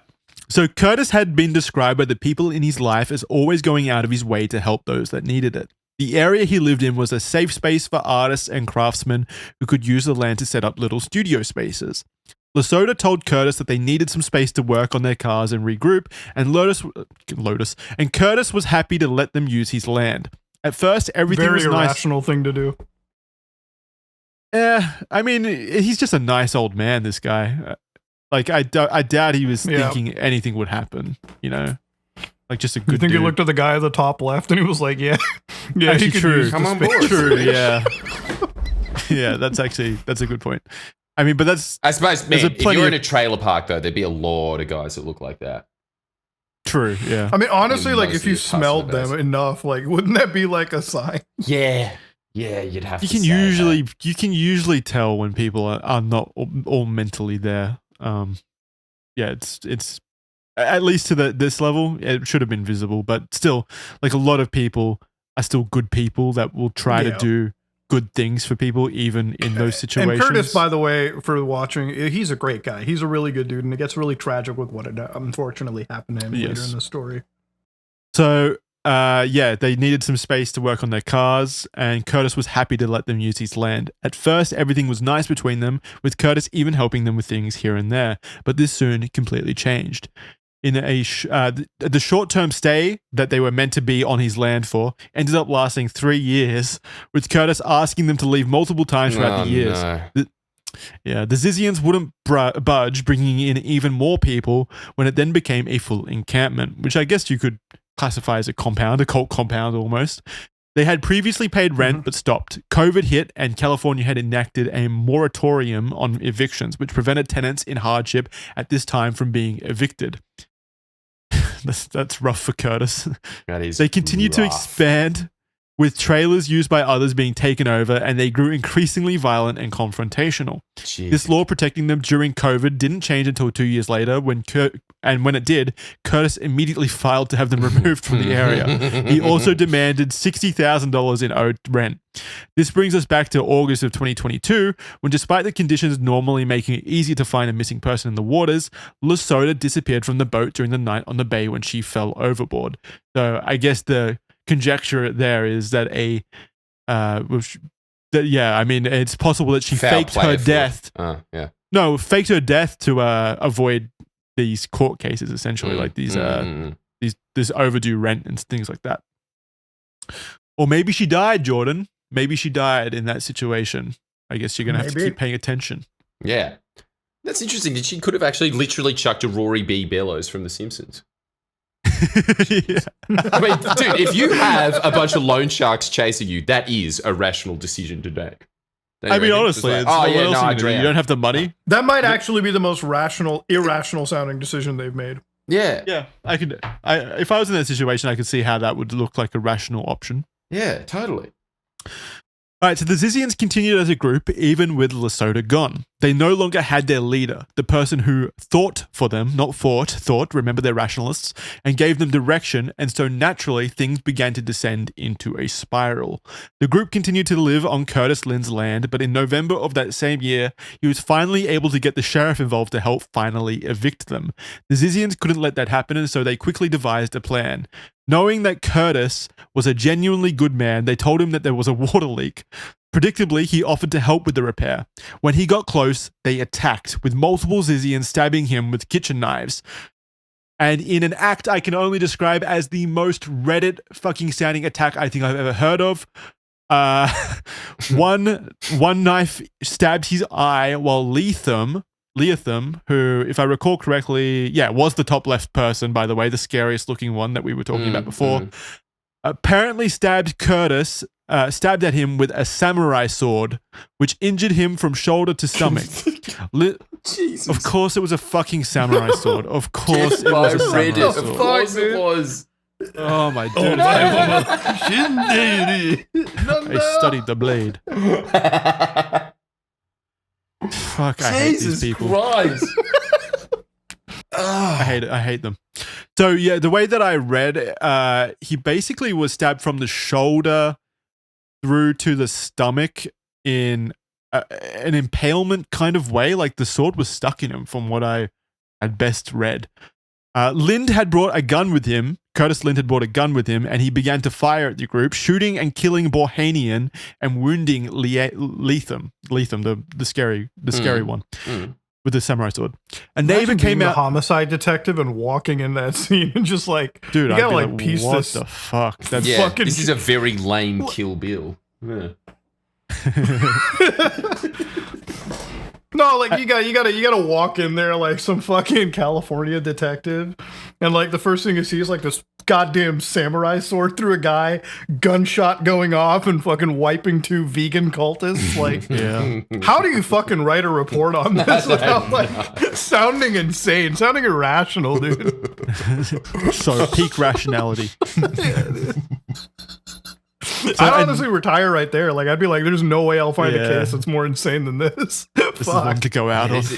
So Curtis had been described by the people in his life as always going out of his way to help those that needed it. The area he lived in was a safe space for artists and craftsmen who could use the land to set up little studio spaces. Lota told Curtis that they needed some space to work on their cars and regroup, and Curtis was happy to let them use his land. At first, everything was nice. Very irrational thing to do. Yeah, I mean, he's just a nice old man, this guy. Like, I doubt he was thinking anything would happen, you know? Like, just a good You think dude. he looked at the guy at the top left and he was like, yeah, actually, he could true. Come on board. True, yeah. Yeah, that's a good point. I mean, but I suppose, man, if you're in a trailer park, though, there'd be a lot of guys that look like that. True, yeah. I mean, honestly, like, if you smelled them enough, like, wouldn't that be like a sign? Yeah. Yeah, you'd have to You can usually tell when people are not all mentally there. Yeah, it's at least to this level, it should have been visible, but still, like, a lot of people are still good people that will try to do good things for people, even in those situations. And Curtis, by the way, for watching, he's a great guy. He's a really good dude, and it gets really tragic with what unfortunately happened to him later in the story. So, they needed some space to work on their cars, and Curtis was happy to let them use his land. At first, everything was nice between them, with Curtis even helping them with things here and there, but this soon completely changed. In the short-term stay that they were meant to be on his land for ended up lasting 3 years, with Curtis asking them to leave multiple times throughout the years. No. The Zizians wouldn't budge, bringing in even more people when it then became a full encampment, which I guess you could classify as a cult compound almost. They had previously paid rent but stopped. COVID hit and California had enacted a moratorium on evictions, which prevented tenants in hardship at this time from being evicted. That's rough for Curtis. That is They continued to expand, with trailers used by others being taken over, and they grew increasingly violent and confrontational. Jeez. This law protecting them during COVID didn't change until 2 years later, when it did, Curtis immediately filed to have them removed from the area. He also demanded $60,000 in owed rent. This brings us back to August of 2022, when despite the conditions normally making it easy to find a missing person in the waters, Lota disappeared from the boat during the night on the bay when she fell overboard. So I guess the conjecture there is that it's possible that she faked her death. Faked her death to avoid these court cases, essentially, like these this overdue rent and things like that. Or maybe she died, Jordan. Maybe she died in that situation. I guess you're gonna have to keep paying attention. Yeah, that's interesting. She could have actually literally chucked a Rory B. Bellows from The Simpsons. Yeah. I mean, dude, if you have a bunch of loan sharks chasing you, that is a rational decision to make. I mean, honestly, I agree. You don't have the money. That might actually be the most irrational sounding decision they've made. Yeah. Yeah, if I was in that situation, I could see how that would look like a rational option. Yeah, totally. All right, so the Zizians continued as a group even with Lota gone. They no longer had their leader, the person who thought for them, not thought, remember they're rationalists, and gave them direction, and so naturally things began to descend into a spiral. The group continued to live on Curtis Lynn's land, but in November of that same year, he was finally able to get the sheriff involved to help finally evict them. The Zizians couldn't let that happen, and so they quickly devised a plan. Knowing that Curtis was a genuinely good man, they told him that there was a water leak. Predictably, he offered to help with the repair. When he got close, they attacked, with multiple Zizians stabbing him with kitchen knives. And in an act I can only describe as the most Reddit fucking sounding attack I think I've ever heard of. One knife stabbed his eye while Leatham, who, if I recall correctly, was the top left person, by the way, the scariest looking one that we were talking about before, apparently stabbed at him with a samurai sword, which injured him from shoulder to stomach. Jesus. Of course it was a fucking samurai sword. Of course it was a samurai sword. Of course it was. Oh my dude. I studied the blade. Fuck, I hate these people. Christ. I hate them. So yeah, the way that I read, he basically was stabbed from the shoulder through to the stomach in an impalement kind of way. Like the sword was stuck in him, from what I had best read. Lind had brought a gun with him. Curtis Lind had brought a gun with him, and he began to fire at the group, shooting and killing Bohanian and wounding Leatham, the scary one, with the samurai sword. A neighbor came out, the homicide detective, and walking in that scene and just like, dude, you gotta like piece what this. The fuck? That's fucking. This is a very lame Kill Bill. Yeah. No, like you gotta walk in there like some fucking California detective, and like the first thing you see is like this goddamn samurai sword through a guy, gunshot going off, and fucking wiping two vegan cultists. Like, how do you fucking write a report on this without like sounding insane, sounding irrational, dude? So peak rationality. I'd honestly retire right there. Like, I'd be like, there's no way I'll find a case that's more insane than this. This is one to go out of.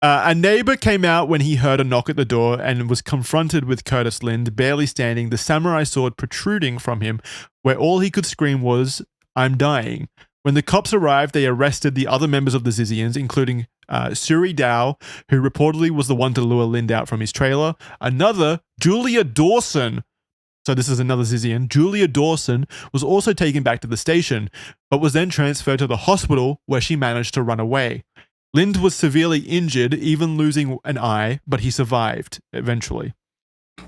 A neighbor came out when he heard a knock at the door and was confronted with Curtis Lind, barely standing, the samurai sword protruding from him, where all he could scream was, "I'm dying." When the cops arrived, they arrested the other members of the Zizians, including Suri Dow, who reportedly was the one to lure Lind out from his trailer. Another, Julia Dawson. So this is another Zizian. Julia Dawson was also taken back to the station, but was then transferred to the hospital where she managed to run away. Lind was severely injured, even losing an eye, but he survived eventually.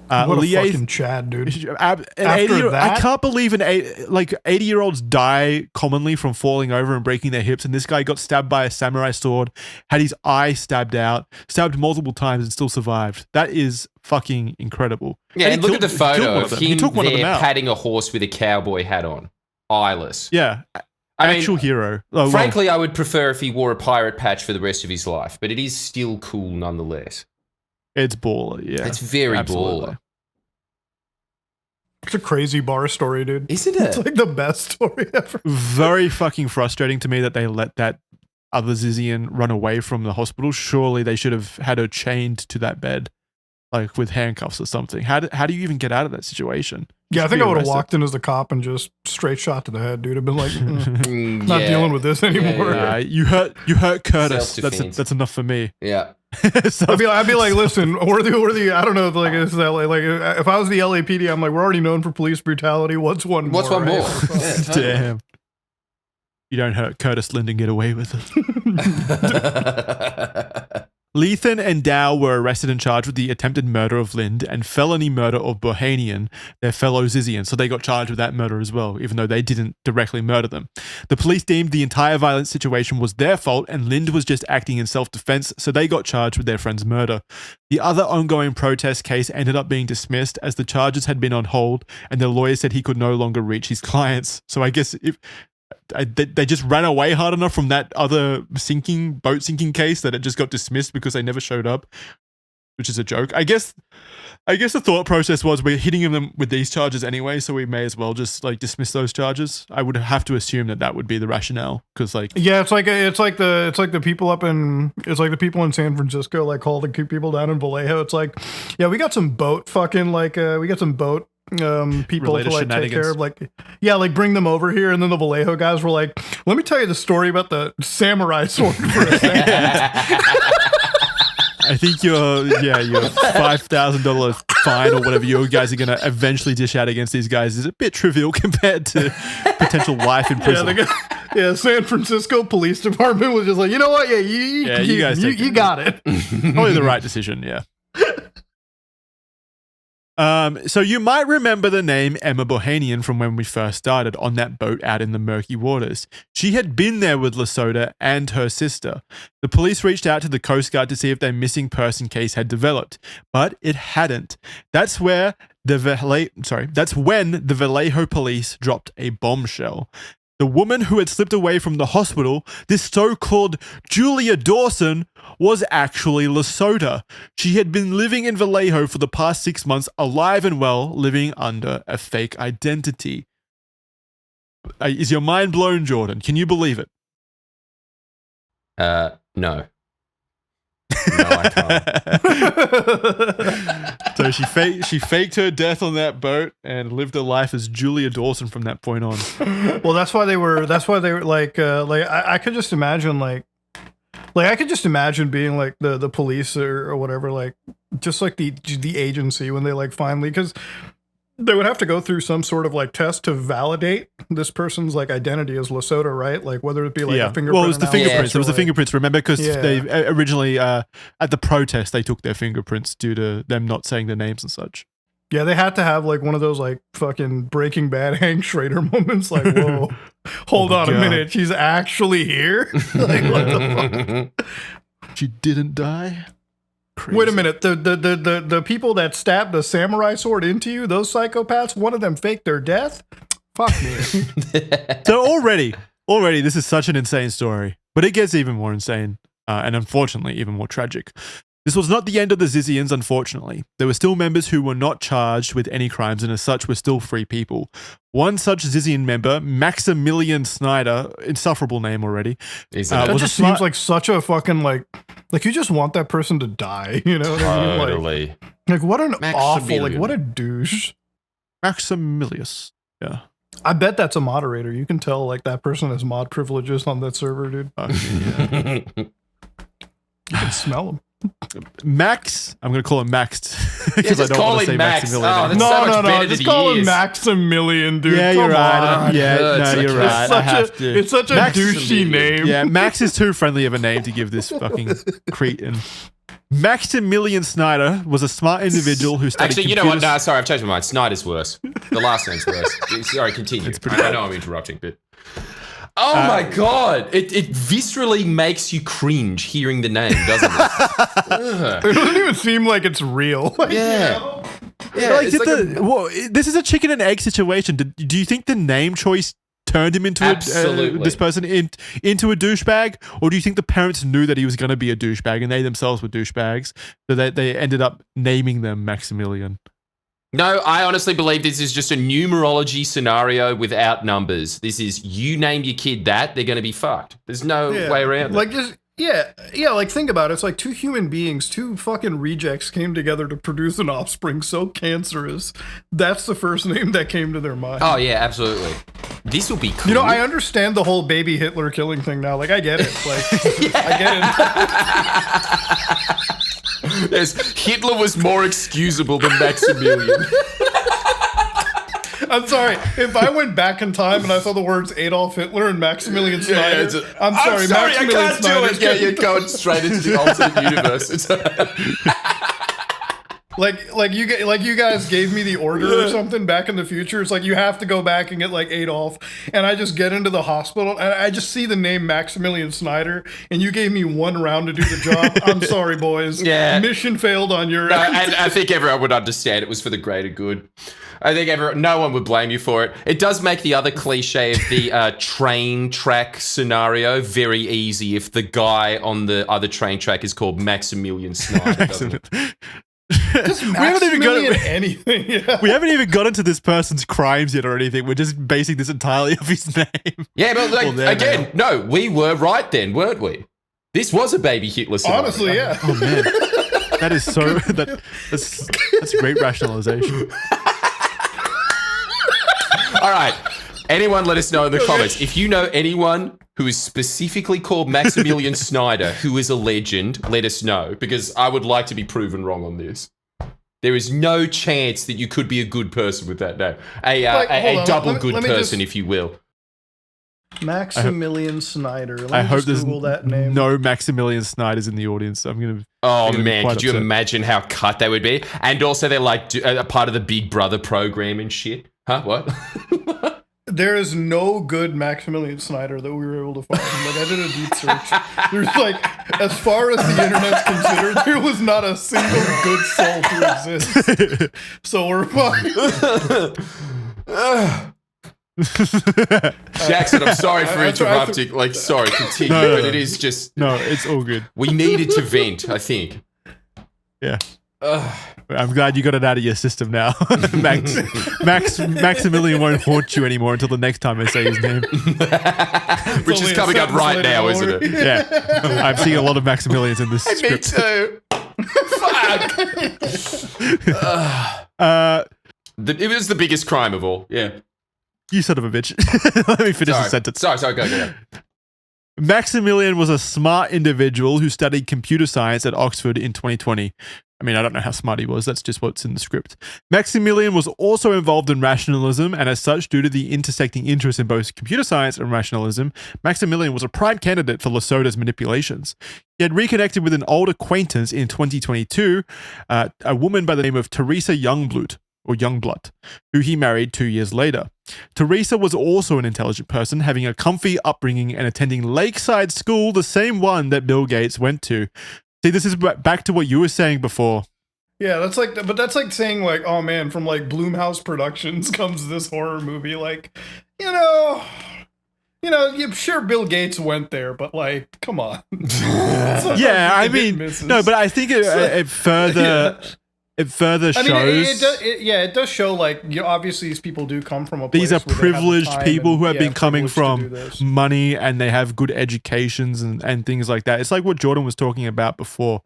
What a fucking Chad, dude. I can't believe 80-year-olds die commonly from falling over and breaking their hips, and this guy got stabbed by a samurai sword, had his eye stabbed multiple times, and still survived. That is fucking incredible. Yeah, and look at the photo of him there patting a horse with a cowboy hat on. Eyeless. Yeah. Actual hero. Frankly, I would prefer if he wore a pirate patch for the rest of his life, but it is still cool nonetheless. It's baller, yeah. It's very baller. It's a crazy bar story, dude. Isn't it? It's like the best story ever. Very fucking frustrating to me that they let that other Zizian run away from the hospital. Surely they should have had her chained to that bed, like with handcuffs or something. How do you even get out of that situation? Yeah, I think I would have walked in as the cop and just straight shot to the head, dude. I've been like, not dealing with this anymore. Yeah. You hurt Curtis. That's enough for me. Yeah. So, I'd be like, listen, we're the I don't know, like, is that like if I was the LAPD, I'm like, we're already known for police brutality. What's one more? Yeah, damn. You don't hurt Curtis Lind and get away with it. Leathan and Dow were arrested and charged with the attempted murder of Lind and felony murder of Bohanian, their fellow Zizian. So they got charged with that murder as well, even though they didn't directly murder them. The police deemed the entire violent situation was their fault and Lind was just acting in self-defense, so they got charged with their friend's murder. The other ongoing protest case ended up being dismissed as the charges had been on hold and the lawyer said he could no longer reach his clients. So I guess if they just ran away hard enough from that other boat sinking case that it just got dismissed because they never showed up, which is a joke. I guess the thought process was we're hitting them with these charges anyway, so we may as well just like dismiss those charges. I would have to assume that would be the rationale, because like it's like the people in San Francisco like calling people down in Vallejo. It's like, yeah, we got some boat fucking like we got some boat people related to like take care of, like, yeah, like bring them over here. And then the Vallejo guys were like, let me tell you the story about the samurai sword for a second. I think your $5,000 fine or whatever you guys are going to eventually dish out against these guys is a bit trivial compared to potential life in prison. San Francisco Police Department was just like, you know what? Yeah, you guys got it. Probably the right decision, yeah. So you might remember the name Emma Bohanian from when we first started on that boat out in the murky waters. She had been there with Lota and her sister. The police reached out to the Coast Guard to see if their missing person case had developed, but it hadn't. That's when the Vallejo police dropped a bombshell. The woman who had slipped away from the hospital, this so-called Julia Dawson, was actually Lota. She had been living in Vallejo for the past 6 months, alive and well, living under a fake identity. Is your mind blown, Jordan? Can you believe it? No. No, I can't. So she faked her death on that boat and lived her life as Julia Dawson from that point on. Well, that's why they were like I could just imagine I could just imagine being like the police or whatever, like just like the agency when they like finally, because they would have to go through some sort of like test to validate this person's like identity as Lota, right? Like whether it be like a fingerprint. Well, it was the fingerprints. It was the like, fingerprints. Remember, because they originally at the protest they took their fingerprints due to them not saying their names and such. Yeah, they had to have like one of those like fucking Breaking Bad Hank Schrader moments. Like, whoa, hold on a minute, she's actually here. Like, what the fuck? She didn't die. Crazy. Wait a minute. The people that stabbed the samurai sword into you, those psychopaths, one of them faked their death? Fuck me. So already, this is such an insane story. But it gets even more insane, and unfortunately, even more tragic. This was not the end of the Zizians, unfortunately. There were still members who were not charged with any crimes, and as such were still free people. One such Zizian member, Maximilian Snyder, insufferable name already. That just seems like such a fucking like you just want that person to die, you know what I mean? Totally. Like what an awful, like what a douche. Maximilius, yeah. I bet that's a moderator. You can tell like that person has mod privileges on that server, dude. Yeah. You can smell them. Max, I'm going to call him Max because I don't want to say Maximilian. Oh, no, just call him Maximilian, dude. Yeah, you're right. You're right. It's such a douchey name. Yeah, Max is too friendly of a name to give this fucking cretin. Maximilian Snyder was a smart individual who studied Actually, you know what? No, sorry, I've changed my mind. Snyder's worse. The last name's worse. Sorry, continue. I know I'm interrupting, but... Oh my God! It viscerally makes you cringe hearing the name, doesn't it? It doesn't even seem like it's real. Yeah. This is a chicken and egg situation. Do you think the name choice turned him into this person into a douchebag, or do you think the parents knew that he was going to be a douchebag and they themselves were douchebags, so that they ended up naming them Maximilian? No, I honestly believe this is just a numerology scenario without numbers. This is, you name your kid that, they're going to be fucked. There's no way around it. Like, just, like think about it. It's like two human beings, two fucking rejects came together to produce an offspring so cancerous. That's the first name that came to their mind. Oh, yeah, absolutely. This will be cool. You know, I understand the whole baby Hitler killing thing now. Like, I get it. Like, I get it. Hitler was more excusable than Maximilian. I'm sorry. If I went back in time and I saw the words Adolf Hitler and Maximilian Snyder, I'm sorry, Maximilian I can't do it. Yeah, you're going straight into the alternate universe. Like you guys gave me the order or something back in the future. It's like you have to go back and get like Adolf, and I just get into the hospital and I just see the name Maximilian Snyder, and you gave me 1 round to do the job. I'm sorry, boys. Yeah, mission failed on your end. And I think everyone would understand it was for the greater good. I think no one would blame you for it. It does make the other cliche of the train track scenario very easy if the guy on the other train track is called Maximilian Snyder. We haven't even got anything. Yeah. We haven't even got into this person's crimes yet or anything. We're just basing this entirely off his name. Yeah, but again, no, we were right then, weren't we? This was a baby Hitler scenario. Honestly, yeah. Oh man, that is so. That's great rationalization. All right. Anyone let us know in the comments. If you know anyone who is specifically called Maximilian Snyder, who is a legend, let us know, because I would like to be proven wrong on this. There is no chance that you could be a good person with that name. A double good person, if you will. Maximilian Snyder. I hope there's that name. no Maximilian Snyders in the audience. I'm going to... Oh, man. Could you imagine how cut they would be? And also they're like a part of the Big Brother program and shit. Huh? What? There is no good Maximilian Snyder that we were able to find. Like, I did a deep search. There's like, as far as the internet's considered, there was not a single good soul to exist. So we're fine. Jackson, I'm sorry for interrupting. Sorry, continue. No. But it is just... No, it's all good. We needed to vent, I think. Yeah. I'm glad you got it out of your system now. Maximilian won't haunt you anymore until the next time I say his name. Which is coming up right now, isn't it? Yeah. I'm seeing a lot of Maximilians in this script. Me too. Fuck. It was the biggest crime of all. Yeah. You son of a bitch. Let me finish the sentence. Sorry, go. Maximilian was a smart individual who studied computer science at Oxford in 2020. I mean, I don't know how smart he was. That's just what's in the script. Maximilian was also involved in rationalism, and as such, due to the intersecting interest in both computer science and rationalism, Maximilian was a prime candidate for Lota's manipulations. He had reconnected with an old acquaintance in 2022, a woman by the name of Teresa Youngblood, who he married 2 years later. Teresa was also an intelligent person, having a comfy upbringing and attending Lakeside School, the same one that Bill Gates went to. See, this is back to what you were saying before. Yeah, that's like saying like, oh man, from like Blumhouse Productions comes this horror movie. Like, sure, Bill Gates went there, but like, come on. Yeah, I mean, no, but I think it further. Yeah. It further shows. I mean, it does show, like, obviously these people do come from a place. These are privileged people who have been coming from money, and they have good educations and things like that. It's like what Jordan was talking about before.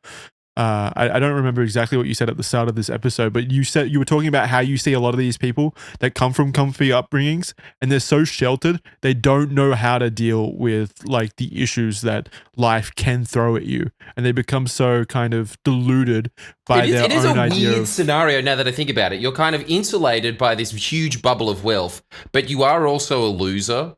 I don't remember exactly what you said at the start of this episode, but you were talking about how you see a lot of these people that come from comfy upbringings, and they're so sheltered, they don't know how to deal with like the issues that life can throw at you, and they become so kind of deluded by their own idea. It is a weird scenario now that I think about it. You're kind of insulated by this huge bubble of wealth, but you are also a loser.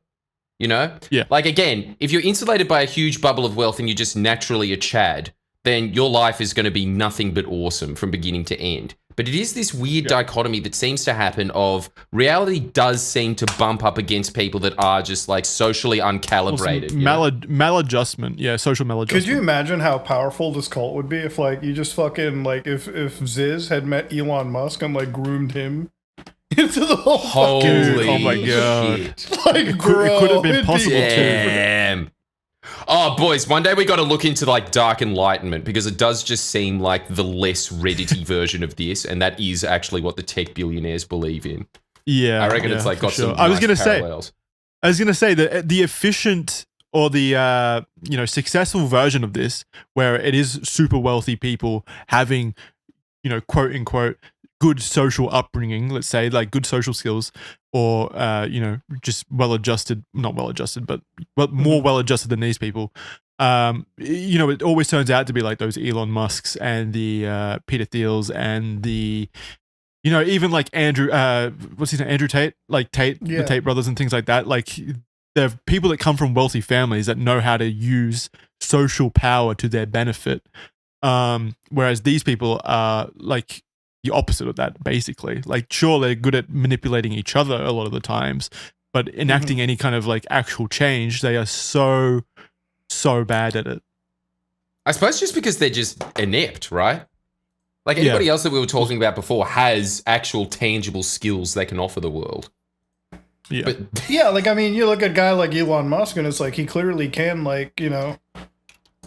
You know? Yeah. Like, again, if you're insulated by a huge bubble of wealth and you're just naturally a Chad, then your life is going to be nothing but awesome from beginning to end. But it is this weird dichotomy that seems to happen of reality does seem to bump up against people that are just like socially uncalibrated. Maladjustment. Yeah, social maladjustment. Could you imagine how powerful this cult would be if like you just fucking like if Ziz had met Elon Musk and like groomed him into the whole Holy oh my god. Shit. Like, it could have been possible too. Damn. Oh, boys, one day we got to look into like dark enlightenment, because it does just seem like the less Reddity version of this, and that is actually what the tech billionaires believe in. Yeah, I reckon it's like got some I was going to say that the efficient or the successful version of this, where it is super wealthy people having, quote unquote, good social upbringing, let's say, like good social skills, or just not well-adjusted, but more well-adjusted than these people. It always turns out to be like those Elon Musks and the Peter Thiels and the, even like Andrew, what's his name, Andrew Tate, like Tate, the Tate brothers and things like that. Like, they're people that come from wealthy families that know how to use social power to their benefit. Whereas these people are like the opposite of that, basically. Like, sure, they're good at manipulating each other a lot of the times, but enacting any kind of like actual change, they are so bad at it. I suppose just because they're just inept, right? Like anybody else that we were talking about before has actual tangible skills they can offer the world. Yeah. But Yeah, like, I mean, you look at a guy like Elon Musk, and it's like he clearly can, like, you know,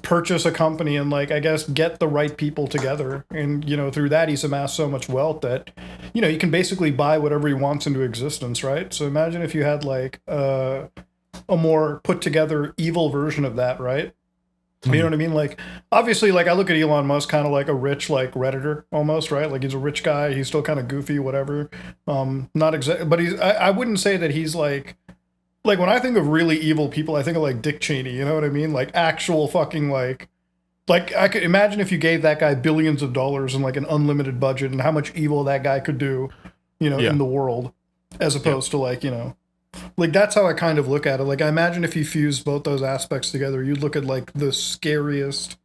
purchase a company and, like, I guess get the right people together. And, you know, through that, he's amassed so much wealth that, you know, he can basically buy whatever he wants into existence, right? So imagine if you had, like, a more put together evil version of that, right? You know what I mean? Like, obviously, like, I look at Elon Musk kind of like a rich, like, Redditor almost, right? Like, he's a rich guy. He's still kind of goofy, whatever. Not exactly, but I wouldn't say that he's like when I think of really evil people, I think of like Dick Cheney. You know what I mean? Like, actual fucking, like I could imagine if you gave that guy billions of dollars and like an unlimited budget and how much evil that guy could do, you know, in the world, as opposed to, like, you know. Like, that's how I kind of look at it. Like, I imagine if you fused both those aspects together, you'd look at, like, the scariest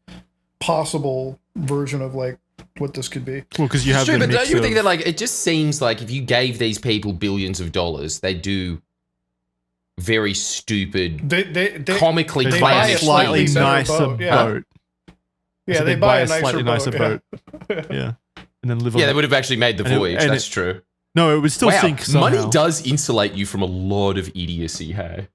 possible version of, like, what this could be. Well, because you have true, the but don't mix you think that, of, like, it just seems like if you gave these people billions of dollars, they do very stupid, They comically they buy buy a a clownish slightly things. nicer boat. Yeah, So they buy a nicer slightly boat. Yeah. And then live on Yeah, they it. would have actually made the And it- voyage. and That's true. No, it would still Wow, sink somehow. money does insulate you from a lot of idiocy, hey?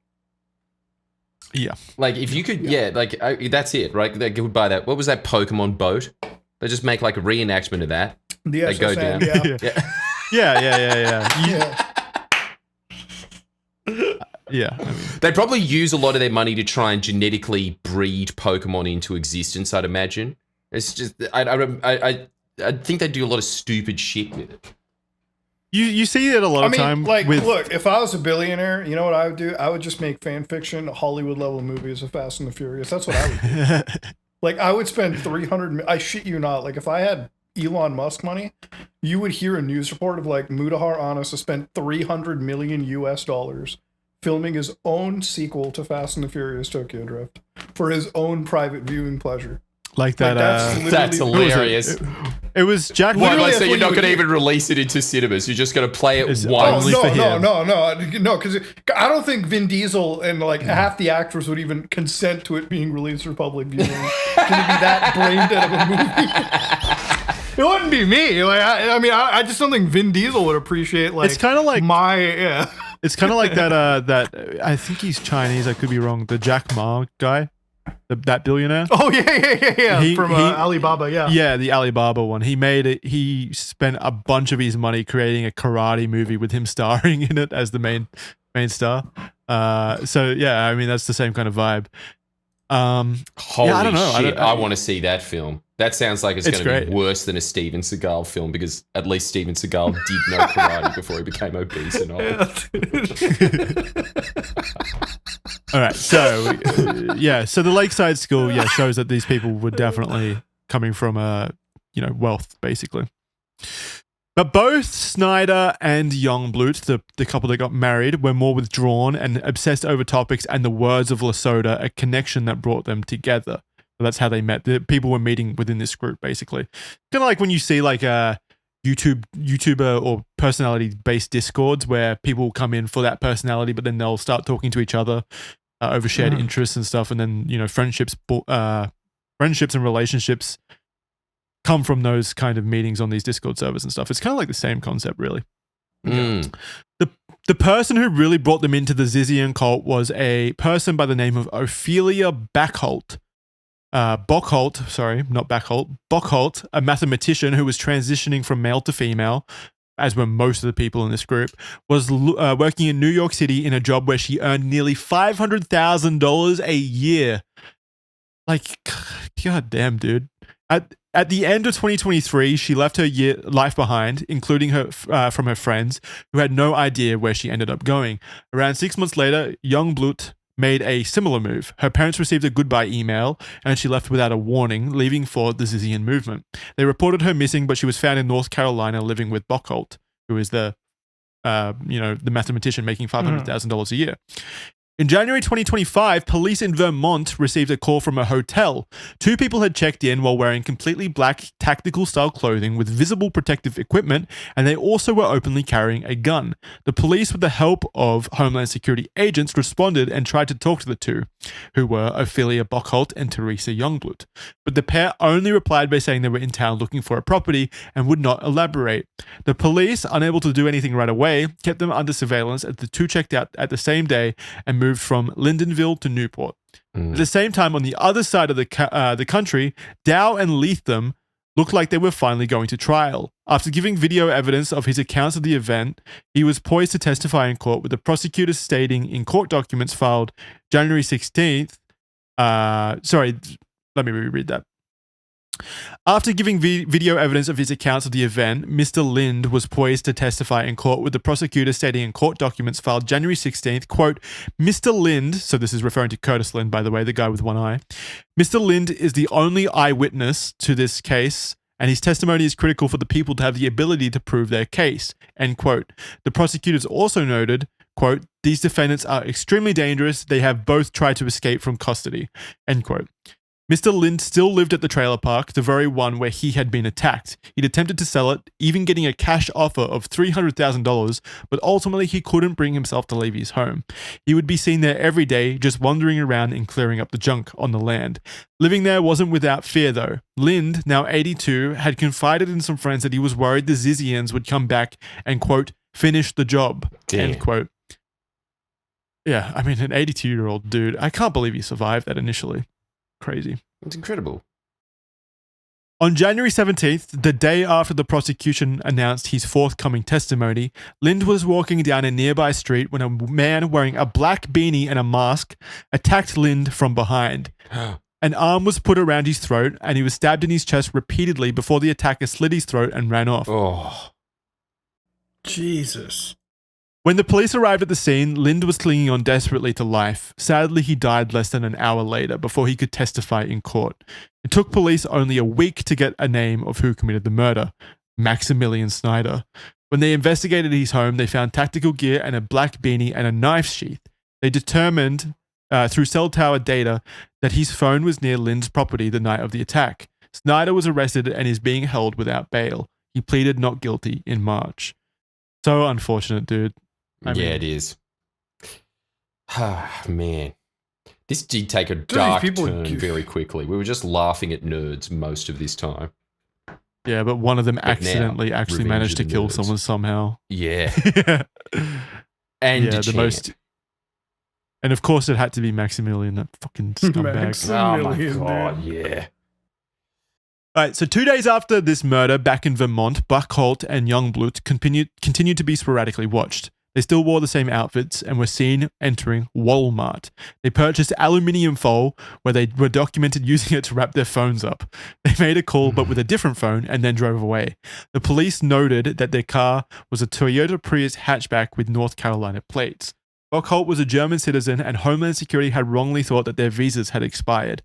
Yeah. Like, if you could, like, that's it, right? They could buy that. What was that Pokemon boat? They just make, like, a reenactment of that. The They go SSN, down. Yeah. I mean, They'd probably use a lot of their money to try and genetically breed Pokemon into existence, I'd imagine. It's just, I think they do a lot of stupid shit with it. you see it a lot of time like, with look, if I was a billionaire, you know what I would do? I would just make fan fiction, Hollywood level movies of Fast and the Furious. That's what I would do. Like, I would spend 300. I shit you not. Like, if I had Elon Musk money, you would hear a news report of, like, Mudahar Anas has spent $300 million US filming his own sequel to Fast and the Furious Tokyo Drift for his own private viewing pleasure. like that. That's hilarious. It was Jack. Why? Literally, So that's you're what not you going to would even release it into cinemas. You're just going to play it It's once. only for him. No, because I don't think Vin Diesel and, like, half the actors would even consent to it being released for public viewing. It's going to be that brain dead of a movie. It wouldn't be me. Like, I mean, I just don't think Vin Diesel would appreciate, like, It's kind of like It's kind of like that. That I think he's Chinese. I could be wrong. The Jack Ma guy, that billionaire. Oh yeah. From he- Alibaba. Yeah. Yeah, the Alibaba one. He made it. He spent a bunch of his money creating a karate movie with him starring in it as the main star. So yeah, I mean that's the same kind of vibe. Holy I don't know. shit! I want to see that film. That sounds like it's going to great. be worse than a Steven Seagal film because at least Steven Seagal did know karate before he became obese and old. All right, so so the Lakeside School shows that these people were definitely coming from wealth basically. But both Snyder and Youngblood, the couple that got married, were more withdrawn and obsessed over topics and the words of Lota, a connection that brought them together. So that's how they met. The people were meeting within this group, basically. Kind of like when you see like a YouTuber or personality-based Discords where people come in for that personality, but then they'll start talking to each other over shared interests and stuff, and then friendships and relationships come from those kind of meetings on these Discord servers and stuff. It's kind of like the same concept, really. The person who really brought them into the Zizian cult was a person by the name of Ophelia Bockholt, a mathematician who was transitioning from male to female, as were most of the people in this group, was working in New York City in a job where she earned nearly $500,000 a year. Like, god damn, dude. At the end of 2023, she left her life behind, including her from her friends, who had no idea where she ended up going. Around 6 months later, Youngblood made a similar move. Her parents received a goodbye email, and she left without a warning, leaving for the Zizian movement. They reported her missing, but she was found in North Carolina living with Bockholt, who is the mathematician making $500,000 a year. In January 2025, police in Vermont received a call from a hotel. 2 people had checked in while wearing completely black tactical-style clothing with visible protective equipment, and they also were openly carrying a gun. The police, with the help of Homeland Security agents, responded and tried to talk to the 2, who were Ophelia Bockholt and Teresa Youngblood. But the pair only replied by saying they were in town looking for a property and would not elaborate. The police, unable to do anything right away, kept them under surveillance as the 2 checked out at the same day and moved from Lyndonville to Newport. At the same time, on the other side of the country, Dow and Leatham looked like they were finally going to trial. After giving video evidence of his accounts of the event, he was poised to testify in court, with the prosecutor stating in court documents filed January 16th. Sorry, let me reread that. After giving video evidence of his accounts of the event, Mr. Lind was poised to testify in court, with the prosecutor stating in court documents filed January 16th, quote, Mr. Lind, so this is referring to Curtis Lind, by the way, the guy with one eye, Mr. Lind is the only eyewitness to this case, and his testimony is critical for the people to have the ability to prove their case, end quote. The prosecutors also noted, quote, these defendants are extremely dangerous. They have both tried to escape from custody, end quote. Mr. Lind still lived at the trailer park, the very one where he had been attacked. He'd attempted to sell it, even getting a cash offer of $300,000, but ultimately he couldn't bring himself to leave his home. He would be seen there every day, just wandering around and clearing up the junk on the land. Living there wasn't without fear, though. Lind, now 82, had confided in some friends that he was worried the Zizians would come back and, quote, finish the job, end quote. Yeah, I mean, an 82-year-old dude, I can't believe he survived that initially. Crazy. It's incredible. On January 17th, the day after the prosecution announced his forthcoming testimony, Lind was walking down a nearby street when a man wearing a black beanie and a mask attacked Lind from behind. An arm was put around his throat and he was stabbed in his chest repeatedly before the attacker slit his throat and ran off. Oh, Jesus. When the police arrived at the scene, Lind was clinging on desperately to life. Sadly, he died less than an hour later before he could testify in court. It took police only a week to get a name of who committed the murder, Maximilian Snyder. When they investigated his home, they found tactical gear and a black beanie and a knife sheath. They determined, through cell tower data, that his phone was near Lind's property the night of the attack. Snyder was arrested and is being held without bail. He pleaded not guilty in March. So unfortunate, dude. I mean, it is. Man. This did take a dark turn very quickly. We were just laughing at nerds most of this time. Yeah, but one of them accidentally actually managed to kill someone somehow. Yeah. And the most. And of course it had to be Maximilian, that fucking scumbag. Oh my God, yeah. All right, so 2 days after this murder back in Vermont, Bockholt and Youngblood continued to be sporadically watched. They still wore the same outfits and were seen entering Walmart. They purchased aluminium foil where they were documented using it to wrap their phones up. They made a call but with a different phone and then drove away. The police noted that their car was a Toyota Prius hatchback with North Carolina plates. Bockholt was a German citizen and Homeland Security had wrongly thought that their visas had expired.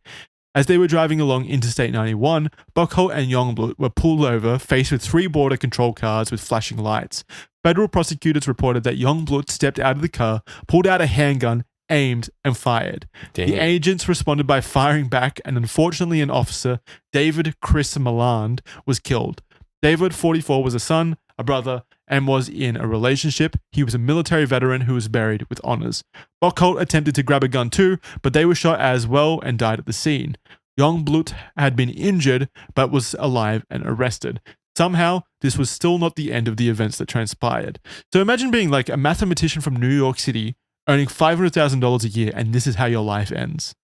As they were driving along Interstate 91, Bockholt and Youngblood were pulled over, faced with 3 border control cars with flashing lights. Federal prosecutors reported that Youngblood stepped out of the car, pulled out a handgun, aimed, and fired. Damn. The agents responded by firing back, and unfortunately an officer, David Chris Malland, was killed. David, 44, was a son, a brother, and was in a relationship. He was a military veteran who was buried with honors. Bockholt attempted to grab a gun too, but they were shot as well and died at the scene. Youngblood had been injured, but was alive and arrested. Somehow, this was still not the end of the events that transpired. So imagine being like a mathematician from New York City, earning $500,000 a year, and this is how your life ends.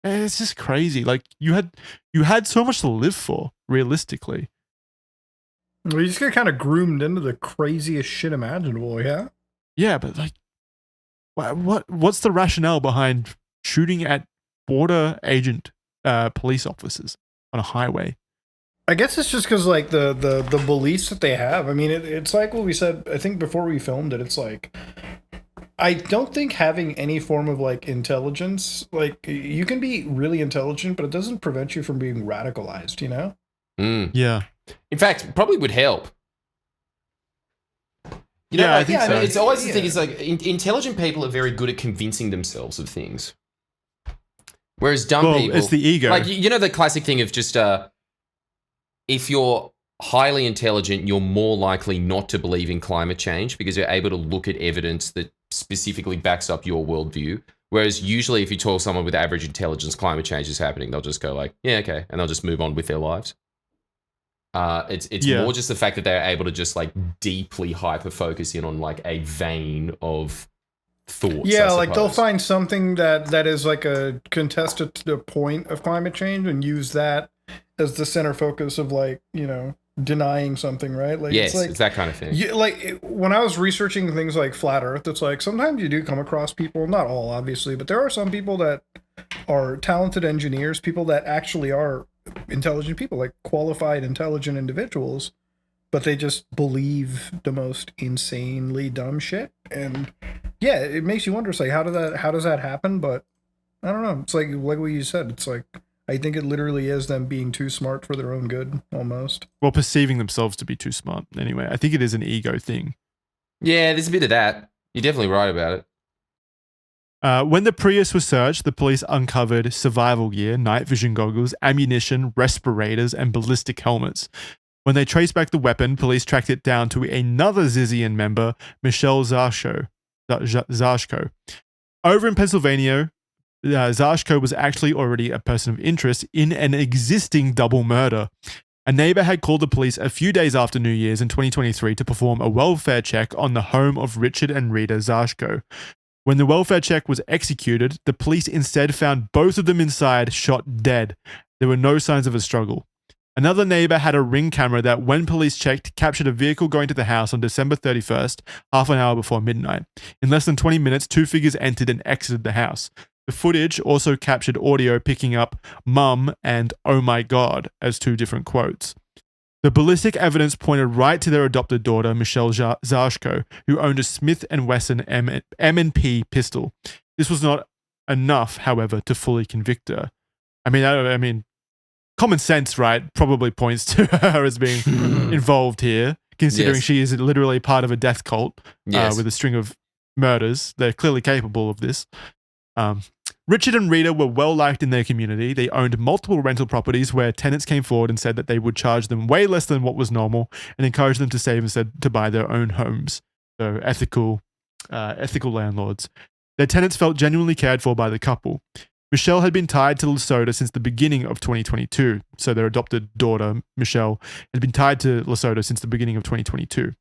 It's just crazy. Like you had so much to live for, realistically. We just get kind of groomed into the craziest shit imaginable, yeah? Yeah, but like, what's the rationale behind shooting at border agent police officers on a highway? I guess it's just because like the beliefs that they have. I mean, it's like what we said, I think before we filmed it, it's like, I don't think having any form of like intelligence, like you can be really intelligent, but it doesn't prevent you from being radicalized, you know? Yeah. In fact, probably would help. You know, Yeah, I think so. It's always the thing. It's like intelligent people are very good at convincing themselves of things, whereas dumb people, it's the ego. Like you know, the classic thing of just if you're highly intelligent, you're more likely not to believe in climate change because you're able to look at evidence that specifically backs up your worldview. Whereas usually, if you talk to someone with average intelligence, climate change is happening, they'll just go like, "Yeah, okay," and they'll just move on with their lives. It's more just the fact that they're able to just like deeply hyper focus in on like a vein of thoughts. Yeah, like they'll find something that is like a contested to the point of climate change and use that as the center focus of like, you know, denying something, right? Like yes, it's that kind of thing. When I was researching things like flat Earth, it's like sometimes you do come across people, not all obviously, but there are some people that are talented engineers, people that actually are intelligent people, like qualified, intelligent individuals, but they just believe the most insanely dumb shit. And yeah, it makes you wonder, it's like, how does that happen? But I don't know. It's like what you said. It's like, I think it literally is them being too smart for their own good, almost. Well, perceiving themselves to be too smart. Anyway, I think it is an ego thing. Yeah, there's a bit of that. You're definitely right about it. When the Prius was searched, the police uncovered survival gear, night vision goggles, ammunition, respirators, and ballistic helmets. When they traced back the weapon, police tracked it down to another Zizian member, Michelle Zashko. Over in Pennsylvania, Zashko was actually already a person of interest in an existing double murder. A neighbor had called the police a few days after New Year's in 2023 to perform a welfare check on the home of Richard and Rita Zashko. When the welfare check was executed, the police instead found both of them inside, shot dead. There were no signs of a struggle. Another neighbor had a Ring camera that, when police checked, captured a vehicle going to the house on December 31st, half an hour before midnight. In less than 20 minutes, two figures entered and exited the house. The footage also captured audio picking up "Mum" and "Oh my God" as two different quotes. The ballistic evidence pointed right to their adopted daughter, Michelle Zashko, who owned a Smith & Wesson M&P pistol. This was not enough, however, to fully convict her. I mean, common sense, right, probably points to her as being involved here, considering she is literally part of a death cult with a string of murders. They're clearly capable of this. Richard and Rita were well liked in their community. They owned multiple rental properties where tenants came forward and said that they would charge them way less than what was normal and encouraged them to save instead to buy their own homes. So ethical landlords. Their tenants felt genuinely cared for by the couple. Michelle had been tied to Lota since the beginning of 2022. So their adopted daughter, Michelle, had been tied to Lota since the beginning of 2022.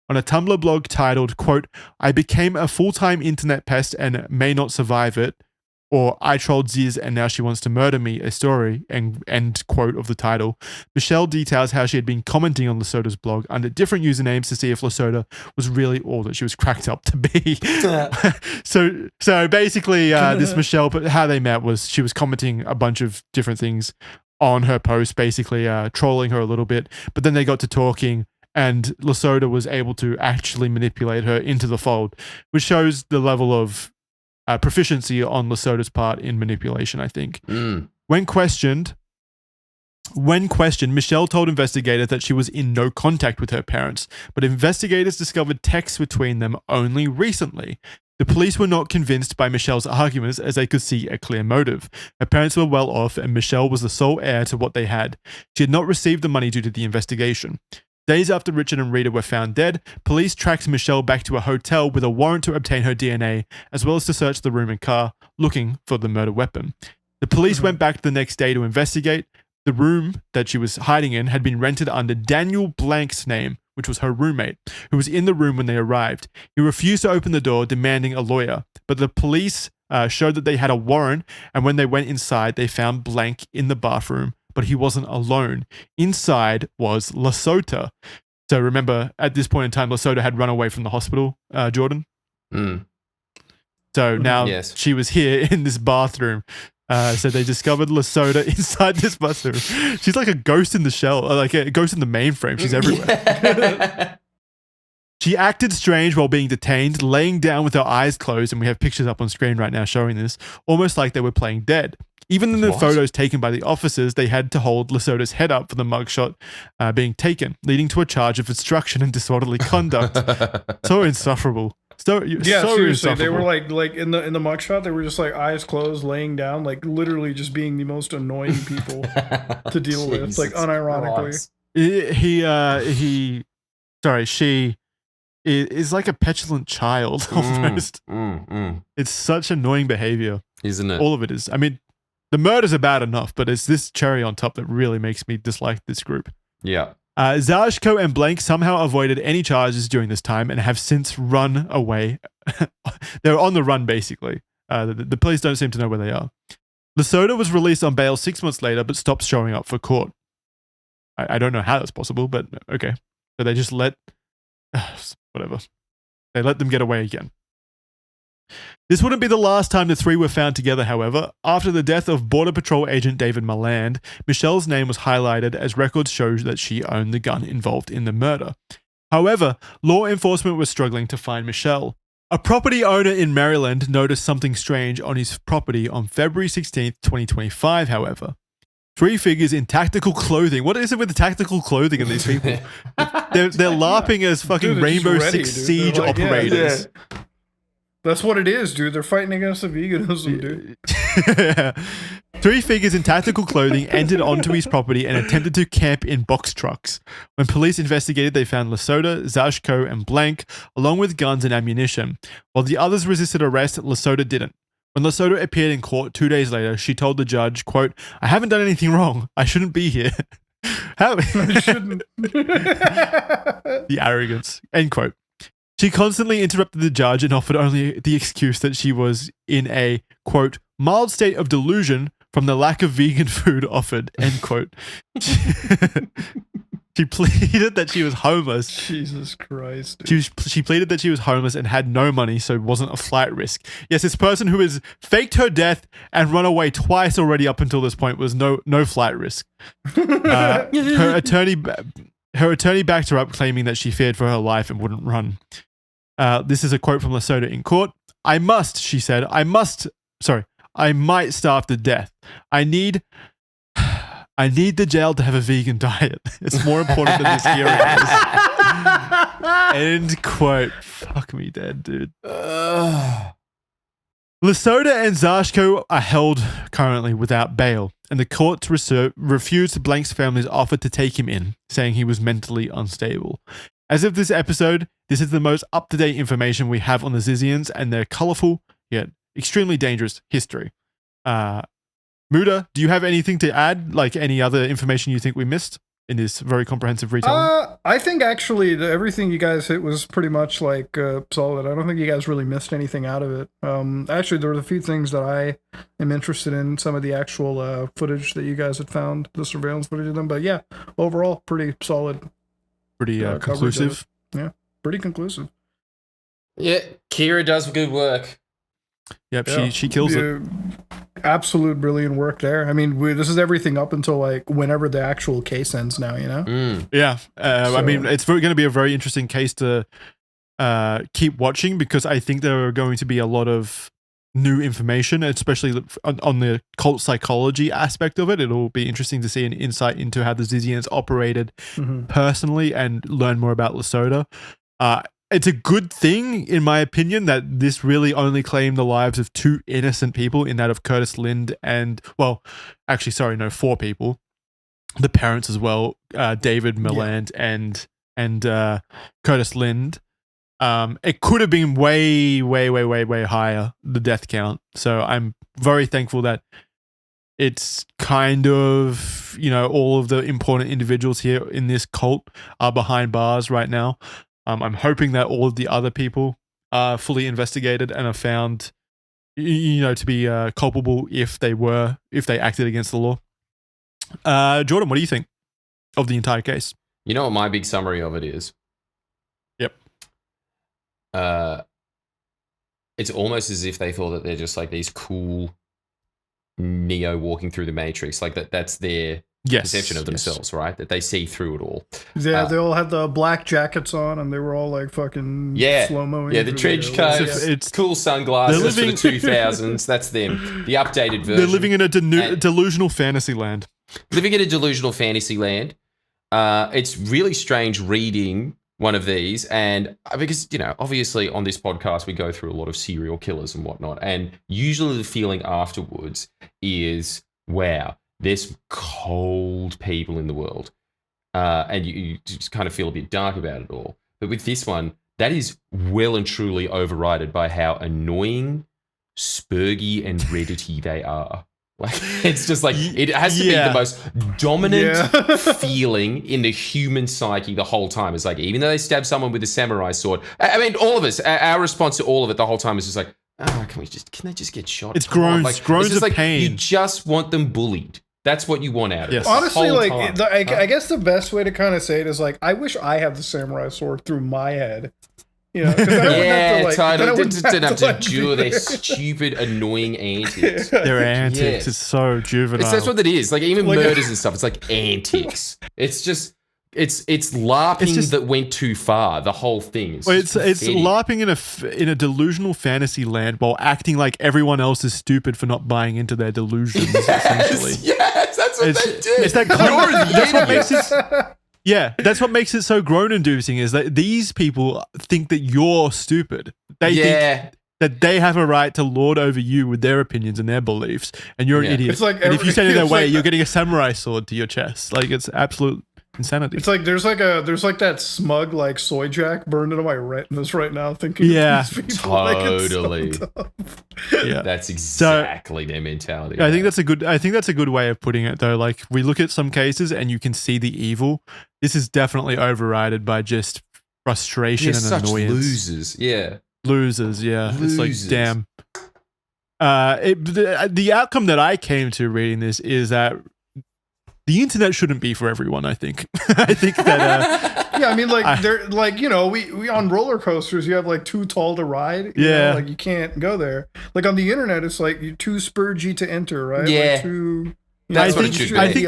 On a Tumblr blog titled, quote, "I became a full-time internet pest and may not survive it," or "I trolled Ziz and now she wants to murder me," a story, and end quote of the title, Michelle details how she had been commenting on Lota's blog under different usernames to see if Lota was really all that she was cracked up to be. So basically, this Michelle, but how they met was she was commenting a bunch of different things on her post, basically trolling her a little bit, but then they got to talking, and Lota was able to actually manipulate her into the fold, which shows the level of proficiency on Lota's part in manipulation, I think. When questioned, Michelle told investigators that she was in no contact with her parents, but investigators discovered texts between them only recently. The police were not convinced by Michelle's arguments as they could see a clear motive. Her parents were well off and Michelle was the sole heir to what they had. She had not received the money due to the investigation. Days after Richard and Rita were found dead, police tracked Michelle back to a hotel with a warrant to obtain her DNA, as well as to search the room and car, looking for the murder weapon. The police went back the next day to investigate. The room that she was hiding in had been rented under Daniel Blank's name, which was her roommate, who was in the room when they arrived. He refused to open the door, demanding a lawyer, but the police showed that they had a warrant, and when they went inside, they found Blank in the bathroom, but he wasn't alone. Inside was Lota. So remember, at this point in time, Lota had run away from the hospital, Jordan. So now she was here in this bathroom. So they discovered Lota inside this bathroom. She's like a ghost in the shell, like a ghost in the mainframe. She's everywhere. She acted strange while being detained, laying down with her eyes closed, and we have pictures up on screen right now showing this, almost like they were playing dead. Even in the What? photos taken by the officers, they had to hold Lesoto's head up for the mugshot being taken, leading to a charge of obstruction and disorderly conduct. So insufferable. So seriously, insufferable. they were like in the mugshot, they were just like eyes closed, laying down, like literally just being the most annoying people to deal with, like unironically. She is like a petulant child almost. It's such annoying behavior, isn't it? All of it is. I mean, the murders are bad enough, but it's this cherry on top that really makes me dislike this group. Yeah. Zashko and Blank somehow avoided any charges during this time and have since run away. They're on the run, basically. The police don't seem to know where they are. Lesota was released on bail 6 months later, but stopped showing up for court. I don't know how that's possible, but okay. So they just whatever. They let them get away again. This wouldn't be the last time the three were found together, however. After the death of Border Patrol agent David Maland, Michelle's name was highlighted as records show that she owned the gun involved in the murder. However, law enforcement was struggling to find Michelle. A property owner in Maryland noticed something strange on his property on February 16th, 2025, however. Three figures in tactical clothing. What is it with the tactical clothing in these people? They're LARPing as fucking Rainbow Six Siege operators. Yeah. That's what it is, dude. They're fighting against the veganism, dude. Three figures in tactical clothing entered onto his property and attempted to camp in box trucks. When police investigated, they found Lesota, Zashko, and Blank, along with guns and ammunition. While the others resisted arrest, Lesota didn't. When Lesota appeared in court 2 days later, she told the judge, quote, "I haven't done anything wrong. I shouldn't be here." How? I shouldn't. The arrogance. End quote. She constantly interrupted the judge and offered only the excuse that she was in a, quote, "mild state of delusion from the lack of vegan food offered," end quote. She pleaded that she was homeless. Jesus Christ. Dude. She pleaded that she was homeless and had no money, so wasn't a flight risk. Yes, this person who has faked her death and run away twice already up until this point was no flight risk. Her attorney backed her up, claiming that she feared for her life and wouldn't run. This is a quote from Lesota in court. She said, I might starve to death. I need the jail to have a vegan diet. It's more important than this hearing is. End quote. Fuck me dead, dude. Lesota and Zashko are held currently without bail, and the court refused Blank's family's offer to take him in, saying he was mentally unstable. As of this episode, this is the most up-to-date information we have on the Zizians and their colorful, yet extremely dangerous history. Muda, do you have anything to add? Like any other information you think we missed in this very comprehensive retelling? I think actually everything you guys hit was pretty much like solid. I don't think you guys really missed anything out of it. Actually, there were a few things that I am interested in, some of the actual footage that you guys had found, the surveillance footage of them. But yeah, overall, pretty solid. Pretty conclusive. Yeah, pretty conclusive. Yeah, Kira does good work. Yep, yeah. she kills it. Absolute brilliant work there. I mean, this is everything up until like whenever the actual case ends now, you know? Yeah. I mean, it's going to be a very interesting case to keep watching, because I think there are going to be a lot of new information, especially on the cult psychology aspect of it. It'll be interesting to see an insight into how the Zizians operated personally and learn more about Lesota. It's a good thing, in my opinion, that this really only claimed the lives of two innocent people, in that of Curtis Lind and, well, actually, sorry, no, 4 people. The parents as well, David Milland and Curtis Lind. It could have been way higher, the death count. So I'm very thankful that it's kind of, all of the important individuals here in this cult are behind bars right now. I'm hoping that all of the other people are fully investigated and are found, to be culpable if they acted against the law. Jordan, what do you think of the entire case? You know what my big summary of it is? Yep. It's almost as if they thought that they're just like these cool Neo walking through the Matrix. Like that's their perception of themselves, right? That they see through it all. Yeah, they all had the black jackets on, and they were all like fucking slow-mo. Yeah, the trench coats, it's cool sunglasses for the 2000s. That's them, the updated version. They're living in a delusional fantasy land. Living in a delusional fantasy land. It's really strange reading one of these, and because, obviously on this podcast we go through a lot of serial killers and whatnot, and usually the feeling afterwards is, wow, there's cold people in the world, and you just kind of feel a bit dark about it all. But with this one, that is well and truly overridden by how annoying, spurgy, and Reddity they are. Like, it's just like, it has to be the most dominant feeling in the human psyche the whole time. It's like, even though they stab someone with a samurai sword, I mean, all of us, our response to all of it the whole time is just like, can they just get shot? It's groans, like, groans it's just of like, pain. You just want them bullied. That's what you want out of it. Honestly, like, I guess the best way to kind of say it is like, I wish I had the samurai sword through my head. Totally. Didn't have to do their stupid, annoying antics. Their antics is so juvenile. That's what it is. Like, even murders and stuff, it's like antics. It's just, it's LARPing that went too far. The whole thing is. It's LARPing in a delusional fantasy land while acting like everyone else is stupid for not buying into their delusions. Essentially, yes, that's what they do. It's that's what makes it. Yeah, that's what makes it so groan-inducing, is that these people think that you're stupid. They think that they have a right to lord over you with their opinions and their beliefs, and you're an idiot. It's like and if you stand in their way, you're getting a samurai sword to your chest. Like, it's absolute insanity. It's like there's like that smug like soy jack burned into my retinas right now, thinking of these people. Totally. So that's exactly their mentality. I think that's a good way of putting it, though. Like, we look at some cases and you can see the evil. This is definitely overridden by just frustration and annoyance. Losers, Losers. It's like, damn. The outcome that I came to reading this is that the internet shouldn't be for everyone, I think. I think that... I mean, like, they're like, we on roller coasters, you have like too tall to ride. You know, like, you can't go there. Like, on the internet, it's like you're too spurgy to enter, right? Yeah. Like, too... That's what it should be. I think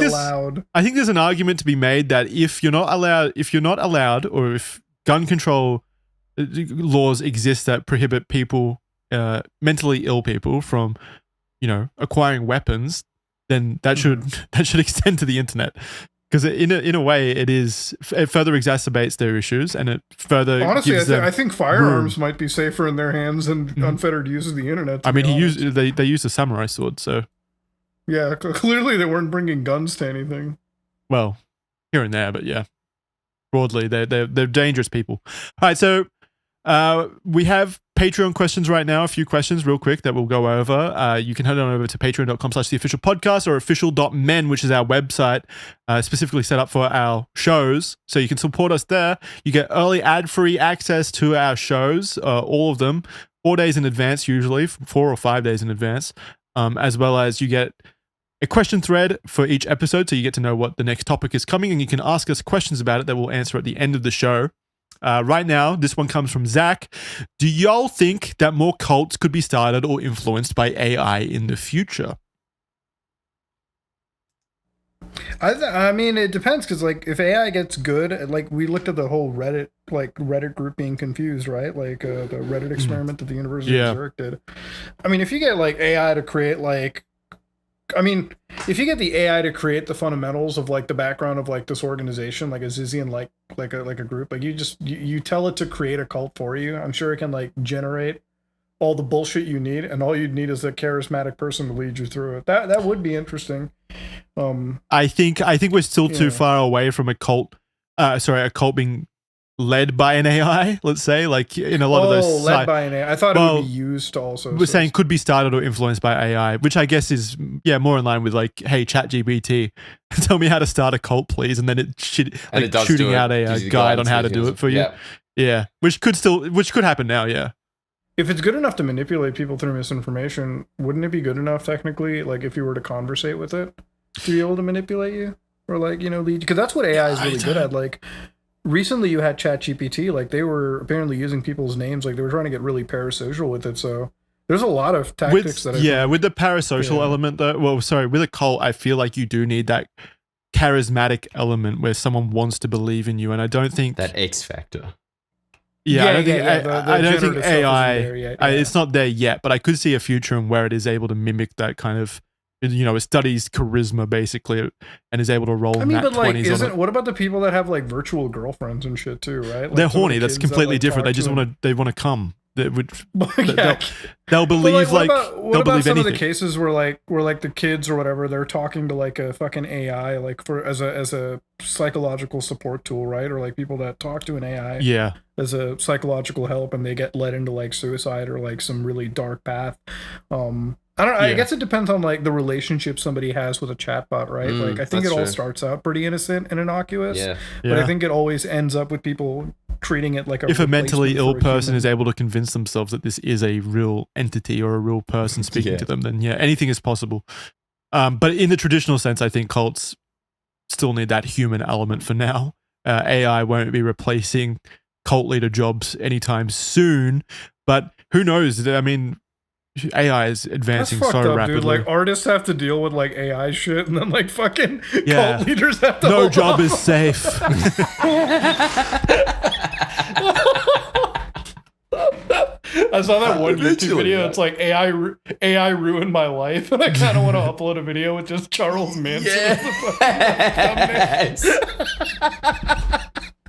there's an argument to be made that if you're not allowed, or if gun control laws exist that prohibit people, mentally ill people, from, acquiring weapons, then that should extend to the internet, because in a way it further exacerbates their issues, and it further gives them I think firearms might be safer in their hands than unfettered use of the internet. I mean, they used a samurai sword, so. Yeah, clearly they weren't bringing guns to anything. Well, here and there, but yeah. Broadly, they're dangerous people. All right, so we have Patreon questions right now, a few questions real quick that we'll go over. You can head on over to patreon.com/theofficialpodcast or official.men, which is our website specifically set up for our shows. So you can support us there. You get early ad-free access to our shows, all of them, 4 days in advance usually, 4 or 5 days in advance, as well as you get a question thread for each episode, so you get to know what the next topic is coming, and you can ask us questions about it that we'll answer at the end of the show. Right now, this one comes from Zach. Do y'all think that more cults could be started or influenced by AI in the future? I mean, it depends, because like if AI gets good, like we looked at the whole Reddit group being confused, right? Like the Reddit experiment that the University of Zurich did. I mean, if you get like AI to create if you get the AI to create the fundamentals of like the background of like this organization, like a Zizian, like a group, like you tell it to create a cult for you, I'm sure it can like generate all the bullshit you need, and all you'd need is a charismatic person to lead you through it. That would be interesting. I think we're still too far away from a cult being led by an AI, let's say, like in a lot of those. Led by an AI. I thought it would be used also. We're saying could be started or influenced by AI, which I guess is more in line with like, hey, ChatGPT, tell me how to start a cult, please, and then it shooting out a guide on how to do it for you. Yeah, which could happen now. Yeah. If it's good enough to manipulate people through misinformation, wouldn't it be good enough technically, like if you were to conversate with it, to be able to manipulate you, or like lead? Because that's what AI is really good at. Like, recently you had ChatGPT, like they were apparently using people's names, like they were trying to get really parasocial with it. So there's a lot of tactics with the parasocial element though. Well, sorry, with a cult, I feel like you do need that charismatic element where someone wants to believe in you, and I don't think that X factor. Yeah, I don't think AI. Yet, it's not there yet, but I could see a future in where it is able to mimic that kind of, it studies charisma basically, and is able to roll. I mean, but like, 20s on it. what about the people that have like virtual girlfriends and shit too, right? Like, they're horny. That's completely different. They just want to come. They would. They'll believe what they'll about believe some anything. of the cases where the kids or whatever, they're talking to like a fucking AI, like as a psychological support tool, right? Or like people that talk to an AI as a psychological help, and they get led into like suicide or like some really dark path. I don't know. I guess it depends on like the relationship somebody has with a chatbot, right? Like I think it all starts out pretty innocent and innocuous, but I think it always ends up with people treating it like if a mentally ill person is able to convince themselves that this is a real entity or a real person speaking to them, then anything is possible. But in the traditional sense, I think cults still need that human element for now. AI won't be replacing cult leader jobs anytime soon, but who knows? I mean, AI is advancing so rapidly. Dude. Like artists have to deal with like AI shit, and then like fucking cult leaders have to. No job is safe. I saw that one YouTube video. It's like AI ruined my life, and I kind of want to upload a video with just Charles Manson.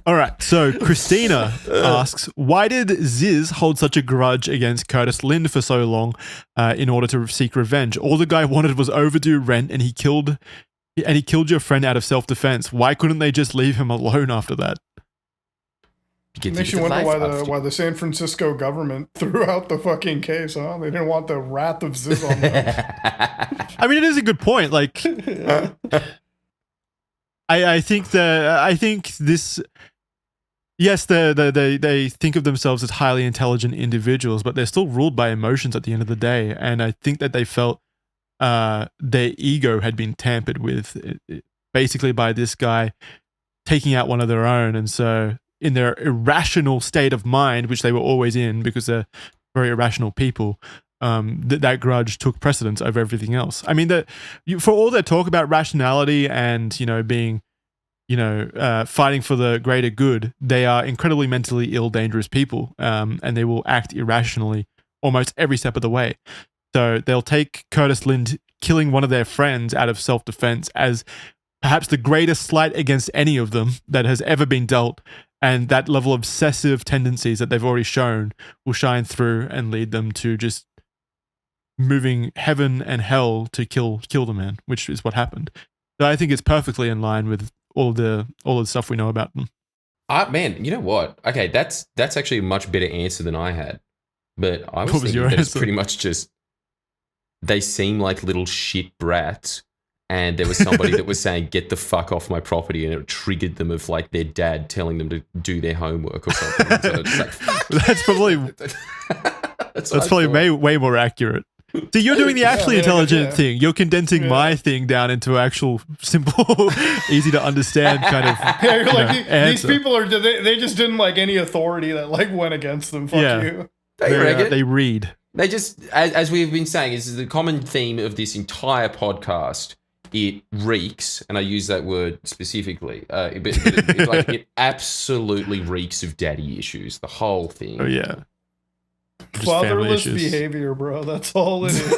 All right, so Christina asks, why did Ziz hold such a grudge against Curtis Lind for so long in order to seek revenge? All the guy wanted was overdue rent, and he killed your friend out of self-defense. Why couldn't they just leave him alone after that? It makes you wonder why the San Francisco government threw out the fucking case, huh? They didn't want the wrath of Ziz on them. I mean, it is a good point. Like, I think this. Yes, they think of themselves as highly intelligent individuals, but they're still ruled by emotions at the end of the day. And I think that they felt their ego had been tampered with, basically by this guy taking out one of their own. And so in their irrational state of mind, which they were always in because they're very irrational people, that grudge took precedence over everything else. I mean, for all their talk about rationality and, being, fighting for the greater good, they are incredibly mentally ill, dangerous people, and they will act irrationally almost every step of the way. So they'll take Curtis Lind killing one of their friends out of self-defense as perhaps the greatest slight against any of them that has ever been dealt, and that level of obsessive tendencies that they've already shown will shine through and lead them to just moving heaven and hell to kill the man, which is what happened. So I think it's perfectly in line with all the stuff we know about them. Man, you know what? Okay, that's actually a much better answer than I had. But I was thinking that it's pretty much just they seem like little shit brats, and there was somebody that was saying, "Get the fuck off my property," and it triggered them of like their dad telling them to do their homework or something. So it's like, that's probably way more accurate. So you're doing the actually intelligent thing. You're condensing my thing down into actual simple, easy to understand kind of. Yeah, you're like these people are. They just didn't like any authority that like went against them. Fuck you. They read. They just, as we've been saying, is the common theme of this entire podcast. It reeks, and I use that word specifically. It absolutely reeks of daddy issues. The whole thing. Oh yeah. Just fatherless behavior, bro. That's all it is.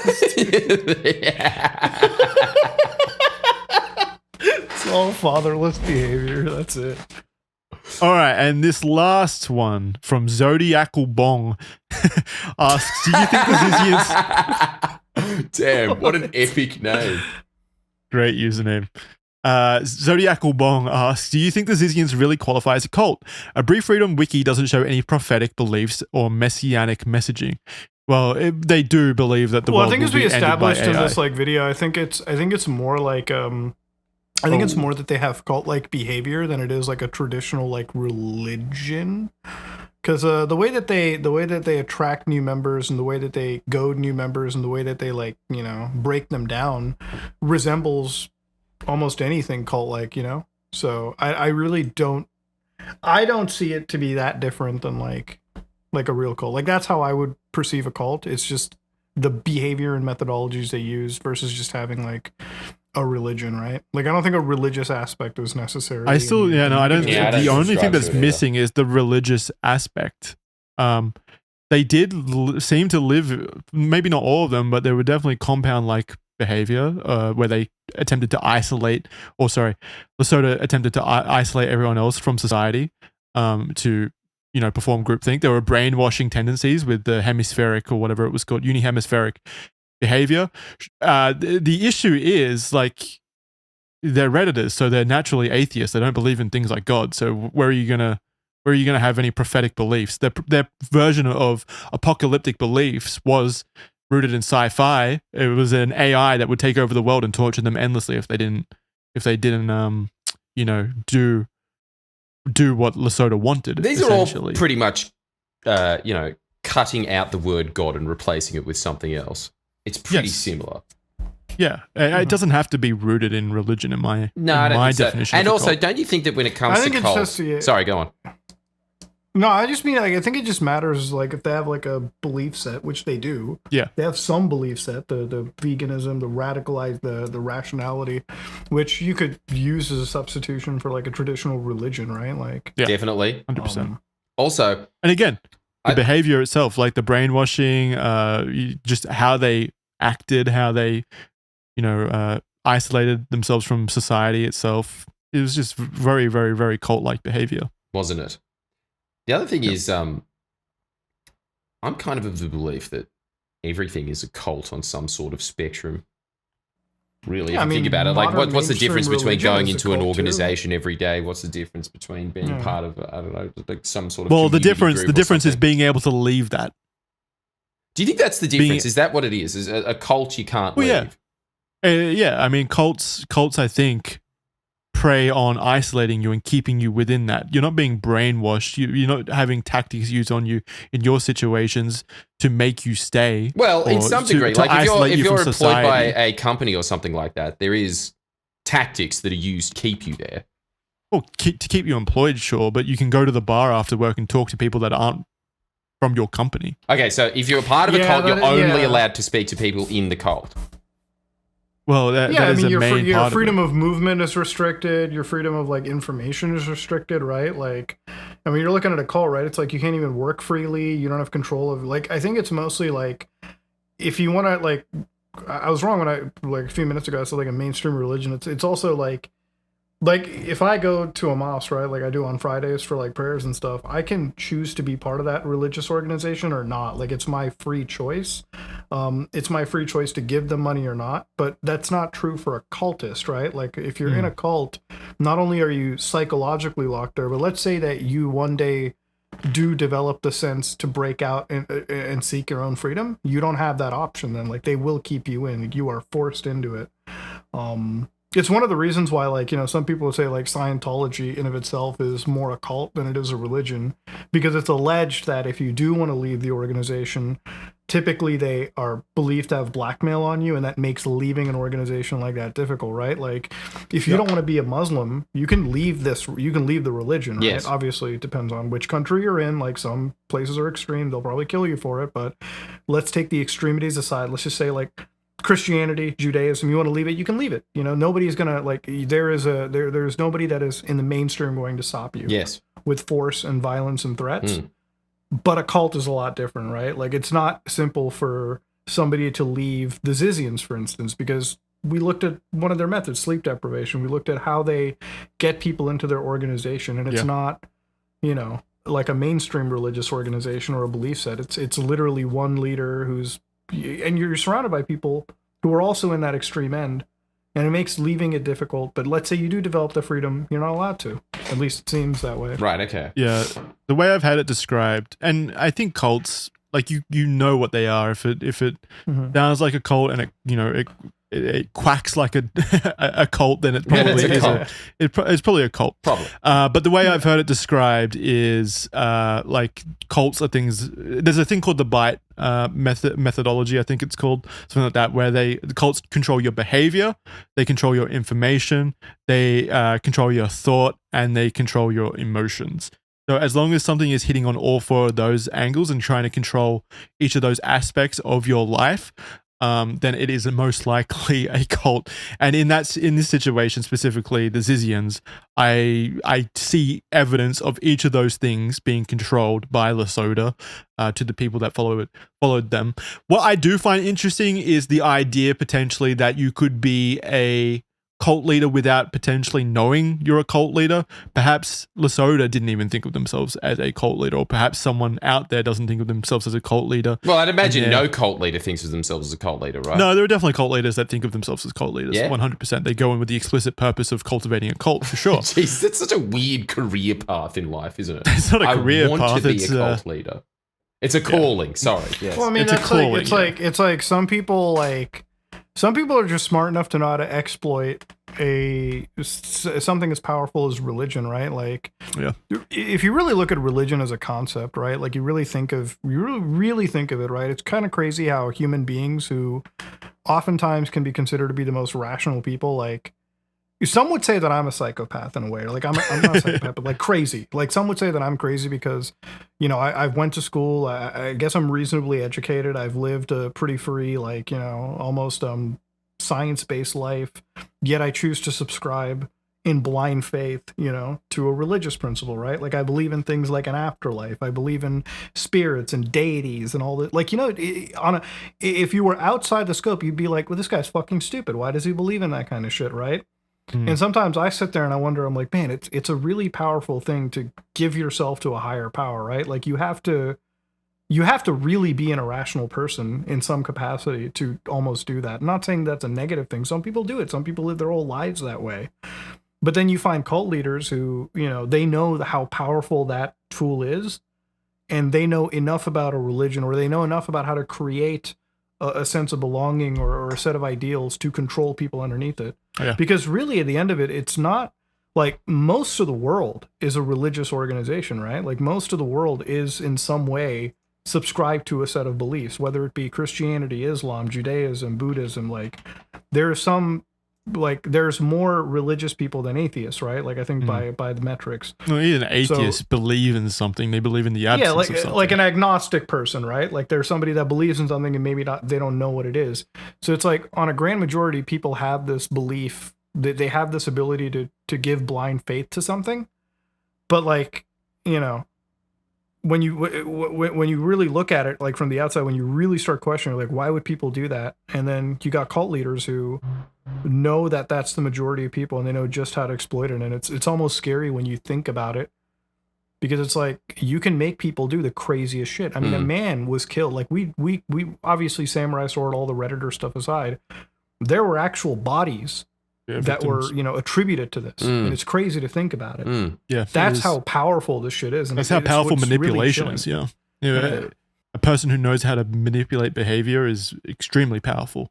It's all fatherless behavior. That's it. All right, and this last one from Zodiacal Bong asks, do you think the Zizians... Damn, what an epic name. Great username. Zodiacal Bong asks, do you think the Zizians really qualify as a cult? A brief read on Wiki doesn't show any prophetic beliefs or messianic messaging. Well, they do believe that the world will be ended by AI. I think as we established in this like video, I think it's more like I think it's more that they have cult-like behavior than it is like a traditional like religion. Because the way that they attract new members and the way that they goad new members and the way that they like break them down resembles almost anything cult-like, So I really don't see it to be that different than like a real cult. Like that's how I would perceive a cult. It's just the behavior and methodologies they use versus just having like a religion, right? Like I don't think a religious aspect is necessary. I still, I don't. Yeah, I don't the only thing subscribe that's to it either. missing is the religious aspect. They did seem to live, maybe not all of them, but there were definitely compound-like behavior where they attempted to isolate, Lota attempted to isolate everyone else from society to, perform groupthink. There were brainwashing tendencies with the hemispheric or whatever it was called, unihemispheric behavior. The issue is like they're Redditors, so they're naturally atheists. They don't believe in things like God. So where are you gonna have any prophetic beliefs? Their version of apocalyptic beliefs was rooted in sci-fi. It was an AI that would take over the world and torture them endlessly if they didn't do what Lota wanted. These are all pretty much, cutting out the word God and replacing it with something else. It's pretty similar. Yeah, it doesn't have to be rooted in religion in my definition. So. And also, don't you think that when it comes to cults... Sorry, go on. No, I just mean, like, I think it just matters, like, if they have, like, a belief set, which they do. Yeah. They have some belief set, the veganism, the radicalized, the rationality, which you could use as a substitution for, like, a traditional religion, right? Like, yeah. Definitely. 100%. Also... And again, the behavior itself, like the brainwashing, just how they acted, how they, isolated themselves from society itself. It was just very, very, very cult-like behavior. Wasn't it? The other thing is, I'm kind of the belief that everything is a cult on some sort of spectrum. Really, if you think about it, like what's the difference between going into an organization every day? What's the difference between being part of, I don't know, like some sort of the difference is being able to leave that. Do you think that's the difference? Is that what it is? Is a cult you can't leave? Yeah. I mean, cults, I think, prey on isolating you and keeping you within that. You're not being brainwashed. You're not having tactics used on you in your situations to make you stay. Well, in some degree, like if you're employed by a company or something like that, there is tactics that are used to keep you there. Well, to keep you employed, sure, but you can go to the bar after work and talk to people that aren't from your company. Okay, so if you're a part of a cult, you're only allowed to speak to people in the cult. Well, that is a main part of it. Your freedom of movement is restricted. Your freedom of, like, information is restricted, right? Like, I mean, you're looking at a cult, right? It's like you can't even work freely. You don't have control of, like, I think it's mostly, like, if you want to, like, I was wrong when a few minutes ago, I said, like, a mainstream religion. It's also, like, if I go to a mosque, right, like I do on Fridays for, like, prayers and stuff, I can choose to be part of that religious organization or not. Like, it's my free choice. It's my free choice to give them money or not, but that's not true for a cultist, right? Like, if you're in a cult, not only are you psychologically locked there, but let's say that you one day do develop the sense to break out and seek your own freedom, you don't have that option then. Like, they will keep you in. You are forced into it. It's one of the reasons why, like, some people would say, like, Scientology in of itself is more a cult than it is a religion, because it's alleged that if you do want to leave the organization, typically they are believed to have blackmail on you, and that makes leaving an organization like that difficult, right? Like, if you don't want to be a Muslim, you can leave the religion, right? Yes. Obviously, it depends on which country you're in. Like, some places are extreme. They'll probably kill you for it, but let's take the extremities aside. Let's just say, like, Christianity, Judaism, you want to leave it, you can leave it. Nobody's gonna, like, there's nobody that is in the mainstream going to stop you. Yes. With force and violence and threats. But a cult is a lot different, right? Like, it's not simple for somebody to leave the Zizians, for instance, because we looked at one of their methods, sleep deprivation. We looked at how they get people into their organization, and it's not, like a mainstream religious organization or a belief set. It's literally one leader and you're surrounded by people who are also in that extreme end, and it makes leaving it difficult. But let's say you do develop the freedom, you're not allowed to. At least it seems that way. Right, okay. Yeah, the way I've had it described, and I think cults, like, you know what they are. If it sounds like a cult and it quacks like a cult, then it probably it's probably a cult. Probably. But the way I've heard it described is like, cults are things. There's a thing called the bite methodology, I think it's called, something like that, where the cults control your behavior, they control your information, they control your thought, and they control your emotions. So as long as something is hitting on all four of those angles and trying to control each of those aspects of your life, then it is most likely a cult. And in this situation specifically, the Zizians, I see evidence of each of those things being controlled by Lota to the people that followed them. What I do find interesting is the idea potentially that you could be a cult leader without potentially knowing you're a cult leader. Perhaps Lota didn't even think of themselves as a cult leader, or perhaps someone out there doesn't think of themselves as a cult leader. Well, I'd imagine no cult leader thinks of themselves as a cult leader, right? No, there are definitely cult leaders that think of themselves as cult leaders. Yeah? 100%. They go in with the explicit purpose of cultivating a cult, for sure. Jeez, that's such a weird career path in life, isn't it? It's not a career path. I want to be a cult leader. It's a calling. Sorry. Yes. Well, I mean, It's a calling, it's like some people are just smart enough to know how to exploit something as powerful as religion, right? Like, if you really look at religion as a concept, right? Like, you really think of it, right? It's kind of crazy how human beings who oftentimes can be considered to be the most rational people, like, some would say that I'm a psychopath in a way. Like, I'm not a psychopath, but like crazy. Like, some would say that I'm crazy because, I went to school. I guess I'm reasonably educated. I've lived a pretty free, like, almost science-based life. Yet I choose to subscribe in blind faith, to a religious principle, right? Like, I believe in things like an afterlife. I believe in spirits and deities and all that. Like, if you were outside the scope, you'd be like, well, this guy's fucking stupid. Why does he believe in that kind of shit, right? And sometimes I sit there and I wonder, I'm like, man, it's a really powerful thing to give yourself to a higher power, right? Like, you have to really be an irrational person in some capacity to almost do that. I'm not saying that's a negative thing. Some people do it. Some people live their whole lives that way. But then you find cult leaders who, they know how powerful that tool is, and they know enough about a religion, or they know enough about how to create a sense of belonging or a set of ideals to control people underneath it. Yeah. Because really, at the end of it, it's not like most of the world is a religious organization, right? Like, most of the world is in some way subscribed to a set of beliefs, whether it be Christianity, Islam, Judaism, Buddhism. Like, there's more religious people than atheists, right? Like, I think by the metrics. No, even atheists believe in something. They believe in the absence of something. Like an agnostic person, right? Like, there's somebody that believes in something and maybe they don't know what it is. So it's like, on a grand majority, people have this belief that they have this ability to give blind faith to something. But, like, when you really look at it, like, from the outside, when you really start questioning, like, why would people do that? And then you got cult leaders who know that that's the majority of people, and they know just how to exploit it. And it's almost scary when you think about it, because it's like, you can make people do the craziest shit. I mean, a man was killed. Like, we obviously, Samurai Sword, all the Redditor stuff aside, there were actual bodies that were, attributed to this. And it's crazy to think about it. Yeah. That's how powerful this shit is. And that's how powerful manipulation is, yeah. A person who knows how to manipulate behavior is extremely powerful.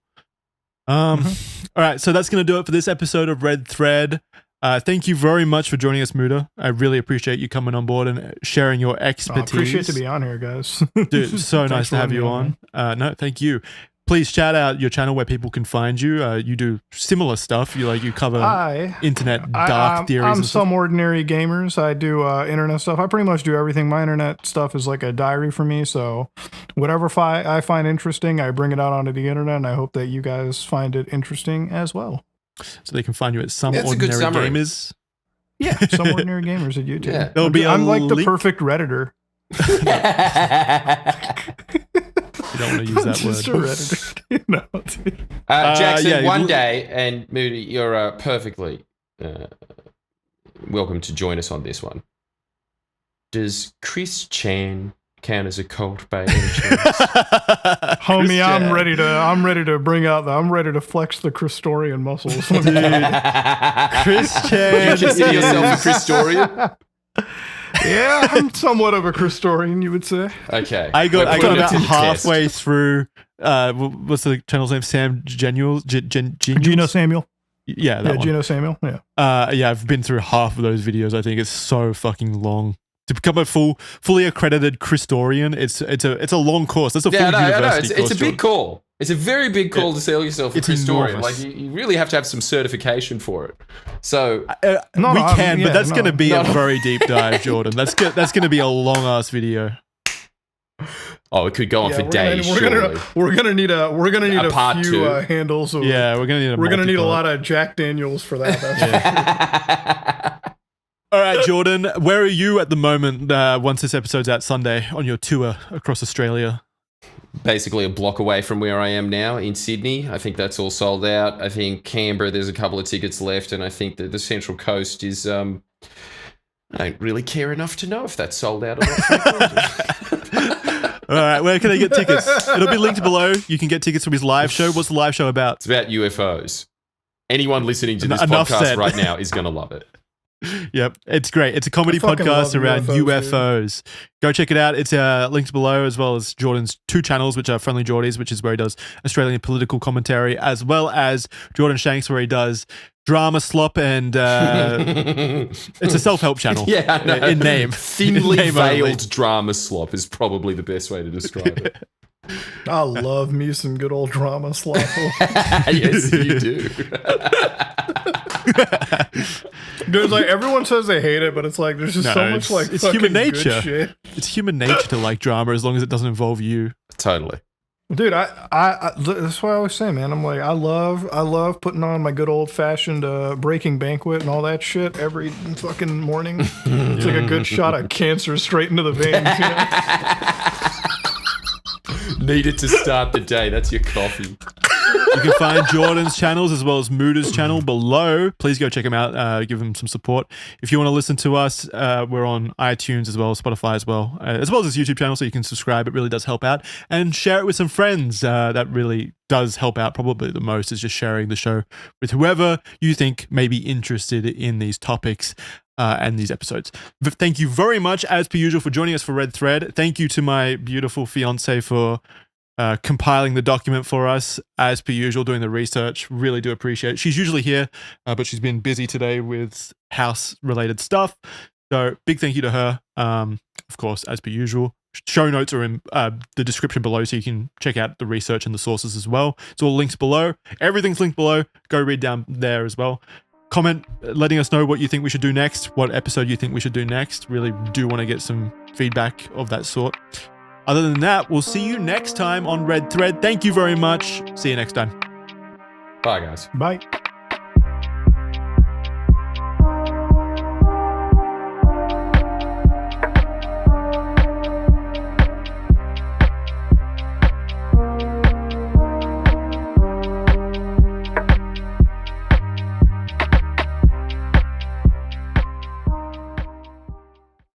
All right, so that's going to do it for this episode of Red Thread. Thank you very much for joining us, Muda. I really appreciate you coming on board and sharing your expertise. I appreciate to be on here, guys. Dude, so nice to have you on. No, thank you. Please shout out your channel where people can find you. You do similar stuff. You cover internet dark theories. I'm SomeOrdinaryGamers. I do internet stuff. I pretty much do everything. My internet stuff is like a diary for me. So whatever I find interesting, I bring it out onto the internet, and I hope that you guys find it interesting as well. So they can find you at SomeOrdinaryGamers. Yeah, SomeOrdinaryGamers at YouTube. Yeah. I'm like the perfect Redditor. You don't want to use that word. No, dude. Jackson, one day, and Moody, you're perfectly welcome to join us on this one. Does Chris Chan count as a cult by any chance? Homie, I'm ready to bring out I'm ready to flex the Christorian muscles. Dude. Chris Chan. You consider yourself a Christorian? Yeah, I'm somewhat of a Christorian, you would say. Okay. I got about halfway through. What's the channel's name? Sam Geno Samuel. Yeah, Geno Samuel. Yeah. I've been through half of those videos. I think it's so fucking long. To become a fully accredited Christorian, it's a long course. That's a full university course. It's a big call. It's a very big call to sell yourself a Christorian. Enormous. Like, you really have to have some certification for it. So but that's going to be a very deep dive, Jordan. That's going to be a long ass video. Oh, it could go on for days. We're gonna need a part few 2. handles. Of, yeah, we're gonna need a lot of Jack Daniels for that. All right, Jordan, where are you at the moment? Once this episode's out Sunday on your tour across Australia. Basically a block away from where I am now in Sydney. I think that's all sold out. I think Canberra, there's a couple of tickets left, and I think that the Central Coast is. I don't really care enough to know if that's sold out or not. All right, where can they get tickets? It'll be linked below. You can get tickets from his live show. What's the live show about? It's about UFOs. Anyone listening to this podcast right now is going to love it. Yep, it's great. It's a comedy podcast around UFOs. Go check it out. It's linked below, as well as Jordan's 2 channels, which are Friendly Geordies, which is where he does Australian political commentary, as well as Jordan Shanks, where he does drama slop, and it's a self-help channel. Yeah, I know. In name. Thinly veiled drama slop is probably the best way to describe it. I love me some good old drama slop. Yes, you do. Dude, like everyone says they hate it, but it's like there's just so much like it's fucking human good nature. shit. It's human nature to like drama as long as it doesn't involve you. Totally. Dude, I that's what I always say, man. I'm like, I love putting on my good old fashioned Breaking Banquet and all that shit every fucking morning. It's like a good shot of cancer straight into the veins. You know? Needed to start the day. That's your coffee. You can find Jordan's channels as well as Muda's channel below. Please go check him out. Give him some support. If you want to listen to us, we're on iTunes as well, Spotify as well as his YouTube channel, so you can subscribe. It really does help out. And share it with some friends. That really does help out probably the most, is just sharing the show with whoever you think may be interested in these topics and these episodes. Thank you very much, as per usual, for joining us for Red Thread. Thank you to my beautiful fiance for compiling the document for us, as per usual, doing the research. Really do appreciate it. She's usually here, but she's been busy today with house-related stuff. So big thank you to her. Of course, as per usual. Show notes are in the description below, so you can check out the research and the sources as well. It's all linked below. Everything's linked below. Go read down there as well. Comment letting us know what you think we should do next, what episode you think we should do next. Really do want to get some feedback of that sort. Other than that, we'll see you next time on Red Thread. Thank you very much. See you next time. Bye, guys. Bye.